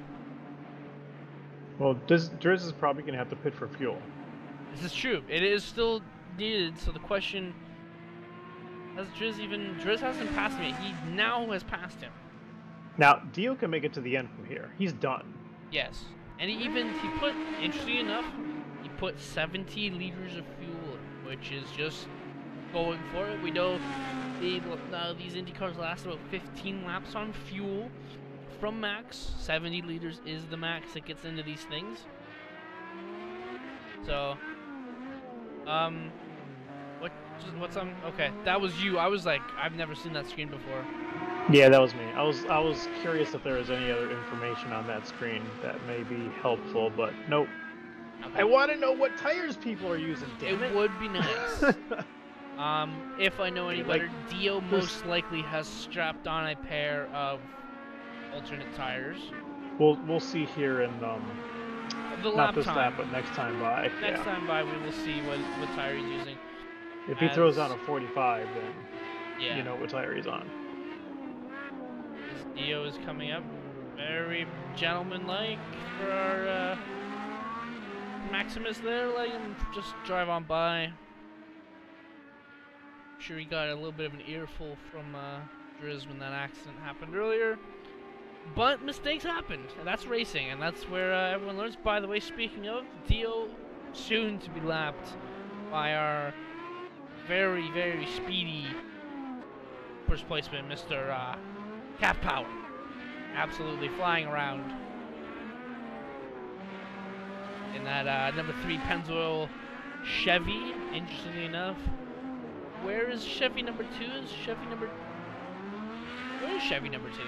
Well, Driz is probably going to have to pit for fuel. This is true. It is still needed, so the question... has Driz even... Driz hasn't passed me. He now has passed him. Now, Dio can make it to the end from here. He's done. Yes. And he put, interesting enough, he put 70 liters of fuel, which is just going for it. We know these Indy cars last about 15 laps on fuel from max. 70 liters is the max that gets into these things. So, what's on? Okay, that was you. I was like, I've never seen that screen before. Yeah, that was me. I was curious if there was any other information on that screen that may be helpful, but nope. Okay. I want to know what tires people are using. Damn it! It would be nice. If I know any better, Dio most likely has strapped on a pair of alternate tires. We'll see here in the not this time. lap, but next time by. Next time by, we will see what tire he's using. If he throws on a 45, then you know what tire he's on. Dio is coming up, very gentlemanlike for our Maximus there, letting him just drive on by. I'm sure he got a little bit of an earful from Driz when that accident happened earlier. But mistakes happened, and that's racing, and that's where everyone learns. By the way, speaking of, Dio soon to be lapped by our very, very speedy first placeman, Mr. Cap Power. Absolutely flying around in that number 3 Pennzoil Chevy, interestingly enough. Where is Chevy number 2? Where is Chevy number 2?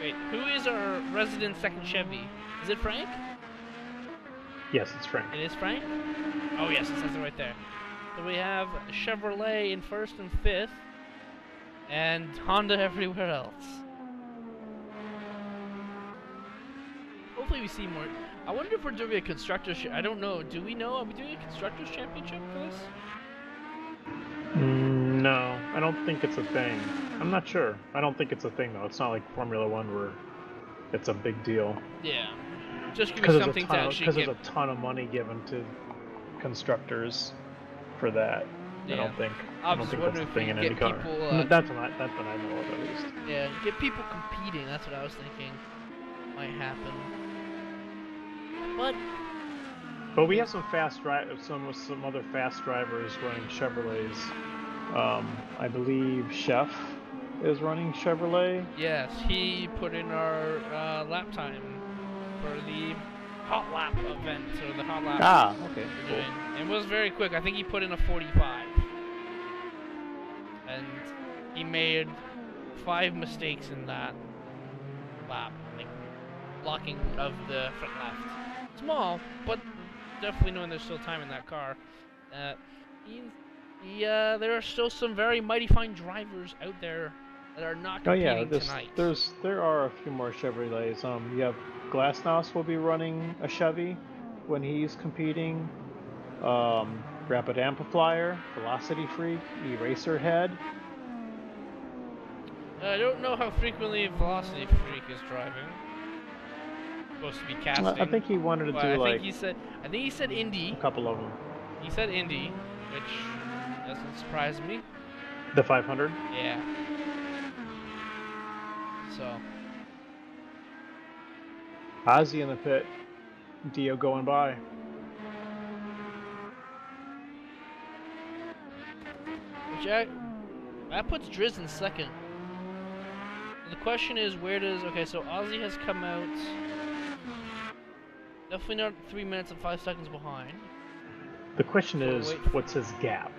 Wait, who is our resident second Chevy? Is it Frank? Yes, it's Frank. It is Frank? Oh yes, it says it right there. So we have Chevrolet in 1st and 5th, and Honda everywhere else. Hopefully we see more. I wonder if we're doing a Constructors... I don't know. Do we know? Are we doing a Constructors Championship for this? No. I don't think it's a thing. I'm not sure. I don't think it's a thing though. It's not like Formula One where it's a big deal. Yeah. Just give me something to actually because get. there's a ton of money given to constructors for that. Yeah. I don't think was that's wondering a if thing we in could get IndyCar. people, That's what I know of, at least. Yeah, get people competing. That's what I was thinking might happen. But we have some some other fast drivers running Chevrolets. I believe Chef is running Chevrolet. Yes, he put in our lap time for the hot lap event, or the hot lap. Ah, okay. We're Cool. doing. It was very quick. I think he put in a 45, and he made 5 mistakes in that lap, like blocking of the front left. Small, but definitely knowing there's still time in that car. There are still some very mighty fine drivers out there that are not competing tonight. There are a few more Chevrolets. You have Glasnost will be running a Chevy when he's competing. Rapid Amplifier, Velocity Freak, Eraserhead. I don't know how frequently Velocity Freak is driving. Supposed to be casting. I think he wanted to do I like. think he said Indy. A couple of them. He said Indy, which doesn't surprise me. The 500. Yeah. So. Ozzy in the pit. Dio going by. That puts Driz in second. The question is, where does... Okay, so Ozzy has come out... Definitely not 3 minutes and 5 seconds behind. The question is, what's his gap?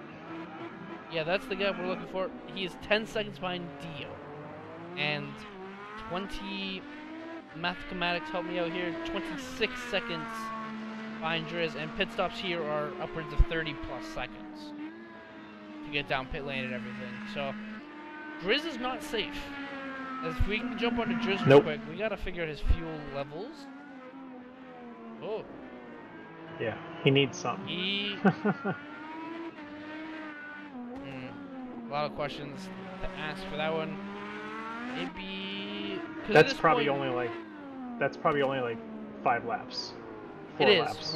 Yeah, that's the gap we're looking for. He is 10 seconds behind Dio. And 20... Mathematics, help me out here. 26 seconds behind Driz. And pit stops here are upwards of 30 plus seconds to get down pit lane and everything. So, Driz is not safe. If we can jump onto Driz real quick, we gotta figure out his fuel levels. Oh. Yeah, he needs something. A lot of questions to ask for that one. Maybe that's probably only like 5 laps. 4 laps.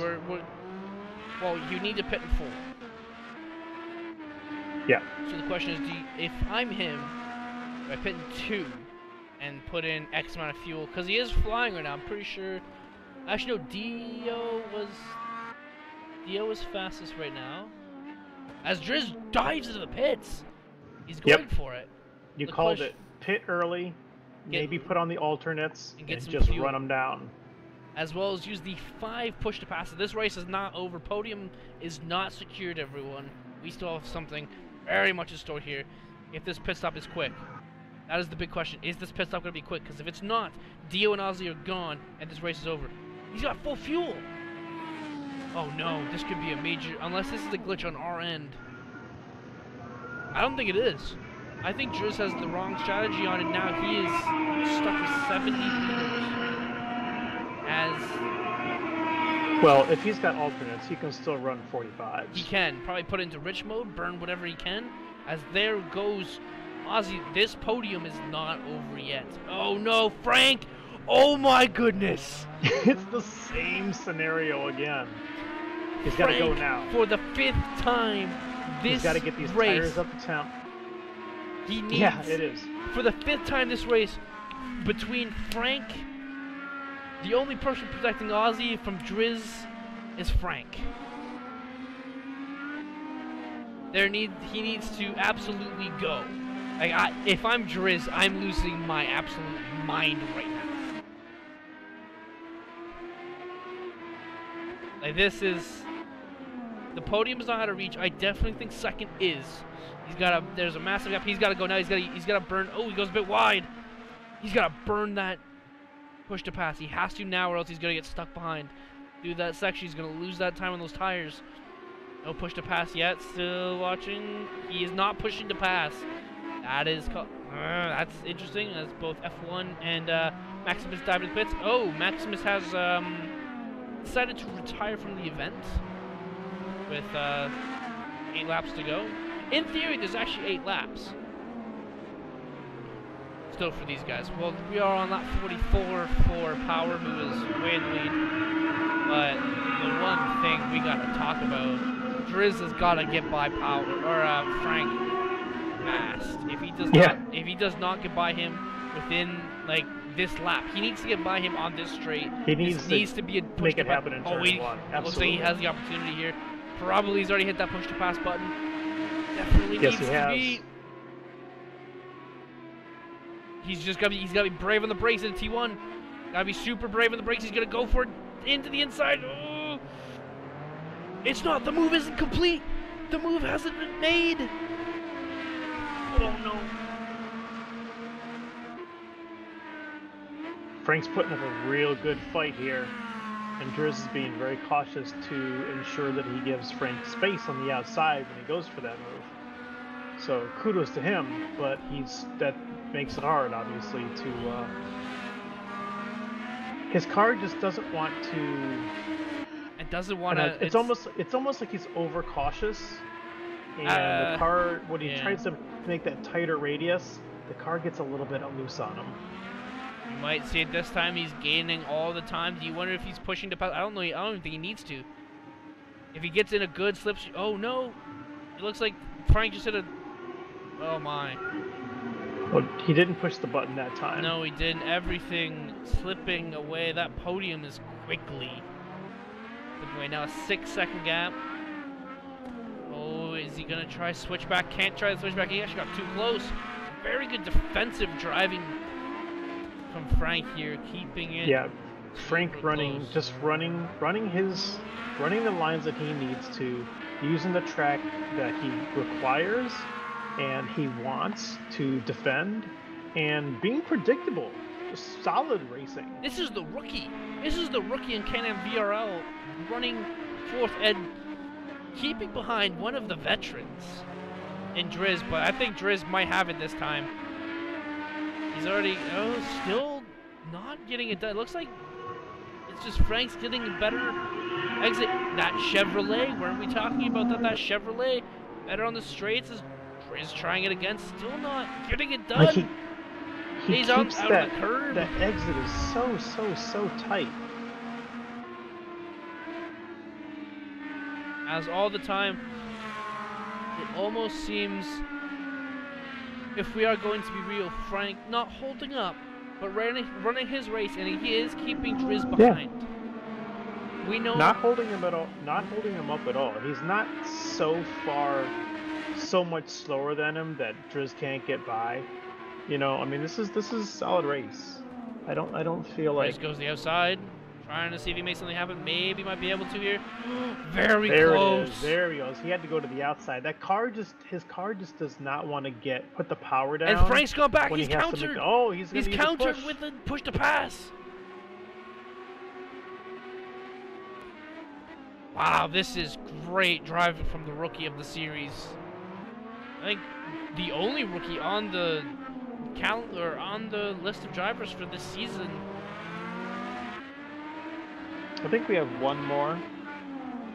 Well, you need to pit in full. Yeah. So the question is, if I'm him, do I pit in 2 and put in X amount of fuel? Because he is flying right now. I'm pretty sure. Actually, no. Dio is fastest right now. As Driz dives into the pits, he's going for it. You called it. Pit early, maybe put on the alternates, and just fuel. Run them down. As well as use the 5 push to pass. This race is not over. Podium is not secured, everyone. We still have something very much in store here. If this pit stop is quick, that is the big question. Is this pit stop going to be quick? Because if it's not, Dio and Ozzy are gone, and this race is over. He's got full fuel. Oh no, this could be a major... Unless this is a glitch on our end. I don't think it is. I think Driz has the wrong strategy on it now. He is stuck with 70 meters. Well, if he's got alternates, he can still run 45s. He can. Probably put into rich mode, burn whatever he can. As there goes Ozzy. This podium is not over yet. Oh no, Frank! Oh my goodness! It's the same scenario again. He's got to go now. For the 5th time this He's got to get these race, tires up the temp. He needs, yeah, it is. For the 5th time this race, between Frank, the only person protecting Ozzy from Driz is Frank. He needs to absolutely go. Like, if I'm Driz, I'm losing my absolute mind right now. Like, this is... The podium is not out of reach. I definitely think second is. There's a massive gap. He's got to go now. He's got to burn. Oh, he goes a bit wide. He's got to burn that push to pass. He has to now, or else he's going to get stuck behind. Through that section, he's going to lose that time on those tires. No push to pass yet. Still watching. He is not pushing to pass. That is... that's interesting. That's both F1 and Maximus diving to the pits. Oh, Maximus has decided to retire from the event with 8 laps to go. In theory, there's actually 8 laps. Still for these guys. Well, we are on lap 44 for Power, who is way in the lead. But the one thing we gotta talk about, Driz has gotta get by Power or Frank fast. If he does not get by him within like this lap, he needs to get by him on this straight. He needs to be a push make to it happen in turn 1. Looks like he Absolutely. has the opportunity here. Probably he's already hit that push to pass button. Definitely Yes, needs he to has. be. He's gotta be brave on the brakes in T1. Gotta be super brave on the brakes. He's gonna go for it into the inside. Oh. It's not. The move isn't complete. The move hasn't been made. Oh no. Frank's putting up a real good fight here, and Driz is being very cautious to ensure that he gives Frank space on the outside when he goes for that move. So kudos to him, but that makes it hard, obviously, to. His car just doesn't want to. It doesn't want to. It's almost like he's overcautious, and the car when he tries to make that tighter radius, the car gets a little bit loose on him. You might see it this time. He's gaining all the time. Do you wonder if he's pushing to pass? I don't know. I don't even think he needs to. If he gets in a good slip, oh no! It looks like Frank just hit a. Oh my. Well, he didn't push the button that time. No, he didn't. Everything slipping away. That podium is quickly slipping away. Now a 6-second gap. Oh, is he gonna try switch back? Can't try the switch back. He actually got too close. Very good defensive driving from Frank here, keeping it. Yeah, Frank running the lines that he needs to, using the track that he requires and he wants to defend, and being predictable. Just solid racing. This is the rookie. This is the rookie in CanAm VRL running 4th and keeping behind one of the veterans in Driz, but I think Driz might have it this time. He's already, still not getting it done. It looks like it's just Frank's getting a better exit. That Chevrolet, weren't we talking about that? That Chevrolet, better on the straights, is trying it again, still not getting it done. Like He's out on the curve. That exit is so tight. As all the time, it almost seems, if we are going to be real, Frank not holding up, but running his race, and he is keeping Driz behind. Yeah. We know not holding him up at all. He's not so much slower than him that Driz can't get by. You know, I mean, this is solid race. I don't feel like. Driz goes the outside, trying to see if he makes something happen. Maybe might be able to here. Very there close. It is. There he goes. He had to go to the outside. His car just does not want to put the power down. And Frank's gone back. He's countered. He's countered with the push to pass. Wow, this is great driving from the rookie of the series. I think the only rookie on the calendar, on the list of drivers for this season. I think we have one more,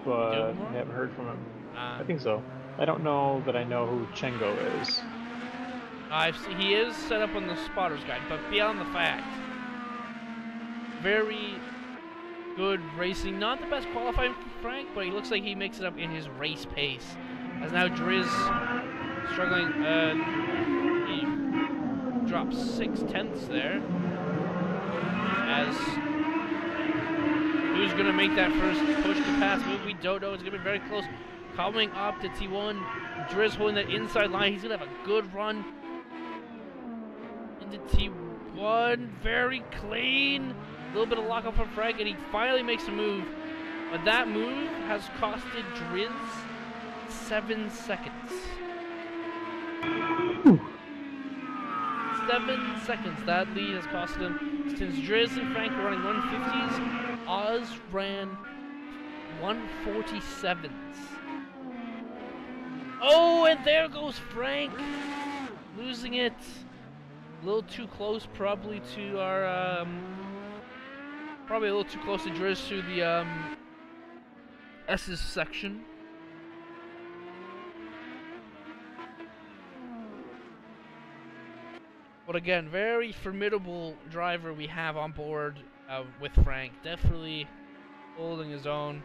but I haven't heard from him. I think so. I don't know that I know who Chengo is. He is set up on the spotter's guide, but beyond the fact, very good racing. Not the best qualifying for Frank, but he looks like he makes it up in his race pace. As now Driz struggling. He drops 6/10 there. As who's gonna make that first push to pass move? We don't know. It's gonna be very close. Coming up to T1, Driz holding that inside line. He's gonna have a good run into T1. Very clean. A little bit of lockup from Frank, and he finally makes a move. But that move has costed Driz 7 seconds. 7 seconds. That lead has costed him. Since Driz and Frank were running 150s, Oz ran 147s. Oh, and there goes Frank, losing it. A little too close, probably to our, probably a little too close to Driz to the S's section. But again, very formidable driver we have on board with Frank. Definitely holding his own.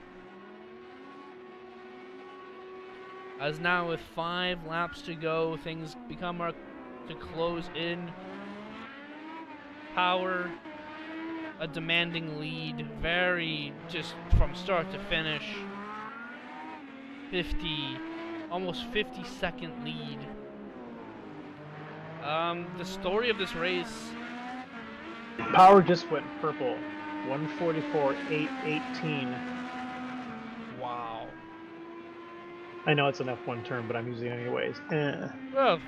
As now with 5 laps to go, things become to close in. Power, a demanding lead, very just from start to finish. 50, almost 50-second lead. The story of this race. Power just went purple. 144.818. Wow. I know it's an F1 term, but I'm using it anyways. Well,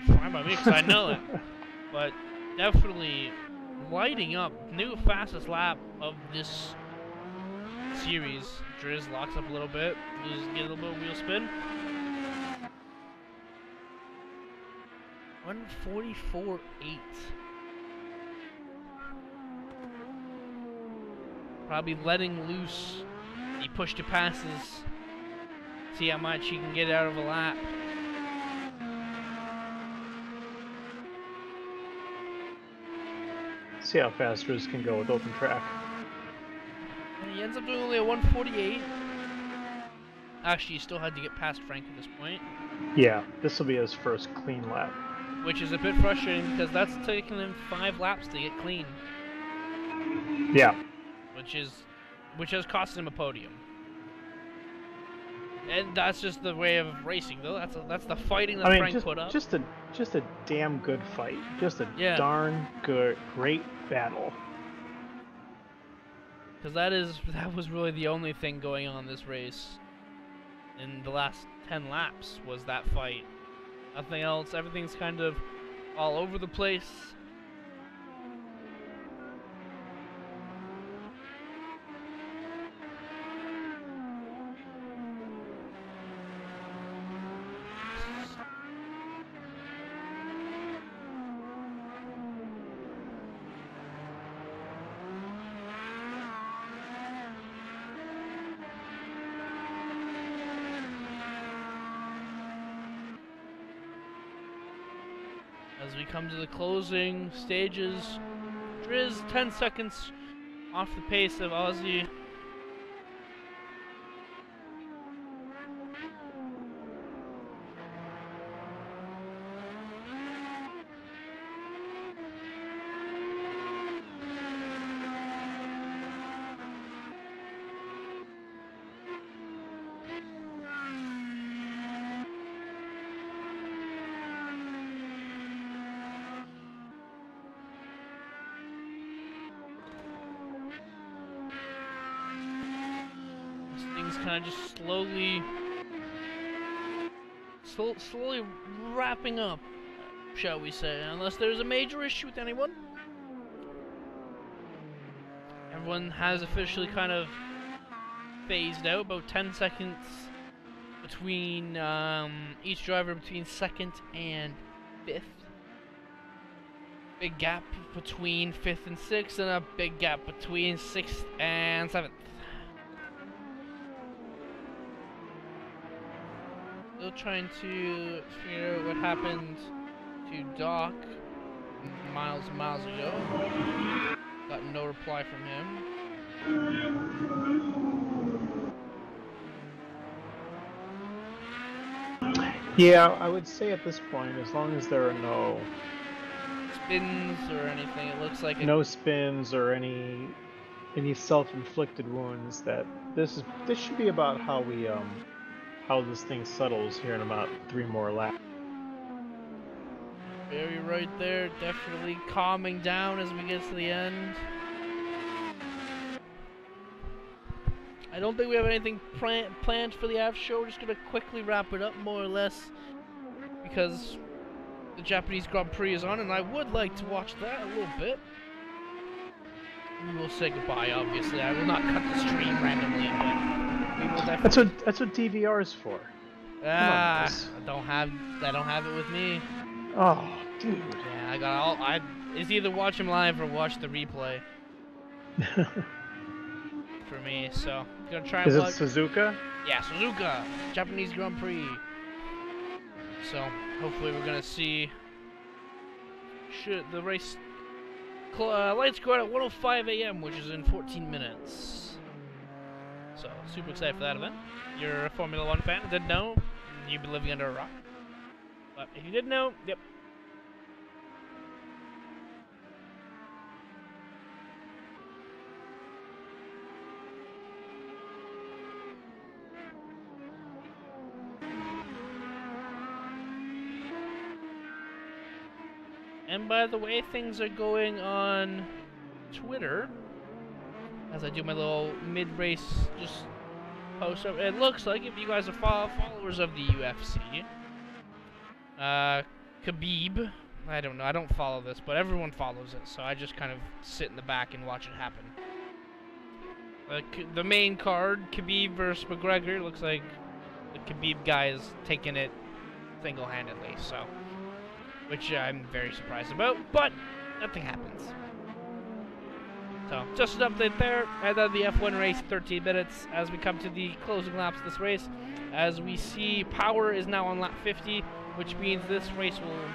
fine by me because I know it. But definitely lighting up. New fastest lap of this series. Driz locks up a little bit. Just get a little bit of wheel spin. 144.8. Probably letting loose the push to passes. See how much he can get out of a lap. See how fast Riz can go with open track. And he ends up doing only a 148. Actually, he still had to get past Frank at this point. Yeah, this will be his first clean lap. Which is a bit frustrating because that's taking him 5 laps to get clean. Yeah. Which has cost him a podium. And that's just the way of racing, though. That's the fighting that Frank put up. Just a damn good fight. Just a darn great battle. Because that was really the only thing going on this race in the last 10 laps was that fight. Nothing else. Everything's kind of all over the place. As we come to the closing stages, Driz 10 seconds off the pace of Ozzy. Things kind of just slowly wrapping up, shall we say, unless there's a major issue with anyone. Everyone has officially kind of phased out, about 10 seconds between each driver between 2nd and 5th. Big gap between 5th and 6th, and a big gap between 6th and 7th. Still trying to figure out what happened to Doc miles and miles ago. Got no reply from him. Yeah, I would say at this point, as long as there are no spins or anything, it looks like no spins or any self-inflicted wounds, that this should be about how we how this thing settles here in about 3 more laps. Very right there, definitely calming down as we get to the end. I don't think we have anything planned for the after show. We're just gonna quickly wrap it up, more or less, because the Japanese Grand Prix is on, and I would like to watch that a little bit. We will say goodbye, obviously. I will not cut the stream randomly, but we will definitely... That's what DVR is for. Ah, I don't have it with me. Oh, dude. Yeah, I got it's either watch him live or watch the replay. For me, so gonna try. Is it Suzuka? Yeah, Suzuka, Japanese Grand Prix. So hopefully we're gonna see the race lights go out at 1:05 a.m., which is in 14 minutes. So, super excited for that event. You're a Formula 1 fan, didn't know, you've been living under a rock. But if you did know, yep. And by the way things are going on Twitter, as I do my little mid-race just post up, it looks like if you guys are followers of the UFC, Khabib, I don't know, I don't follow this, but everyone follows it, so I just kind of sit in the back and watch it happen. The main card, Khabib versus McGregor, looks like the Khabib guy is taking it single-handedly, so, which I'm very surprised about, but nothing happens. So, just an update there, and then the F1 race, 13 minutes, as we come to the closing laps of this race, as we see Power is now on lap 50, which means this race will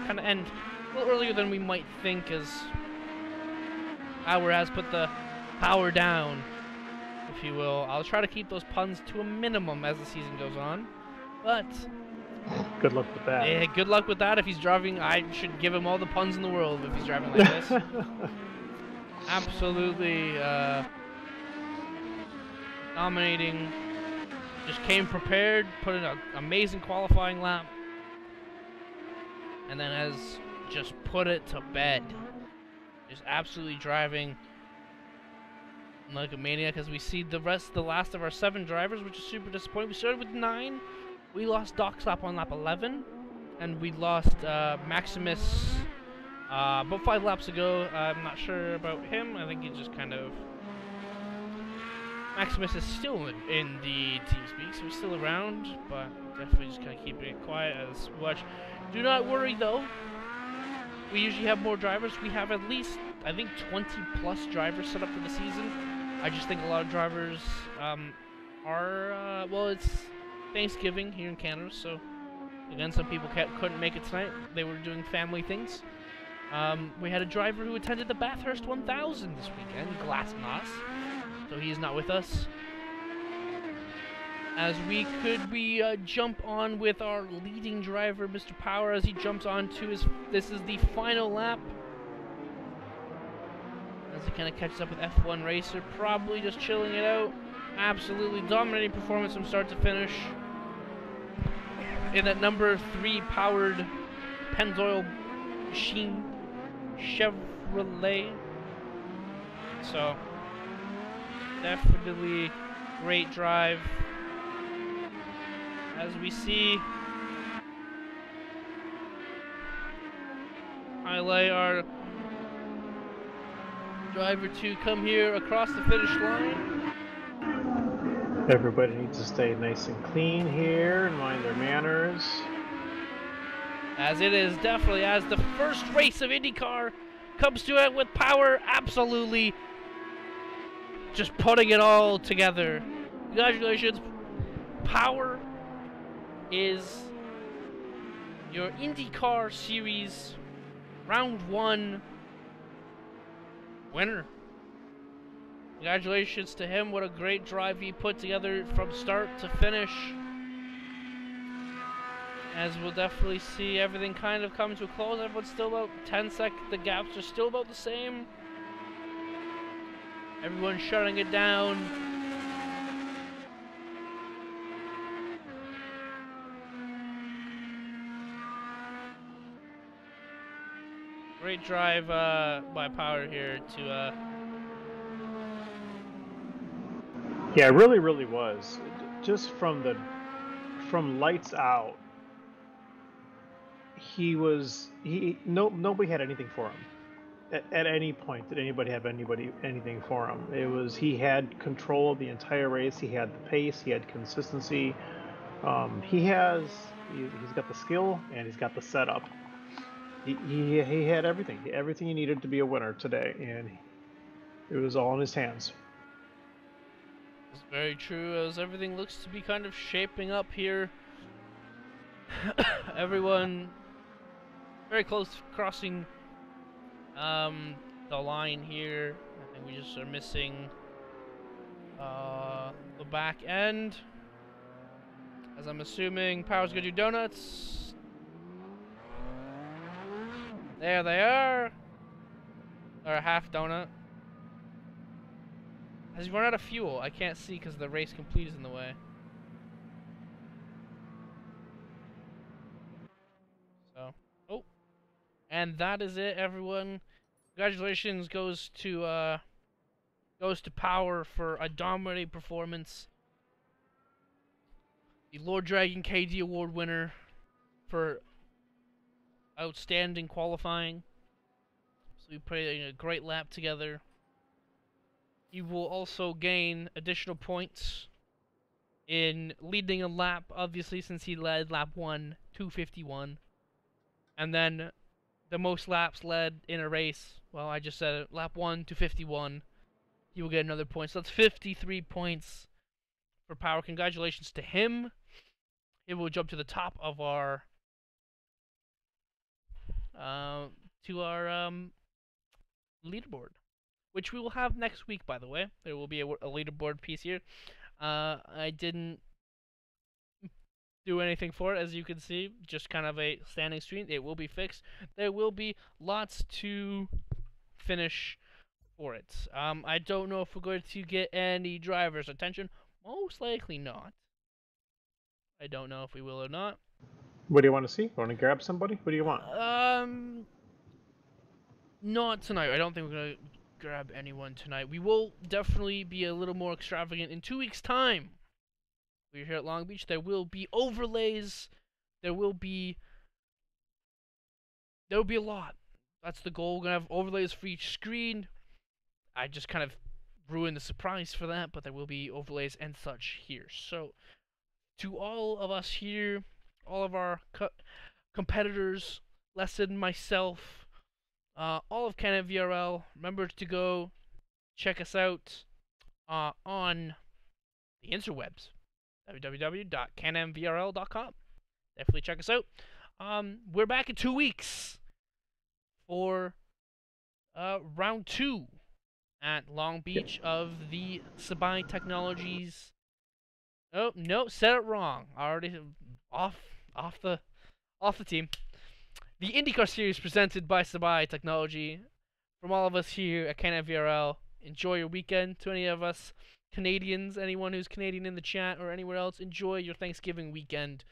kind of end a little earlier than we might think, as Power has put the power down, if you will. I'll try to keep those puns to a minimum as the season goes on, but good luck with that. yeah, good luck with that. If he's driving, I should give him all the puns in the world if he's driving like this. Absolutely dominating. Just came prepared, put in an amazing qualifying lap, and then has just put it to bed. Just absolutely driving like a maniac, as we see the last of our 7 drivers, which is super disappointing. We started with 9. We lost Dockslap on lap 11, and we lost Maximus about 5 laps ago. I'm not sure about him. I think he just kind of... Maximus is still in the TeamSpeak, so he's still around, but definitely just kind of keeping it quiet as we watch. Do not worry, though. We usually have more drivers. We have at least, I think, 20-plus drivers set up for the season. I just think a lot of drivers are... well, it's Thanksgiving here in Canada, so again, some people couldn't make it tonight. They were doing family things. We had a driver who attended the Bathurst 1000 this weekend, Glassmas, so he's not with us. As we jump on with our leading driver, Mr. Power, as he jumps on to his... This is the final lap. As he kind of catches up with F1 Racer, probably just chilling it out. Absolutely dominating performance from start to finish. In that number 3 powered Pennzoil machine Chevrolet. So, definitely great drive. As we see, highlight our driver to come here across the finish line. Everybody needs to stay nice and clean here and mind their manners. As it is definitely, as the first race of IndyCar comes to it with Power, absolutely just putting it all together. Congratulations. Power is your IndyCar Series Round 1 winner. Congratulations to him. What a great drive he put together from start to finish. As we'll definitely see everything kind of come to a close. Everyone's still about 10 seconds. The gaps are still about the same. Everyone's shutting it down. Great drive by Power here to... Yeah, it really, really was. Just from lights out, nobody had anything for him. At any point did anybody have anything for him. He had control of the entire race. He had the pace. He had consistency. He's got the skill and he's got the setup. He had everything he needed to be a winner today, and it was all in his hands. It's very true, as everything looks to be kind of shaping up here. Everyone very close to crossing the line here. I think we just are missing the back end. As I'm assuming, Power's gonna do donuts. There they are. Or a half donut. Has he run out of fuel? I can't see because the race complete is in the way. So, oh, and that is it, everyone. Congratulations goes to Power for a dominating performance. The Lord Dragon KD Award winner for outstanding qualifying. So we put a great lap together. He will also gain additional points in leading a lap, obviously, since he led lap 1, 251. And then the most laps led in a race, well, I just said it, lap 1 to 51. He will get another point. So that's 53 points for Power. Congratulations to him. It will jump to the top of our leaderboard, which we will have next week, by the way. There will be a leaderboard piece here. I didn't do anything for it, as you can see, just kind of a standing screen. It will be fixed. There will be lots to finish for it. I don't know if we're going to get any driver's attention. Most likely not. I don't know if we will or not. What do you want to see? Want to grab somebody? What do you want? Not tonight. I don't think we're gonna grab anyone tonight. We will definitely be a little more extravagant in 2 weeks' time. We're here at Long Beach. There will be overlays. There will be a lot. That's the goal. We're gonna have overlays for each screen. I just kind of ruined the surprise for that, but there will be overlays and such here. So, to all of us here, all of our competitors, Lesson, myself, all of CanAm VRL, remember to go check us out on the interwebs, www.canamvrl.com. Definitely check us out. We're back in 2 weeks for round 2 at Long Beach of the Sabai Technologies. Oh no, said it wrong. Already off the team. The IndyCar series presented by Sabai Technology. From all of us here at CanAm VRL, enjoy your weekend. To any of us Canadians, anyone who's Canadian in the chat or anywhere else, enjoy your Thanksgiving weekend.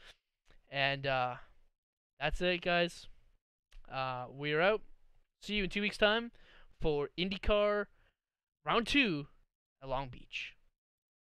And that's it, guys. We're out. See you in 2 weeks' time for IndyCar Round 2 at Long Beach.